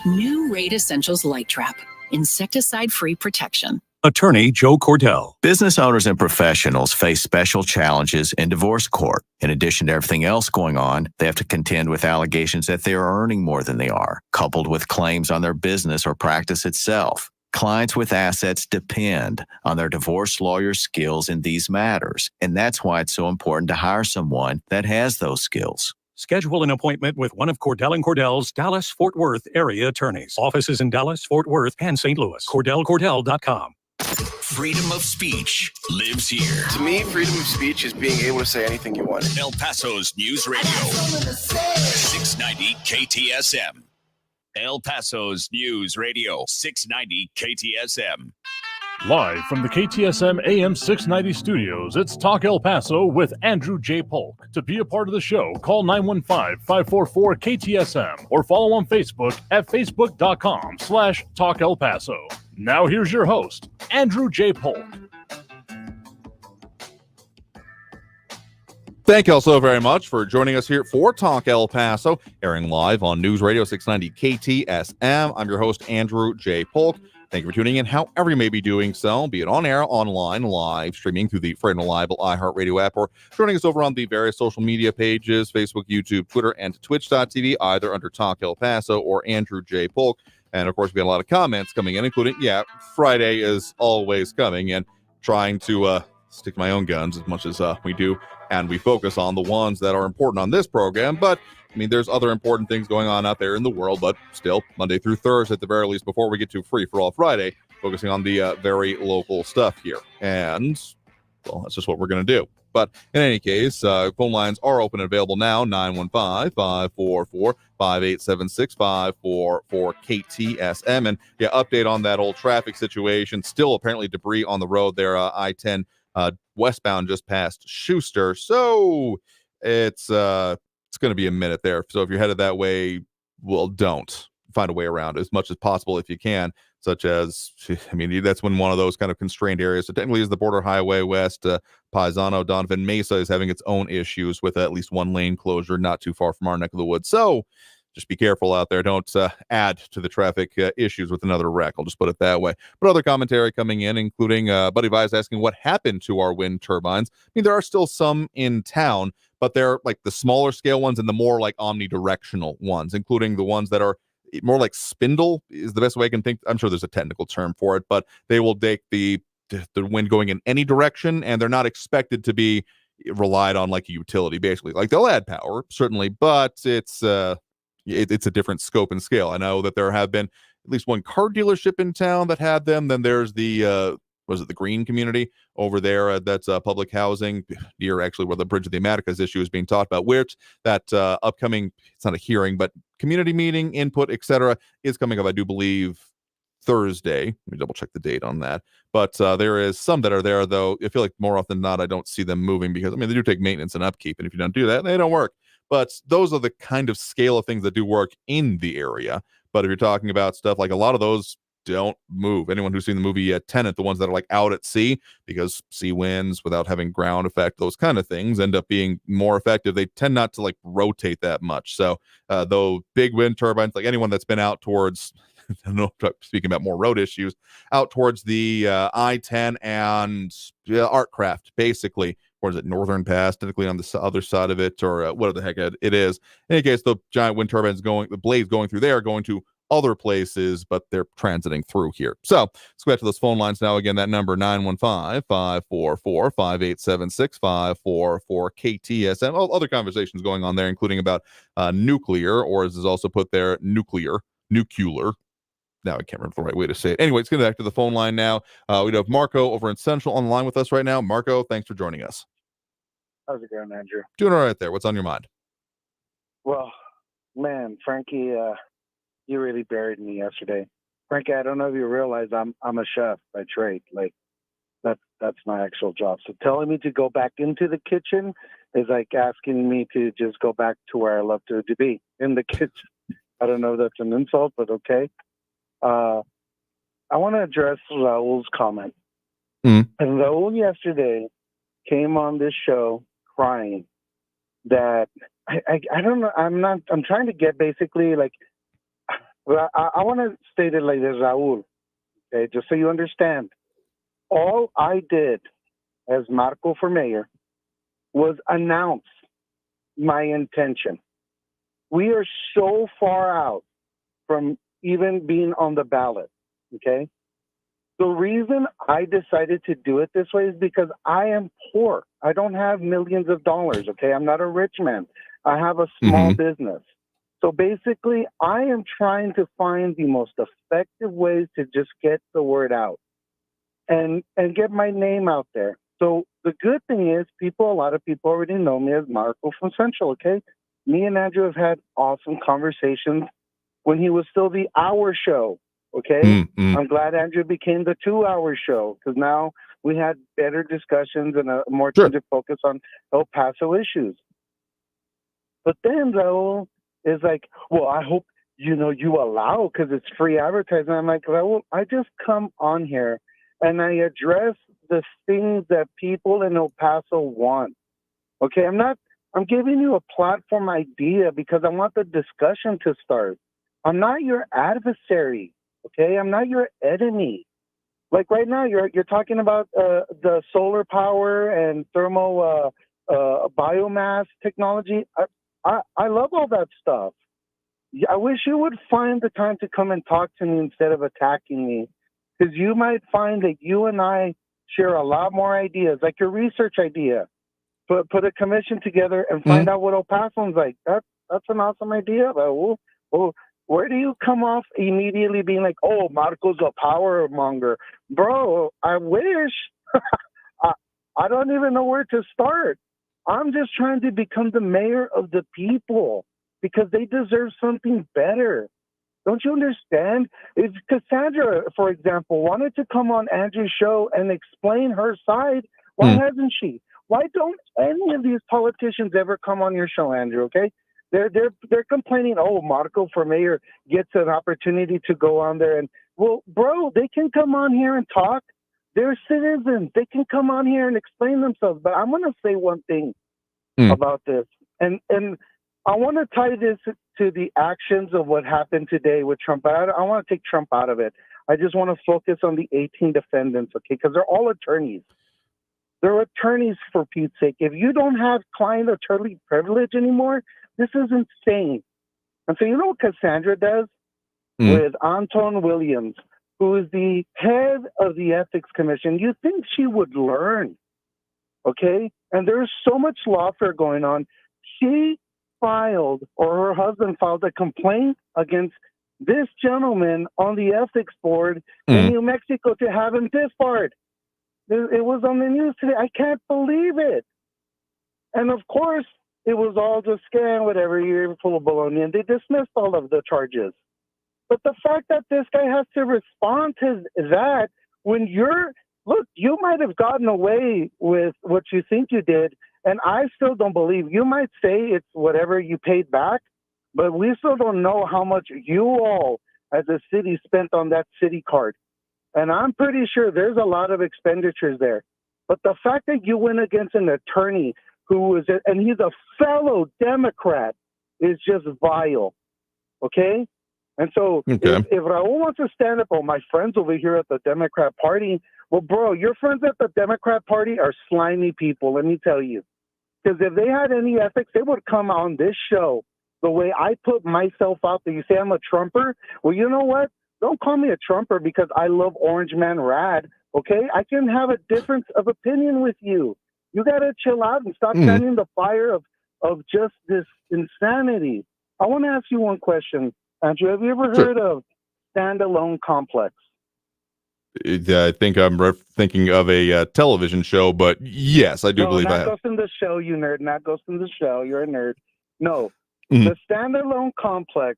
New Raid Essentials light trap, insecticide-free protection. Attorney Joe Cordell. Business owners and professionals face special challenges in divorce court. In addition to everything else going on, they have to contend with allegations that they are earning more than they are, coupled with claims on their business or practice itself. Clients with assets depend on their divorce lawyer's skills in these matters, and that's why it's so important to hire someone that has those skills. Schedule an appointment with one of Cordell & Cordell's Dallas-Fort Worth area attorneys. Offices in Dallas, Fort Worth, and St. Louis. CordellCordell.com. Freedom of speech lives here. To me, freedom of speech is being able to say anything you want. El Paso's News Radio, 690 KTSM. El Paso's News Radio, 690 KTSM. Live from the KTSM AM 690 studios, it's Talk El Paso with Andrew J. Polk. To be a part of the show, call 915-544-KTSM or follow on Facebook at facebook.com/Talk El Paso. Now here's your host, Andrew J. Polk. Thank you all so very much for joining us here for Talk El Paso, airing live on News Radio 690 KTSM. I'm your host, Andrew J. Polk. Thank you for tuning in, however you may be doing so, be it on air, online, live, streaming through the free and reliable iHeartRadio app, or joining us over on the various social media pages, Facebook, YouTube, Twitter, and Twitch.tv, either under Talk El Paso or Andrew J. Polk. And, of course, we had a lot of comments coming in, including, Friday is always coming, and trying to stick to my own guns as much as we do, and we focus on the ones that are important on this program. But, I mean, there's other important things going on out there in the world, but still, Monday through Thursday at the very least, before we get to Free for All Friday, focusing on the very local stuff here. And, well, that's just what we're going to do. But in any case, phone lines are open and available now, 915-544-5876, 544-KTSM. And, update on that old traffic situation. Still apparently debris on the road there, I-10 westbound just past Schuster. So it's going to be a minute there. So if you're headed that way, well, don't. Find a way around as much as possible if you can, such as, that's when one of those kind of constrained areas. So technically is the border highway west. Paisano, Donovan Mesa is having its own issues with at least one lane closure not too far from our neck of the woods. So just be careful out there. Don't add to the traffic issues with another wreck. I'll just put it that way. But other commentary coming in, including Buddy Vise asking what happened to our wind turbines. There are still some in town, but they're like the smaller scale ones and the more like omnidirectional ones, including the ones that are more like spindle is the best way I can think. I'm sure there's a technical term for it, but they will take the wind going in any direction, and they're not expected to be relied on like a utility, basically. Like they'll add power, certainly, but it's a different scope and scale. I know that there have been at least one car dealership in town that had them. Then there's the the Green community over there that's public housing near actually where the Bridge of the Americas issue is being talked about, which that upcoming, it's not a hearing, but community meeting, input, etc., is coming up, I do believe, Thursday. Let me double check the date on that. But there is some that are there, though. I feel like more often than not, I don't see them moving because, they do take maintenance and upkeep, and if you don't do that, they don't work. But those are the kind of scale of things that do work in the area. But if you're talking about stuff like a lot of those don't move. Anyone who's seen the movie Tenet, the ones that are like out at sea, because sea winds without having ground effect, those kind of things end up being more effective. They tend not to like rotate that much. So though big wind turbines, like anyone that's been out towards, I don't know, speaking about more road issues, out towards the I-10 and Artcraft, basically, or is it Northern Pass, typically on the other side of it, or whatever the heck it is. In any case, the giant wind turbines the blades going through there, going to other places, but they're transiting through here. So let's go back to those phone lines now. Again, that number 915-544-5876, 544-KTSM. Other conversations going on there, including about nuclear, or as is also put there, nuclear. Now I can't remember the right way to say it. Anyway, let's get back to the phone line now. We have Marco over in Central on the line with us right now. Marco, thanks for joining us. How's it going, Andrew? Doing all right there. What's on your mind? Well, man, Frankie, you really buried me yesterday. Frankie, I don't know if you realize I'm a chef by trade. Like that's my actual job. So telling me to go back into the kitchen is like asking me to just go back to where I love to be, in the kitchen. I don't know if that's an insult, but okay. I want to address Raul's comment. Mm. And Raul yesterday came on this show crying that I don't know. I'm trying to get basically like, I want to state it like this, Raul, okay, just so you understand. All I did as Marco for mayor was announce my intention. We are so far out from even being on the ballot, okay? The reason I decided to do it this way is because I am poor. I don't have millions of dollars, okay? I'm not a rich man. I have a small business. So basically, I am trying to find the most effective ways to just get the word out and get my name out there. So the good thing is a lot of people already know me as Marco from Central, okay? Me and Andrew have had awesome conversations when he was still the hour show, okay? I'm glad Andrew became the 2-hour show because now we had better discussions and a more tender focus on El Paso issues. But then, Raul is like, well, I hope, you allow because it's free advertising. I'm like, Raul, I just come on here and I address the things that people in El Paso want. Okay, I'm giving you a platform idea because I want the discussion to start. I'm not your adversary, okay? I'm not your enemy. Like right now, you're talking about the solar power and thermal biomass technology. I love all that stuff. I wish you would find the time to come and talk to me instead of attacking me, because you might find that you and I share a lot more ideas, like your research idea. Put a commission together and find out what El Paso's like. That's an awesome idea. But where do you come off immediately being like, oh, Marco's a power monger? Bro, I wish. I don't even know where to start. I'm just trying to become the mayor of the people because they deserve something better. Don't you understand? If Cassandra, for example, wanted to come on Andrew's show and explain her side, why hasn't she? Why don't any of these politicians ever come on your show, Andrew? Okay, they're complaining. Oh, Marco for mayor gets an opportunity to go on there, and well, bro, they can come on here and talk. They're citizens. They can come on here and explain themselves. But I'm going to say one thing about this, and I want to tie this to the actions of what happened today with Trump. I want to take Trump out of it. I just want to focus on the 18 defendants, okay? Because they're all attorneys. They're attorneys, for Pete's sake. If you don't have client attorney privilege anymore, this is insane. And so you know what Cassandra does with Anton Williams, who is the head of the Ethics Commission? You think she would learn, okay? And there's so much lawfare going on. She filed, or her husband filed, a complaint against this gentleman on the ethics board in New Mexico to have him disbarred. It was on the news today. I can't believe it. And of course, it was all just scam, whatever, you're full of baloney, and they dismissed all of the charges. But the fact that this guy has to respond to that when you might have gotten away with what you think you did, and I still don't believe. You might say it's whatever you paid back, but we still don't know how much you all as a city spent on that city card. And I'm pretty sure there's a lot of expenditures there. But the fact that you went against an attorney and he's a fellow Democrat, is just vile. Okay? And so if Raul wants to stand up, my friends over here at the Democrat Party, well, bro, your friends at the Democrat Party are slimy people, let me tell you. Because if they had any ethics, they would come on this show the way I put myself out there. You say I'm a Trumper? Well, you know what? Don't call me a Trumper because I love Orange Man Rad, okay? I can have a difference of opinion with you. You got to chill out and stop fanning the fire of just this insanity. I want to ask you one question, Andrew. Have you ever heard of Standalone Complex? I think I'm thinking of a television show, but yes, I do believe I have. Not Ghost in the Shell, you nerd. Not Ghost in the Shell. You're a nerd. No. The Standalone Complex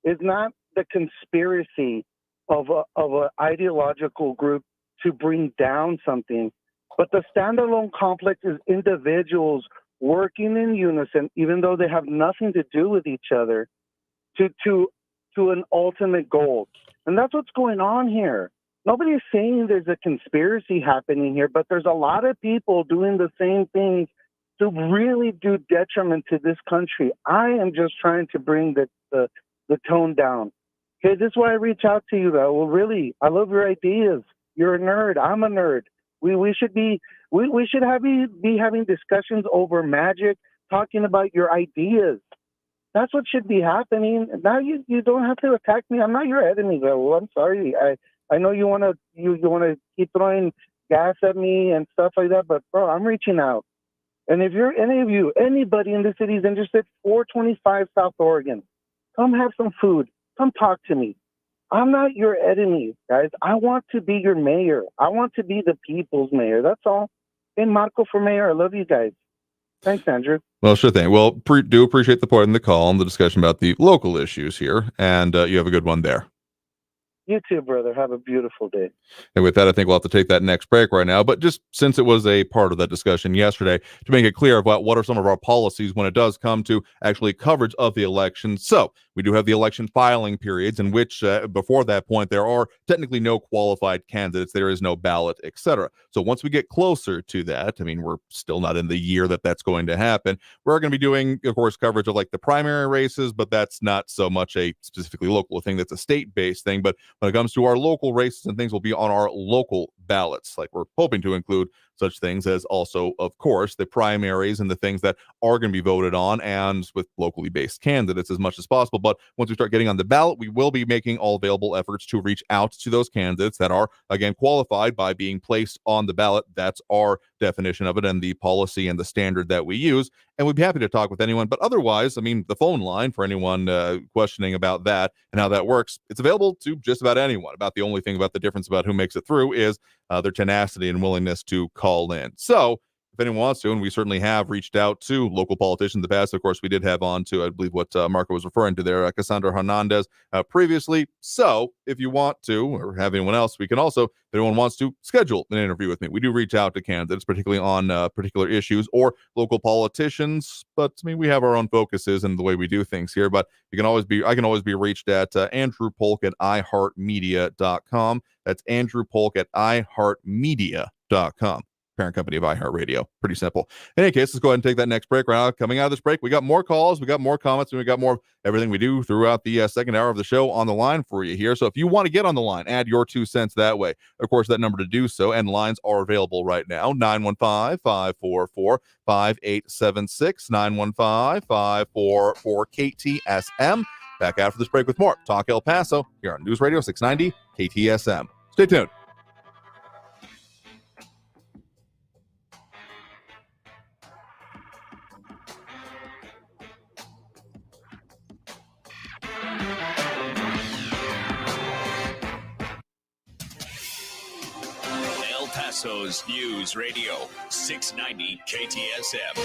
is not the conspiracy of an ideological group to bring down something, but the Standalone Complex is individuals working in unison, even though they have nothing to do with each other, to an ultimate goal. And that's what's going on here. Nobody's saying there's a conspiracy happening here, but there's a lot of people doing the same things to really do detriment to this country. I am just trying to bring the tone down. Okay, this is why I reach out to you, though. Well, really, I love your ideas. You're a nerd. I'm a nerd. We should be having discussions over magic, talking about your ideas. That's what should be happening. Now you don't have to attack me. I'm not your enemy, though. I'm sorry. I know you wanna keep throwing gas at me and stuff like that, but bro, I'm reaching out. And if you're anybody in the city is interested, 425 South Oregon, come have some food. Come talk to me. I'm not your enemy, guys. I want to be your mayor. I want to be the people's mayor. That's all. And Marco for mayor. I love you guys. Thanks, Andrew. Well, sure thing. Well, do appreciate the point in the call and the discussion about the local issues here. And you have a good one there. You too, brother. Have a beautiful day. And with that, I think we'll have to take that next break right now. But just since it was a part of that discussion yesterday, to make it clear about what are some of our policies when it does come to actually coverage of the election. So we do have the election filing periods in which before that point, there are technically no qualified candidates. There is no ballot, etc. So once we get closer to that, I mean, we're still not in the year that's going to happen. We're going to be doing, of course, coverage of like the primary races, but that's not so much a specifically local thing. That's a state-based thing. But when it comes to our local races and things, will be on our local ballots. Like we're hoping to include such things as also, of course, the primaries and the things that are going to be voted on and with locally based candidates as much as possible. But once we start getting on the ballot, we will be making all available efforts to reach out to those candidates that are, again, qualified by being placed on the ballot. That's our definition of it and the policy and the standard that we use. And we'd be happy to talk with anyone. But otherwise, I mean, the phone line for anyone questioning about that and how that works, it's available to just about anyone. About the only thing about the difference about who makes it through is their tenacity and willingness to call in. So if anyone wants to, and we certainly have reached out to local politicians in the past. Of course, we did have on to, I believe, what Marco was referring to there, Cassandra Hernandez previously. So if you want to, or have anyone else, we can also, if anyone wants to, schedule an interview with me. We do reach out to candidates, particularly on particular issues or local politicians. But I mean, we have our own focuses and the way we do things here. But I can always be reached at Andrew Polk at iHeartMedia.com. That's Andrew Polk at iHeartMedia.com. Parent company of iHeartRadio. Pretty simple. In any case, let's go ahead and take that next break. Right now, coming out of this break, we got more calls, we got more comments, and we got more everything we do throughout the second hour of the show on the line for you here. So if you want to get on the line, add your 2 cents that way. Of course, that number to do so, and lines are available right now, 915-544-5876, 915-544-KTSM. Back after this break with more Talk El Paso here on News Radio 690 KTSM. Stay tuned. El Paso's News Radio 690 KTSM.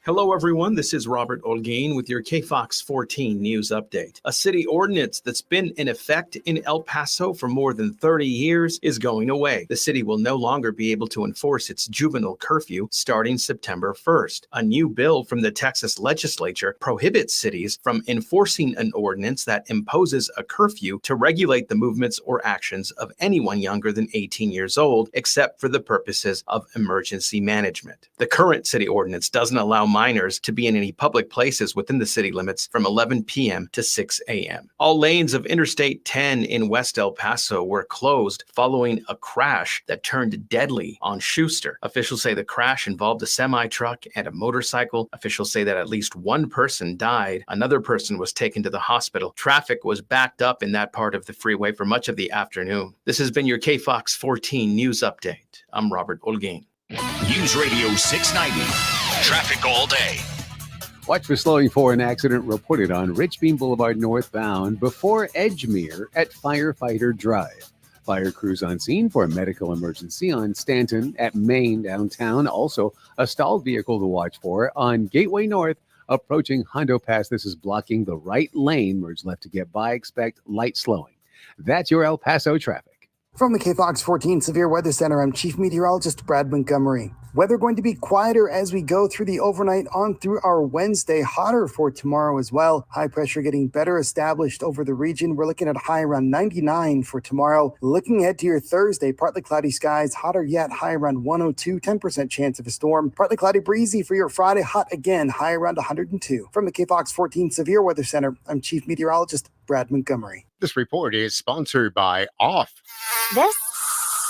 Hello, everyone. This is Robert Olgain with your KFOX 14 news update. A city ordinance that's been in effect in El Paso for more than 30 years is going away. The city will no longer be able to enforce its juvenile curfew starting September 1st. A new bill from the Texas legislature prohibits cities from enforcing an ordinance that imposes a curfew to regulate the movements or actions of anyone younger than 18 years old, except for the purposes of emergency management. The current city ordinance doesn't allow minors to be in any public places within the city limits from 11 p.m. to 6 a.m. All lanes of Interstate 10 in West El Paso were closed following a crash that turned deadly on Schuster. Officials say the crash involved a semi-truck and a motorcycle. Officials say that at least one person died. Another person was taken to the hospital. Traffic was backed up in that part of the freeway for much of the afternoon. This has been your KFOX 14 news update. I'm Robert Olgain. News Radio 690. Traffic all day. Watch for slowing for an accident reported on Rich Bean Boulevard northbound before Edgemere at Firefighter Drive. Fire crews on scene for a medical emergency on Stanton at Main downtown. Also, a stalled vehicle to watch for on Gateway North approaching Hondo Pass. This is blocking the right lane. Merge left to get by. Expect light slowing. That's your El Paso traffic. From the KFOX 14 Severe Weather Center, I'm Chief Meteorologist Brad Montgomery. Weather going to be quieter as we go through the overnight on through our Wednesday. Hotter for tomorrow as well. High pressure getting better established over the region. We're looking at a high around 99 for tomorrow. Looking ahead to your Thursday, partly cloudy skies, hotter yet, high around 102, 10% chance of a storm. Partly cloudy, breezy for your Friday, hot again, high around 102. From the KFOX 14 Severe Weather Center, I'm Chief Meteorologist Brad Montgomery. This report is sponsored by OFF. This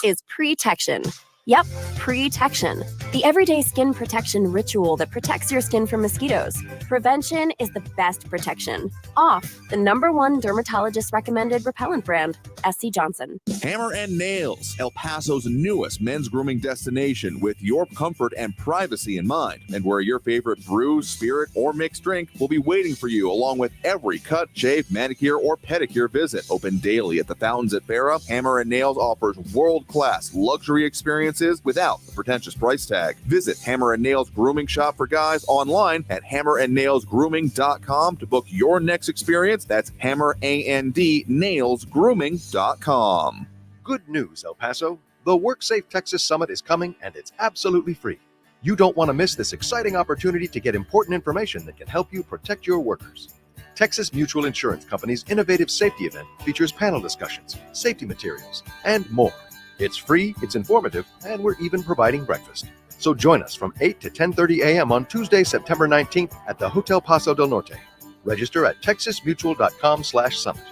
is Protection. Yep, Protection. The everyday skin protection ritual that protects your skin from mosquitoes. Prevention is the best protection. OFF, the #1 dermatologist recommended repellent brand, SC Johnson. Hammer and Nails, El Paso's newest men's grooming destination, with your comfort and privacy in mind, and where your favorite brew, spirit, or mixed drink will be waiting for you, along with every cut, shave, manicure, or pedicure visit. Open daily at the Fountains at Farrah, Hammer and Nails offers world-class luxury experiences without the pretentious price tag. Visit Hammer and Nails Grooming Shop for Guys online at hammerandnailsgrooming.com to book your next experience. That's hammerandnailsgrooming.com. Good news, El Paso. The WorkSafe Texas Summit is coming, and it's absolutely free. You don't want to miss this exciting opportunity to get important information that can help you protect your workers. Texas Mutual Insurance Company's innovative safety event features panel discussions, safety materials, and more. It's free, it's informative, and we're even providing breakfast. So join us from 8 to 10:30 a.m. on Tuesday, September 19th at the Hotel Paso del Norte. Register at texasmutual.com/summit.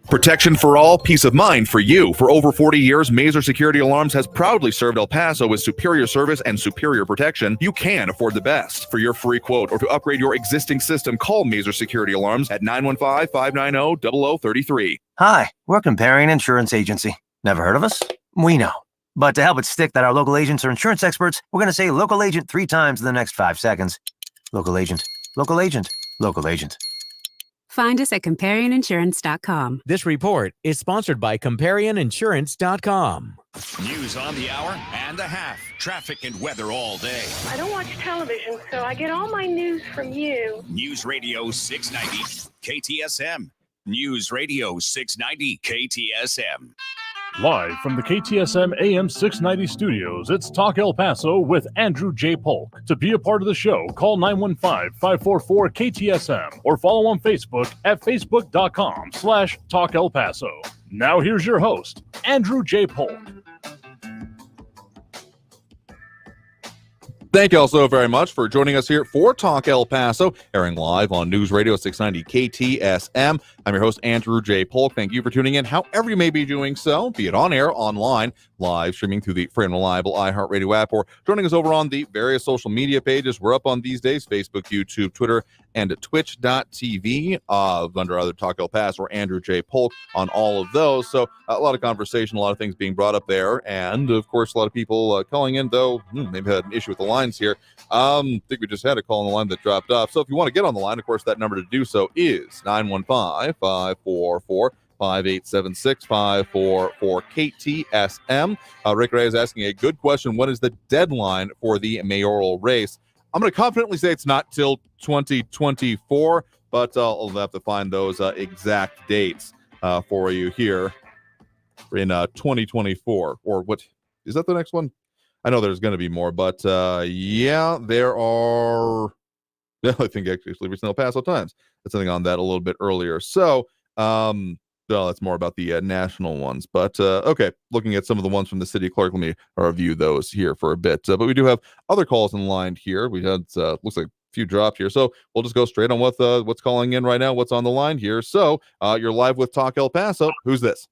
Protection for all, peace of mind for you. For over 40 years, Mazer Security Alarms has proudly served El Paso with superior service and superior protection. You can afford the best. For your free quote or to upgrade your existing system, call Mazer Security Alarms at 915-590-0033. Hi, we're Comparing Insurance Agency. Never heard of us? We know. But to help it stick that our local agents are insurance experts, we're going to say local agent 3 times in the next 5 seconds. Local agent, local agent, local agent. Find us at ComparionInsurance.com. This report is sponsored by ComparionInsurance.com. News on the hour and a half. Traffic and weather all day. I don't watch television, so I get all my news from you. News Radio 690 KTSM. News Radio 690 KTSM. Live from the KTSM AM 690 studios, it's Talk El Paso with Andrew J. Polk. To be a part of the show, call 915-544-KTSM or follow on Facebook at facebook.com/Talk El Paso. Now here's your host, Andrew J. Polk. Thank you all so very much for joining us here for Talk El Paso, airing live on News Radio 690 KTSM. I'm your host, Andrew J. Polk. Thank you for tuning in, however you may be doing so, be it on air, online, live streaming through the free and reliable iHeartRadio app, or joining us over on the various social media pages we're up on these days: Facebook, YouTube, Twitter, and twitch.tv, under either Talk El Paso or Andrew J. Polk on all of those. So a lot of conversation, a lot of things being brought up there, and of course a lot of people calling in, though maybe had an issue with the lines here. I think we just had a call on the line that dropped off. So if you want to get on the line, of course, that number to do so is 915-544-5876-544-KTSM. Rick Ray is asking a good question. What is the deadline for the mayoral race? I'm going to confidently say it's not till 2024, but I'll have to find those exact dates for you here in 2024. Or what is that, the next one? I know there's going to be more, but yeah, there are. Yeah, I think actually recent El Paso Times. That's something on that a little bit earlier. So, well, that's more about the national ones. But okay, looking at some of the ones from the city clerk, let me review those here for a bit. But we do have other calls in line here. We had looks like a few dropped here, so we'll just go straight on with what's calling in right now. What's on the line here? So you're live with Talk El Paso. Who's this?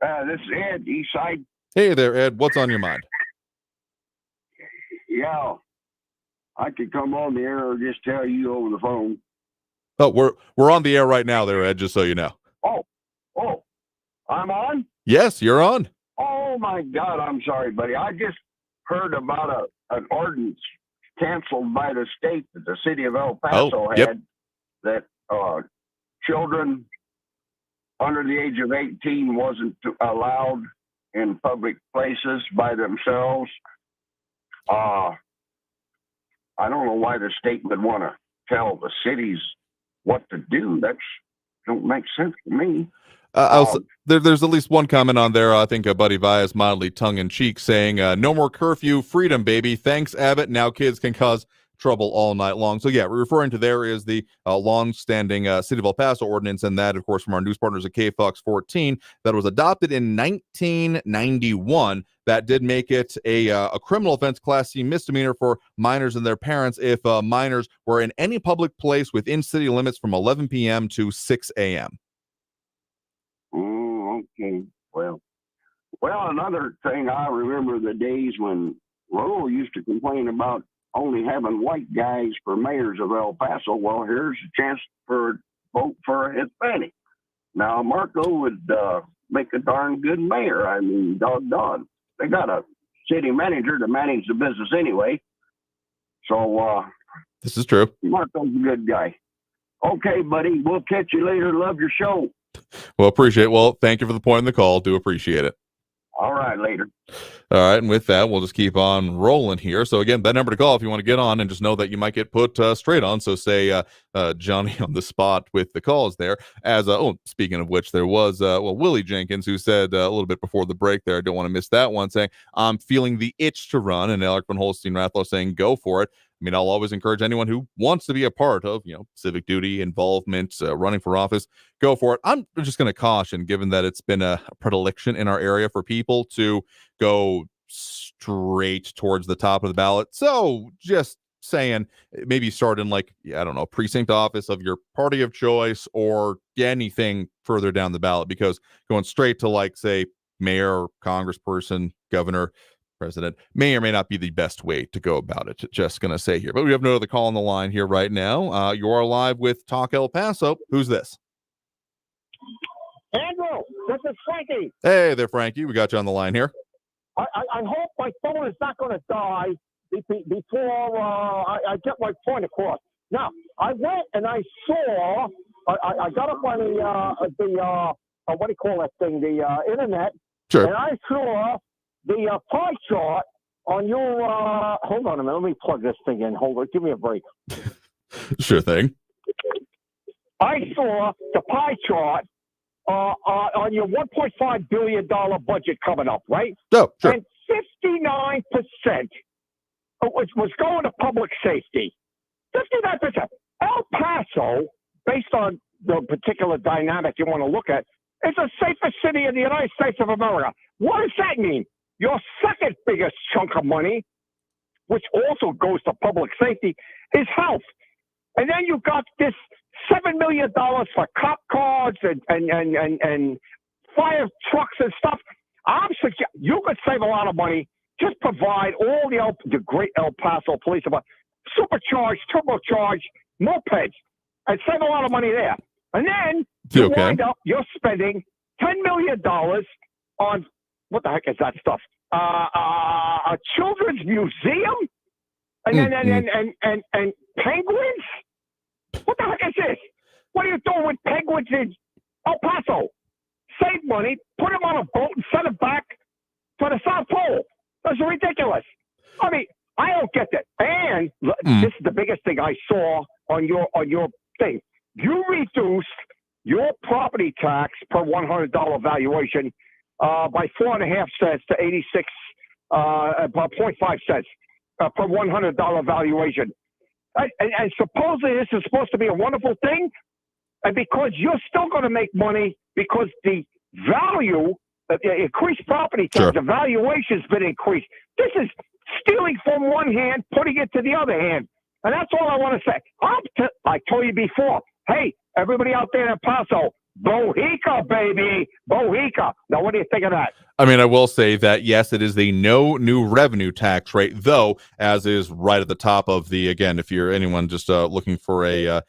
This is Ed, Eastside. Hey there, Ed. What's on your mind? Yeah, I could come on the air or just tell you over the phone. Oh, we're on the air right now there, Ed, just so you know. Oh, I'm on? Yes, you're on. Oh, my God, I'm sorry, buddy. I just heard about an ordinance canceled by the state that the city of El Paso had, that children under the age of 18 wasn't allowed in public places by themselves. I don't know why the state would want to tell the cities what to do. That don't make sense to me. There's at least one comment on there. I think Buddy Vias mildly tongue-in-cheek saying, no more curfew, freedom, baby. Thanks, Abbott. Now kids can cause trouble all night long. So, yeah, referring to there is the long-standing City of El Paso ordinance, and that, of course, from our news partners at KFOX 14, that was adopted in 1991. That did make it a criminal offense, Class C misdemeanor for minors and their parents if minors were in any public place within city limits from 11 p.m. to 6 a.m. Okay. Well, another thing, I remember the days when Lowell used to complain about only having white guys for mayors of El Paso. Well, here's a chance for vote for a Hispanic. Now, Marco would make a darn good mayor. I mean, doggone. They got a city manager to manage the business anyway. So, this is true. Marco's a good guy. Okay, buddy. We'll catch you later. Love your show. Well, appreciate it. Well, thank you for the point in the call. Do appreciate it. All right, later. All right, and with that, we'll just keep on rolling here. So again, that number to call if you want to get on, and just know that you might get put straight on. So say Johnny on the spot with the calls there. As speaking of which, there was Willie Jenkins who said a little bit before the break there, I don't want to miss that one, saying I'm feeling the itch to run, and Alec von Holstein-Rathlow saying go for it. I mean, I'll always encourage anyone who wants to be a part of, civic duty, involvement, running for office, go for it. I'm just going to caution, given that it's been a predilection in our area for people to go straight towards the top of the ballot. So just saying, maybe start in precinct office of your party of choice or anything further down the ballot, because going straight to say mayor, congressperson, governor, president may or may not be the best way to go about it. Just going to say here. But we have no other call on the line here right now. You are live with Talk El Paso. Who's this? Andrew, this is Frankie. Hey there, Frankie. We got you on the line here. I hope my phone is not going to die before I get my point across. Now, I went and I saw, I got up on the what do you call that thing, the internet, sure. And I saw the pie chart on your, hold on a minute, let me plug this thing in. Hold on, give me a break. Sure thing. I saw the pie chart on your $1.5 billion budget coming up, right? Oh, sure. And 59% was going to public safety. 59%. El Paso, based on the particular dynamic you want to look at, is the safest city in the United States of America. What does that mean? Your second biggest chunk of money, which also goes to public safety, is health. And then you got this $7 million for cop cars and fire trucks and stuff. You could save a lot of money. Just provide all the great El Paso Police Department, supercharged, turbocharged mopeds, and save a lot of money there. And then you wind up, you're spending $10 million on, what the heck is that stuff? A children's museum? And then and penguins? What the heck is this? What are you doing with penguins in El Paso? Save money, put them on a boat and send them back to the South Pole. That's ridiculous. I mean, I don't get that. And this is the biggest thing I saw on your thing. You reduced your property tax per $100 valuation by 4.5 cents to 0.5 cents per $100 valuation. And supposedly this is supposed to be a wonderful thing. And because you're still going to make money because the value, increased property tax, the valuation's been increased. This is stealing from one hand, putting it to the other hand. And that's all I want to say. I told you before, hey, everybody out there in El Paso, Bohica, baby, Bohica. Now, what do you think of that? I mean, I will say that, yes, it is the no new revenue tax rate, though, as is right at the top of the, again, if you're anyone just looking for a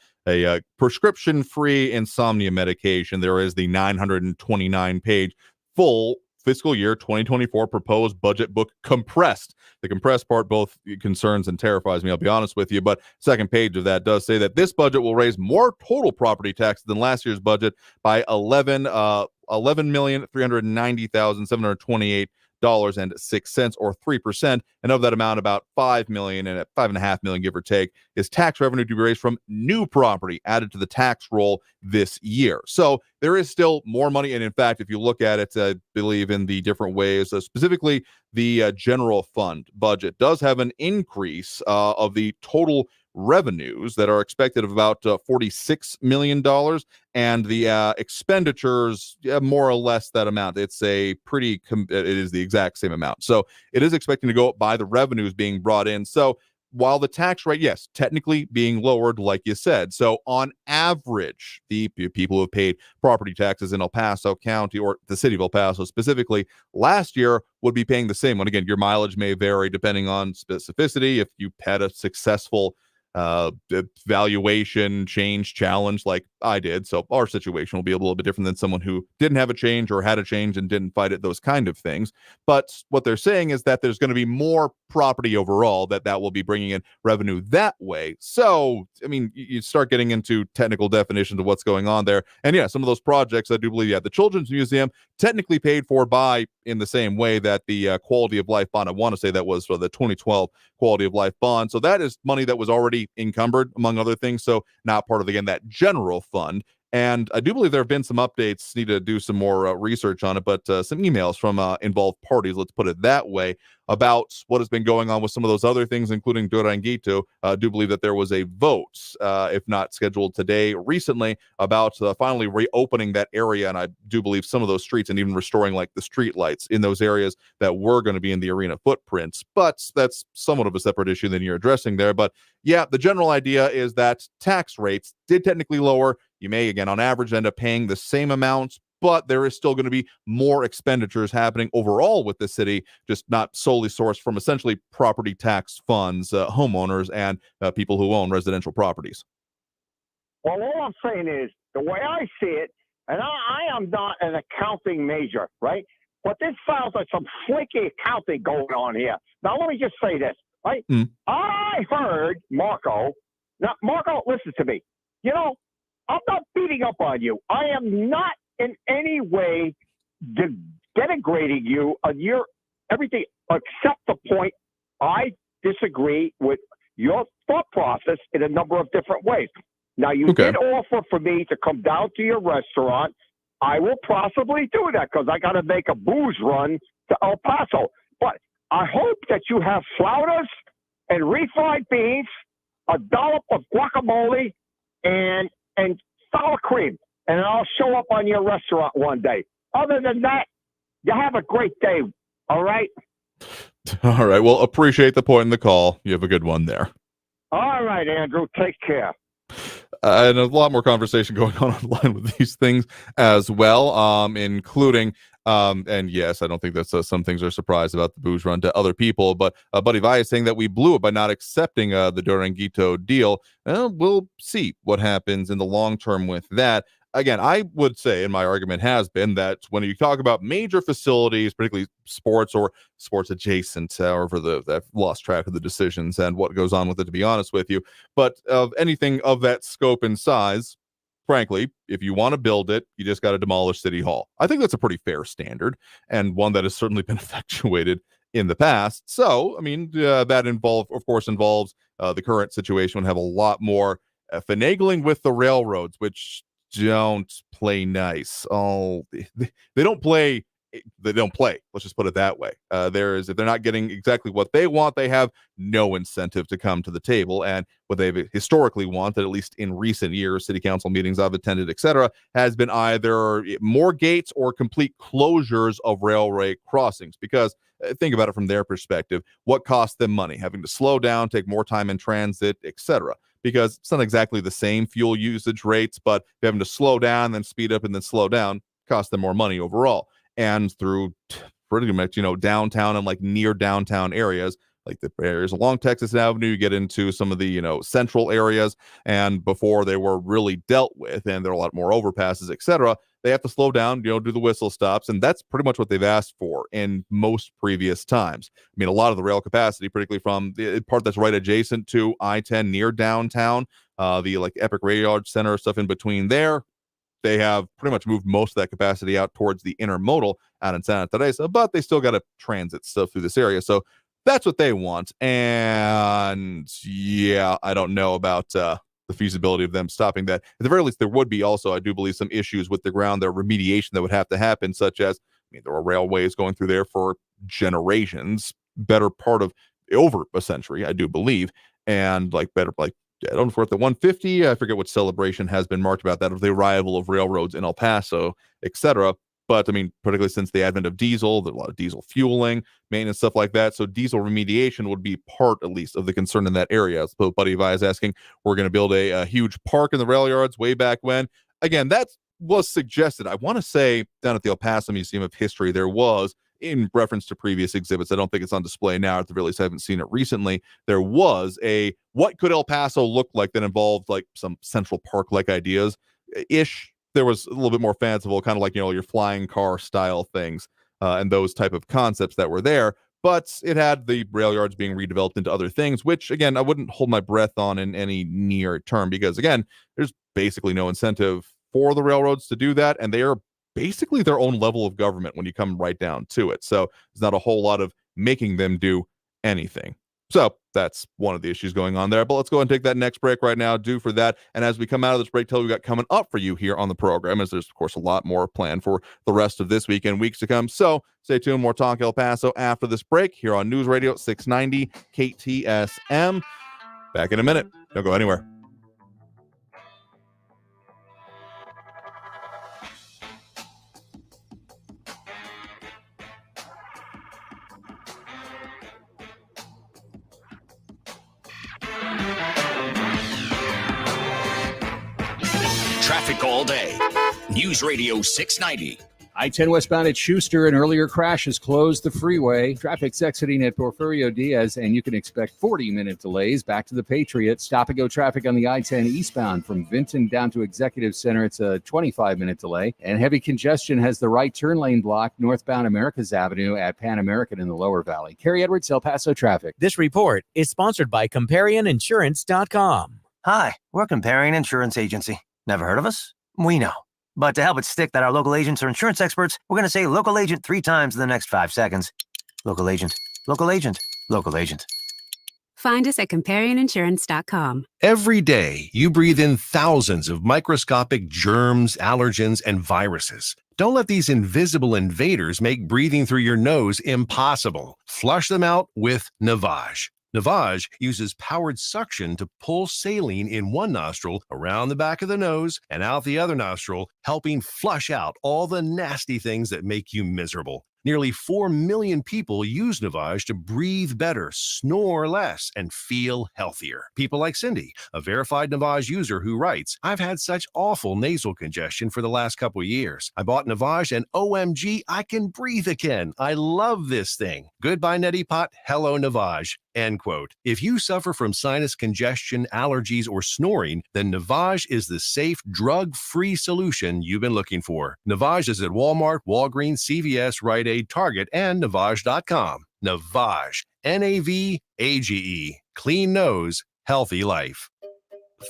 prescription-free insomnia medication, there is the 929-page full fiscal year 2024 proposed budget book compressed. The compressed part both concerns and terrifies me, I'll be honest with you, but second page of that does say that this budget will raise more total property tax than last year's budget by $11,390,728 $5.06 or 3%. And of that amount, about $5 million and $5.5 million, give or take, is tax revenue to be raised from new property added to the tax roll this year. So there is still more money. And in fact, if you look at it, I believe in the different ways, specifically the general fund budget does have an increase of the total revenues that are expected of about $46 million, and the expenditures, more or less that amount. It's a pretty, it is the exact same amount. So it is expecting to go up by the revenues being brought in. So while the tax rate, yes, technically being lowered, like you said. So on average, the people who have paid property taxes in El Paso County, or the city of El Paso specifically, last year would be paying the same one. Again, your mileage may vary depending on specificity. If you had a successful valuation change challenge like I did, so our situation will be a little bit different than someone who didn't have a change or had a change and didn't fight it, those kind of things. But what they're saying is that there's going to be more property overall that will be bringing in revenue that way. So I mean, you start getting into technical definitions of what's going on there. And yeah, some of those projects, I do believe, the Children's Museum technically paid for by, in the same way that the quality of life bond, I want to say that was for the 2012 quality of life bond. So that is money that was already encumbered, among other things. So not part of, again, that general fund. And I do believe there have been some updates, need to do some more research on it, but some emails from involved parties, let's put it that way, about what has been going on with some of those other things, including Duranguito. Do believe that there was a vote, if not scheduled today, recently, about finally reopening that area. And I do believe some of those streets, and even restoring like the street lights in those areas that were going to be in the arena footprints. But that's somewhat of a separate issue than you're addressing there. But yeah, the general idea is that tax rates did technically lower. You may, again, on average, end up paying the same amounts, but there is still going to be more expenditures happening overall with the city, just not solely sourced from essentially property tax funds, homeowners, and people who own residential properties. Well, all I'm saying is, the way I see it, and I am not an accounting major, right? But this sounds like some flaky accounting going on here. Now, let me just say this, right? I heard Marco. Now, Marco, listen to me. You know, I'm not beating up on you. I am not in any way denigrating you on your everything, except the point I disagree with your thought process in a number of different ways. Now, you did offer for me to come down to your restaurant. I will possibly do that because I got to make a booze run to El Paso. But I hope that you have flounders and refried beans, a dollop of guacamole, and sour cream, and I'll show up on your restaurant one day. Other than that, you have a great day, all right? All right, well, appreciate the point in the call. You have a good one there. All right, Andrew, take care. And a lot more conversation going on online with these things as well, including, and yes, I don't think that some things are surprised about the booze run to other people, but Buddy Vi is saying that we blew it by not accepting the Duranguito deal. We'll see what happens in the long term with that. Again, I would say, and my argument has been, that when you talk about major facilities, particularly sports or sports adjacent, however, I've lost track of the decisions and what goes on with it, to be honest with you, but of anything of that scope and size, frankly, if you want to build it, you just got to demolish City Hall. I think that's a pretty fair standard, and one that has certainly been effectuated in the past. So, I mean, that of course, involves the current situation would have a lot more finagling with the railroads, which don't play nice. They don't play. Let's just put it that way. If they're not getting exactly what they want, they have no incentive to come to the table. And what they've historically wanted, at least in recent years, city council meetings I've attended, etc., has been either more gates or complete closures of railway crossings. Because think about it from their perspective, what costs them money? Having to slow down, take more time in transit, etc. Because it's not exactly the same fuel usage rates, but having to slow down, then speed up, and then slow down costs them more money overall. And through pretty much, downtown and like near downtown areas, like the areas along Texas Avenue, you get into some of the, central areas. And before they were really dealt with, and there are a lot more overpasses, etc., they have to slow down, do the whistle stops. And that's pretty much what they've asked for in most previous times. I mean, a lot of the rail capacity, particularly from the part that's right adjacent to I-10 near downtown, the like Epic Radio Center, stuff in between there, they have pretty much moved most of that capacity out towards the intermodal out in Santa Teresa, but they still got to transit stuff through this area. So that's what they want. And yeah, I don't know about the feasibility of them stopping that. At the very least, there would be also, I do believe, some issues with the ground, there remediation that would have to happen, such as, there were railways going through there for generations, better part of over a century, I do believe. And I don't know if we're at the 150. I forget what celebration has been marked about that, of the arrival of railroads in El Paso, etc. But particularly since the advent of diesel, there's a lot of diesel fueling, maintenance, stuff like that. So diesel remediation would be part, at least, of the concern in that area. So Buddy Vi is asking, we're going to build a huge park in the rail yards way back when. Again, that was suggested. I want to say down at the El Paso Museum of History, there was, in reference to previous exhibits, I don't think it's on display now, at the very least I haven't seen it recently, there was a what could El Paso look like that involved some Central Park-like ideas ish. There was a little bit more fanciful, kind of your flying car style things and those type of concepts that were there. But it had the rail yards being redeveloped into other things, which, again, I wouldn't hold my breath on in any near term, because, again, there's basically no incentive for the railroads to do that, and they are basically their own level of government when you come right down to it. So there's not a whole lot of making them do anything. So that's one of the issues going on there. But let's go and take that next break right now. Due for that. And as we come out of this break, tell you we got coming up for you here on the program, as there's, of course, a lot more planned for the rest of this week and weeks to come. So stay tuned. More Talk El Paso after this break here on News Radio 690 KTSM. Back in a minute. Don't go anywhere. Traffic all day. News Radio 690. I-10 westbound at Schuster, an earlier crash has closed the freeway. Traffic's exiting at Porfirio Diaz, and you can expect 40-minute delays back to the Patriot. Stop-and-go traffic on the I-10 eastbound from Vinton down to Executive Center. It's a 25-minute delay. And heavy congestion has the right turn lane blocked northbound Americas Avenue at Pan American in the Lower Valley. Kerry Edwards, El Paso traffic. This report is sponsored by ComparionInsurance.com. Hi, we're Comparion Insurance Agency. Never heard of us? We know. But to help it stick that our local agents are insurance experts, we're going to say local agent 3 times in the next 5 seconds. Local agent, local agent, local agent. Find us at ComparionInsurance.com. Every day, you breathe in thousands of microscopic germs, allergens, and viruses. Don't let these invisible invaders make breathing through your nose impossible. Flush them out with Navage. Navage uses powered suction to pull saline in one nostril around the back of the nose and out the other nostril, helping flush out all the nasty things that make you miserable. Nearly 4 million people use Navage to breathe better, snore less, and feel healthier. People like Cindy, a verified Navage user who writes, "I've had such awful nasal congestion for the last couple years. I bought Navage and OMG, I can breathe again. I love this thing. Goodbye, Neti Pot. Hello, Navage." End quote. If you suffer from sinus congestion, allergies, or snoring, then Navage is the safe, drug-free solution you've been looking for. Navage is at Walmart, Walgreens, CVS, Rite Aid, Target, and Navage.com. Navage. Navage. Clean nose, healthy life.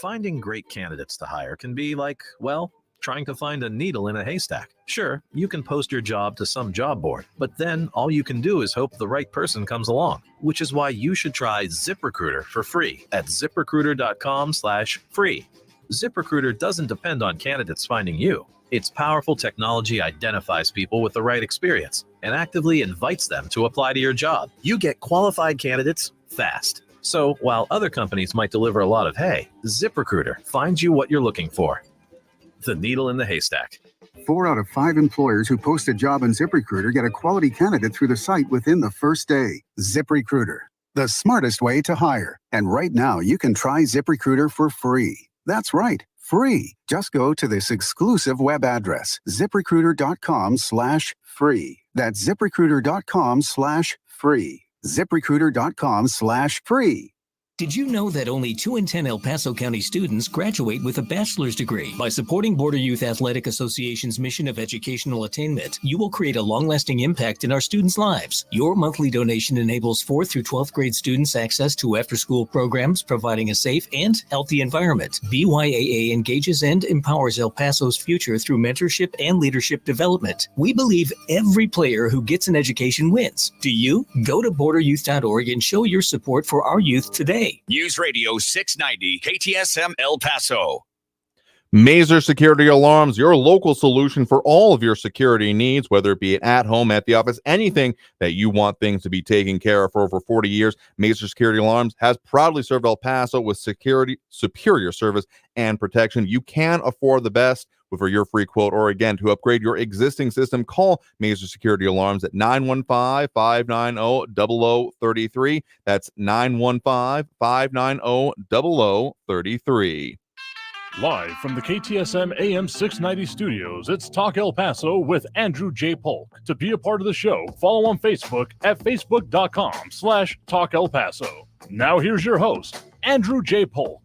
Finding great candidates to hire can be like, well, trying to find a needle in a haystack. Sure, you can post your job to some job board, but then all you can do is hope the right person comes along, which is why you should try ZipRecruiter for free at ZipRecruiter.com/free. ZipRecruiter doesn't depend on candidates finding you. Its powerful technology identifies people with the right experience and actively invites them to apply to your job. You get qualified candidates fast. So while other companies might deliver a lot of hay, ZipRecruiter finds you what you're looking for. The needle in the haystack. 4 out of 5 employers who post a job on ZipRecruiter get a quality candidate through the site within the first day. ZipRecruiter, the smartest way to hire. And right now, you can try ZipRecruiter for free. That's right, free. Just go to this exclusive web address, ZipRecruiter.com/free. That's ZipRecruiter.com/free. ZipRecruiter.com/free. Did you know that only 2 in 10 El Paso County students graduate with a bachelor's degree? By supporting Border Youth Athletic Association's mission of educational attainment, you will create a long-lasting impact in our students' lives. Your monthly donation enables 4th through 12th grade students access to after-school programs, providing a safe and healthy environment. BYAA engages and empowers El Paso's future through mentorship and leadership development. We believe every player who gets an education wins. Do you? Go to borderyouth.org and show your support for our youth today. News Radio 690 KTSM El Paso. Mazer Security Alarms, your local solution for all of your security needs, whether it be at home, at the office, anything that you want things to be taken care of for over 40 years. Mazer Security Alarms has proudly served El Paso with superior service and protection. You can afford the best. For your free quote or again to upgrade your existing system, call Mazer Security Alarms at 915-590-0033. That's 915-590-0033. Live from the KTSM AM 690 studios, it's Talk El Paso with Andrew J. Polk. To be a part of the show, follow on Facebook at facebook.com/Talk El Paso. Now here's your host, Andrew J. Polk.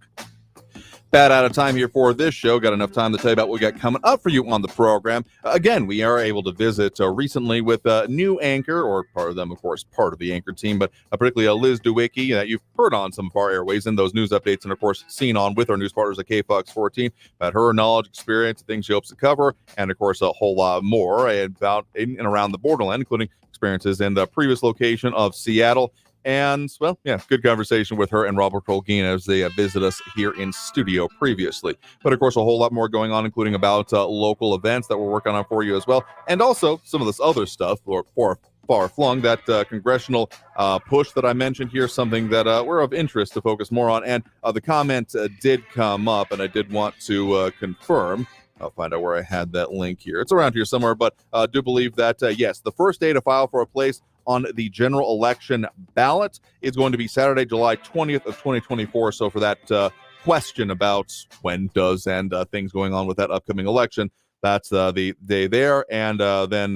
Bad out of time here for this show. Got enough time to tell you about what we got coming up for you on the program. Again, we are able to visit recently with a new anchor, or part of them, of course, part of the anchor team, but particularly Liz Dewicki that you've heard on some of our airways in those news updates, and of course, seen on with our news partners at KFOX 14 about her knowledge, experience, things she hopes to cover, and of course, a whole lot more about in and around the Borderland, including experiences in the previous location of Seattle. And, well, yeah, good conversation with her and Robert Holguin as they visit us here in studio previously. But, of course, a whole lot more going on, including about local events that we're working on for you as well. And also some of this other stuff, or far-flung, that congressional push that I mentioned here, something that we're of interest to focus more on. And the comment did come up, and I did want to confirm. I'll find out where I had that link here. It's around here somewhere, but do believe that, yes, the first day to file for a place on the general election ballot is going to be Saturday, July 20th of 2024. So for that question about when does and things going on with that upcoming election, that's the day there. And then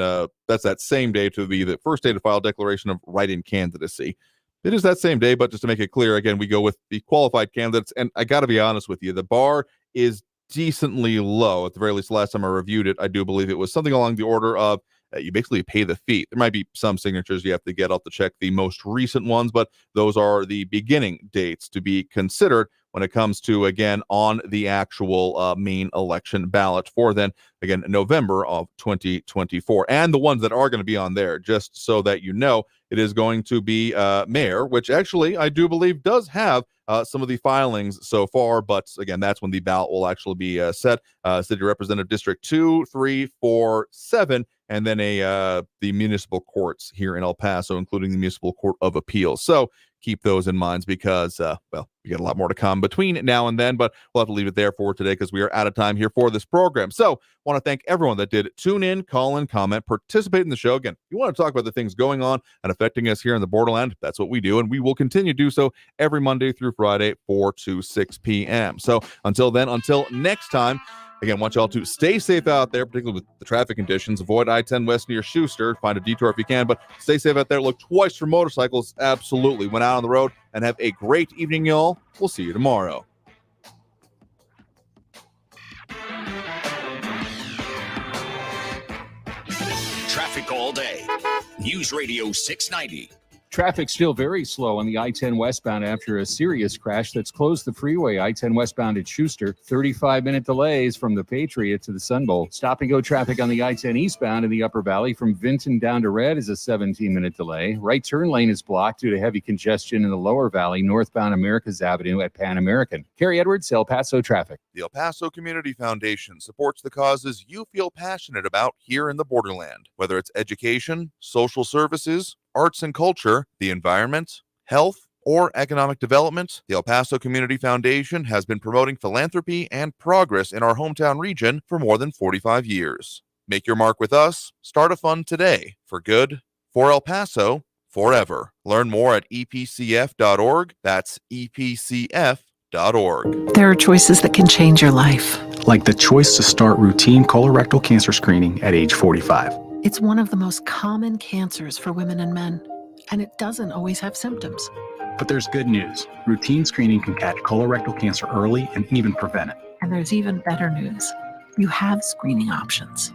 that's that same day to be the first day to file declaration of write-in candidacy. It is that same day, but just to make it clear, again, we go with the qualified candidates. And I got to be honest with you, the bar is decently low. At the very least, last time I reviewed it, I do believe it was something along the order of you basically pay the fee. There might be some signatures you have to get. I'll have to check the most recent ones, but those are the beginning dates to be considered when it comes to, again, on the actual main election ballot for then, again, November of 2024. And the ones that are going to be on there, just so that you know, it is going to be mayor, which actually I do believe does have some of the filings so far, but again, that's when the ballot will actually be set. City Representative District 2, 3, 4, 7, and then the municipal courts here in El Paso, including the Municipal Court of Appeals. So keep those in mind because, well, we got a lot more to come between now and then, but we'll have to leave it there for today because we are out of time here for this program. So want to thank everyone that did tune in, call in, comment, participate in the show. Again, if you want to talk about the things going on and affecting us here in the Borderland, that's what we do, and we will continue to do so every Monday through Friday, 4 to 6 p.m. So until then, until next time, again, want y'all to stay safe out there, particularly with the traffic conditions. Avoid I-10 West near Schuster. Find a detour if you can, but stay safe out there. Look twice for motorcycles. Absolutely. Went out on the road, and have a great evening, y'all. We'll see you tomorrow. Traffic all day. News Radio 690. Traffic still very slow on the I-10 westbound after a serious crash that's closed the freeway. I-10 westbound at Schuster, 35-minute delays from the Patriot to the Sun Bowl. Stop-and-go traffic on the I-10 eastbound in the Upper Valley from Vinton down to Red is a 17-minute delay. Right turn lane is blocked due to heavy congestion in the Lower Valley, northbound Americas Avenue at Pan American. Kerry Edwards, El Paso traffic. The El Paso Community Foundation supports the causes you feel passionate about here in the Borderland, whether it's education, social services, arts and culture, the environment, health, or economic development. The El Paso Community Foundation has been promoting philanthropy and progress in our hometown region for more than 45 years. Make your mark with us. Start a fund today. For good, for El Paso, forever. Learn more at epcf.org. That's epcf.org. There are choices that can change your life. Like the choice to start routine colorectal cancer screening at age 45. It's one of the most common cancers for women and men. and it doesn't always have symptoms. But there's good news. Routine screening can catch colorectal cancer early and even prevent it. And there's even better news. You have screening options.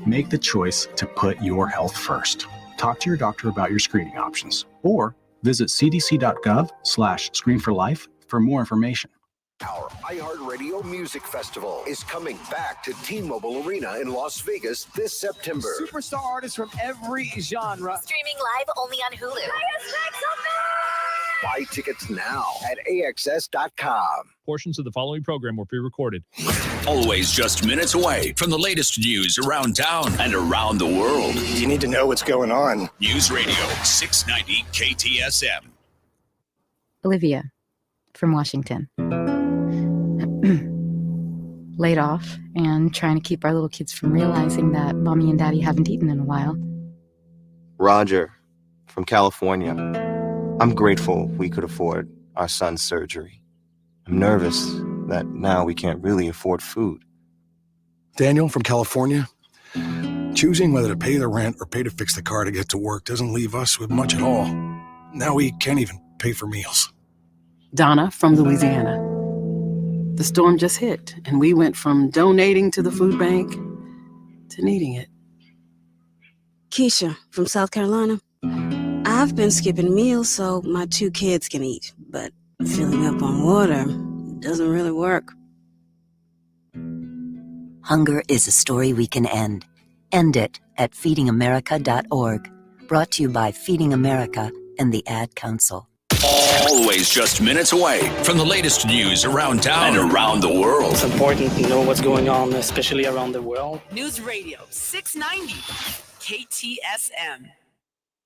Make the choice to put your health first. Talk to your doctor about your screening options or visit cdc.gov/screenforlife for more information. Our iHeartRadio Music Festival is coming back to T-Mobile Arena in Las Vegas this September. Superstar artists from every genre. Streaming live only on Hulu. Buy tickets now at AXS.com. Portions of the following program were pre-recorded. Always just minutes away from the latest news around town and around the world. You need to know what's going on. News Radio 690 KTSM. Olivia from Washington. Laid off and trying to keep our little kids from realizing that mommy and daddy haven't eaten in a while. Roger from California. I'm grateful we could afford our son's surgery. I'm nervous that now we can't really afford food. Daniel from California. Choosing whether to pay the rent or pay to fix the car to get to work doesn't leave us with much at all. Now we can't even pay for meals. Donna from Louisiana. The storm just hit, and we went from donating to the food bank to needing it. Keisha from South Carolina. I've been skipping meals so my 2 kids can eat, but filling up on water doesn't really work. Hunger is a story we can end. End it at feedingamerica.org. Brought to you by Feeding America and the Ad Council. Always just minutes away from the latest news around town and around the world. It's important to know what's going on, especially around the world. News Radio 690 KTSM.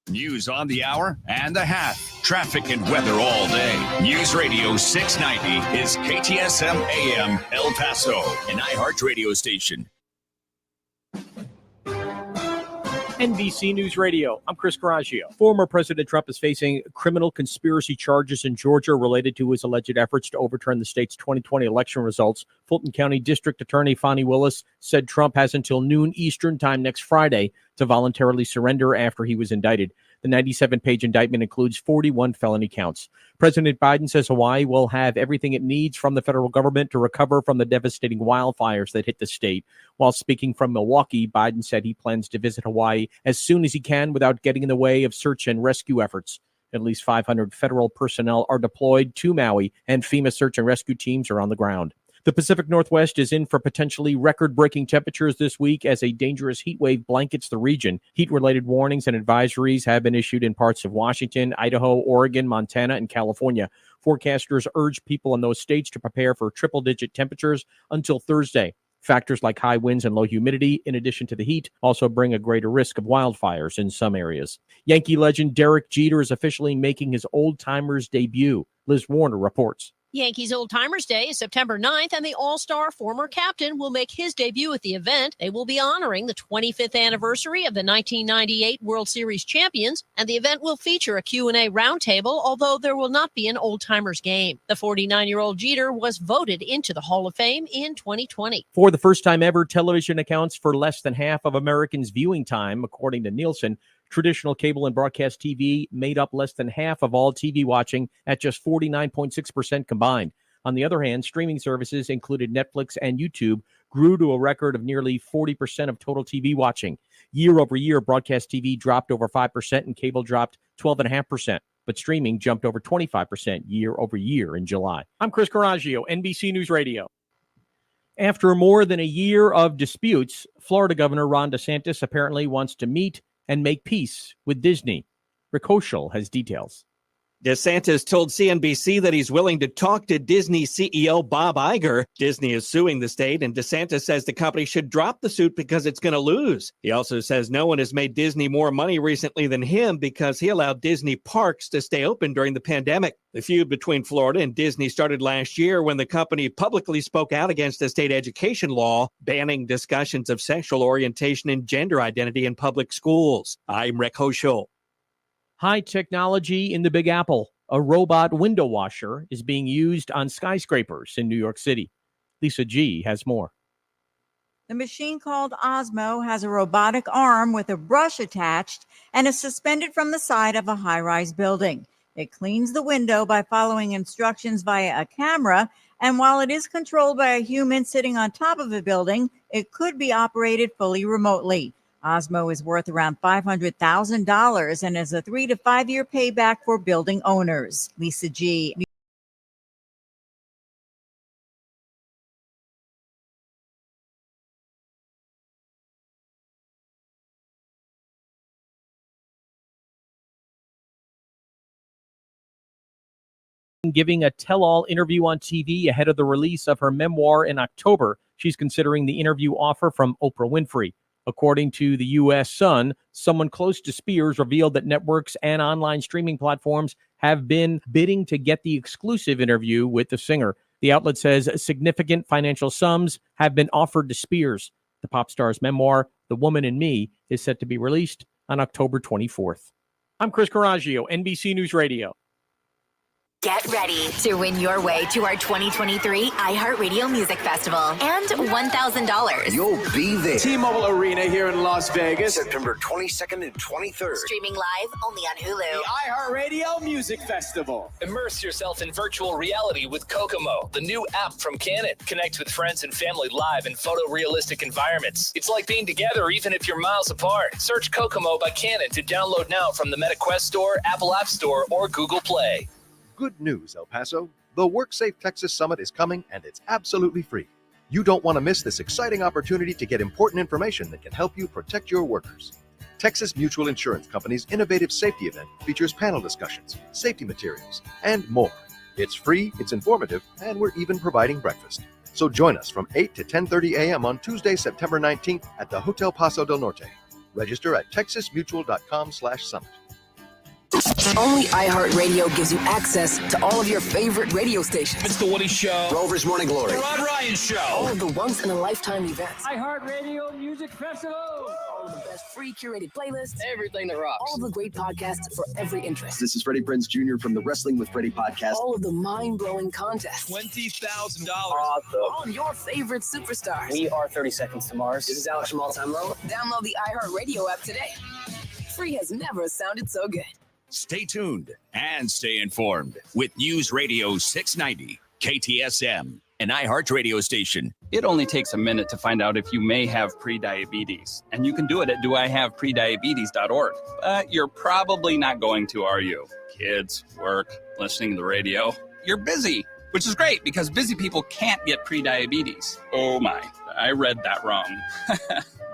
News on the hour and the hat. Traffic and weather all day. News Radio 690 is KTSM AM El Paso, an iHeart radio station. NBC News Radio. I'm Chris Coraggio. Former President Trump is facing criminal conspiracy charges in Georgia related to his alleged efforts to overturn the state's 2020 election results. Fulton County District Attorney Fonnie Willis said Trump has until noon Eastern time next Friday to voluntarily surrender after he was indicted. The 97-page indictment includes 41 felony counts. President Biden says Hawaii will have everything it needs from the federal government to recover from the devastating wildfires that hit the state. While speaking from Milwaukee, Biden said he plans to visit Hawaii as soon as he can without getting in the way of search and rescue efforts. At least 500 federal personnel are deployed to Maui, and FEMA search and rescue teams are on the ground. The Pacific Northwest is in for potentially record-breaking temperatures this week as a dangerous heat wave blankets the region. Heat-related warnings and advisories have been issued in parts of Washington, Idaho, Oregon, Montana, and California. Forecasters urge people in those states to prepare for triple-digit temperatures until Thursday. Factors like high winds and low humidity, in addition to the heat, also bring a greater risk of wildfires in some areas. Yankee legend Derek Jeter is officially making his old-timers debut. Liz Warner reports. Yankees Old Timers Day is September 9th, and the All-Star former captain will make his debut at the event. They will be honoring the 25th anniversary of the 1998 World Series champions, and the event will feature a Q&A roundtable, although there will not be an Old Timers game. The 49-year-old Jeter was voted into the Hall of Fame in 2020. For the first time ever, television accounts for less than half of Americans' viewing time, according to Nielsen. Traditional cable and broadcast TV made up less than half of all TV watching at just 49.6% combined. On the other hand, streaming services, included Netflix and YouTube, grew to a record of nearly 40% of total TV watching. Year over year, broadcast TV dropped over 5% and cable dropped 12.5%. But streaming jumped over 25% year over year in July. I'm Chris Coraggio, NBC News Radio. After more than a year of disputes, Florida Governor Ron DeSantis apparently wants to meet and make peace with Disney. Rick Hoschel has details. DeSantis told CNBC that he's willing to talk to Disney CEO Bob Iger. Disney is suing the state, and DeSantis says the company should drop the suit because it's going to lose. He also says no one has made Disney more money recently than him because he allowed Disney parks to stay open during the pandemic. The feud between Florida and Disney started last year when the company publicly spoke out against a state education law banning discussions of sexual orientation and gender identity in public schools. I'm Rick Hoschel. High technology in the Big Apple. A robot window washer is being used on skyscrapers in New York City. Lisa G has more. The machine called Osmo has a robotic arm with a brush attached and is suspended from the side of a high-rise building. It cleans the window by following instructions via a camera, and while it is controlled by a human sitting on top of a building, it could be operated fully remotely. Osmo is worth around $500,000 and is a 3 to 5 year payback for building owners. Lisa G. Giving a tell-all interview on TV ahead of the release of her memoir in October. She's considering the interview offer from Oprah Winfrey. According to the U.S. Sun, someone close to Spears revealed that networks and online streaming platforms have been bidding to get the exclusive interview with the singer. The outlet says significant financial sums have been offered to Spears. The pop star's memoir, The Woman in Me, is set to be released on October 24th. I'm Chris Coraggio, NBC News Radio. Get ready to win your way to our 2023 iHeartRadio Music Festival and $1,000. You'll be there. T-Mobile Arena here in Las Vegas. September 22nd and 23rd. Streaming live only on Hulu. The iHeartRadio Music Festival. Immerse yourself in virtual reality with Kokomo, the new app from Canon. Connect with friends and family live in photorealistic environments. It's like being together even if you're miles apart. Search Kokomo by Canon to download now from the Meta Quest Store, Apple App Store, or Google Play. Good news, El Paso. The WorkSafe Texas Summit is coming, and it's absolutely free. You don't want to miss this exciting opportunity to get important information that can help you protect your workers. Texas Mutual Insurance Company's innovative safety event features panel discussions, safety materials, and more. It's free, it's informative, and we're even providing breakfast. So join us from 8 to 10:30 a.m. on Tuesday, September 19th at the Hotel Paso del Norte. Register at texasmutual.com/summit. Only iHeartRadio gives you access to all of your favorite radio stations. It's The Woody Show. Rover's Morning Glory. The Rob Ryan Show. All of the once-in-a-lifetime events. iHeartRadio Music Festival. All of the best free curated playlists. Everything that rocks. All the great podcasts for every interest. This is Freddie Prinze Jr. from the Wrestling with Freddie podcast. All of the mind-blowing contests. $20,000. Awesome. All of your favorite superstars. We are 30 Seconds to Mars. This is Alex from All Time Low. Download the iHeartRadio app today. Free has never sounded so good. Stay tuned and stay informed with News Radio 690, KTSM, an iHeart radio station. It only takes a minute to find out if you may have prediabetes, and you can do it at doihaveprediabetes.org. But you're probably not going to, are you? Kids, work, listening to the radio. You're busy, which is great because busy people can't get prediabetes. Oh my, I read that wrong.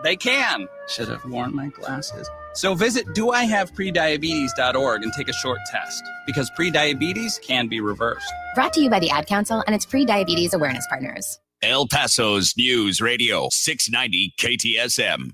They can. Should have worn my glasses. So visit doihaveprediabetes.org and take a short test because prediabetes can be reversed. Brought to you by the Ad Council and its pre-diabetes awareness partners. El Paso's News Radio 690 KTSM.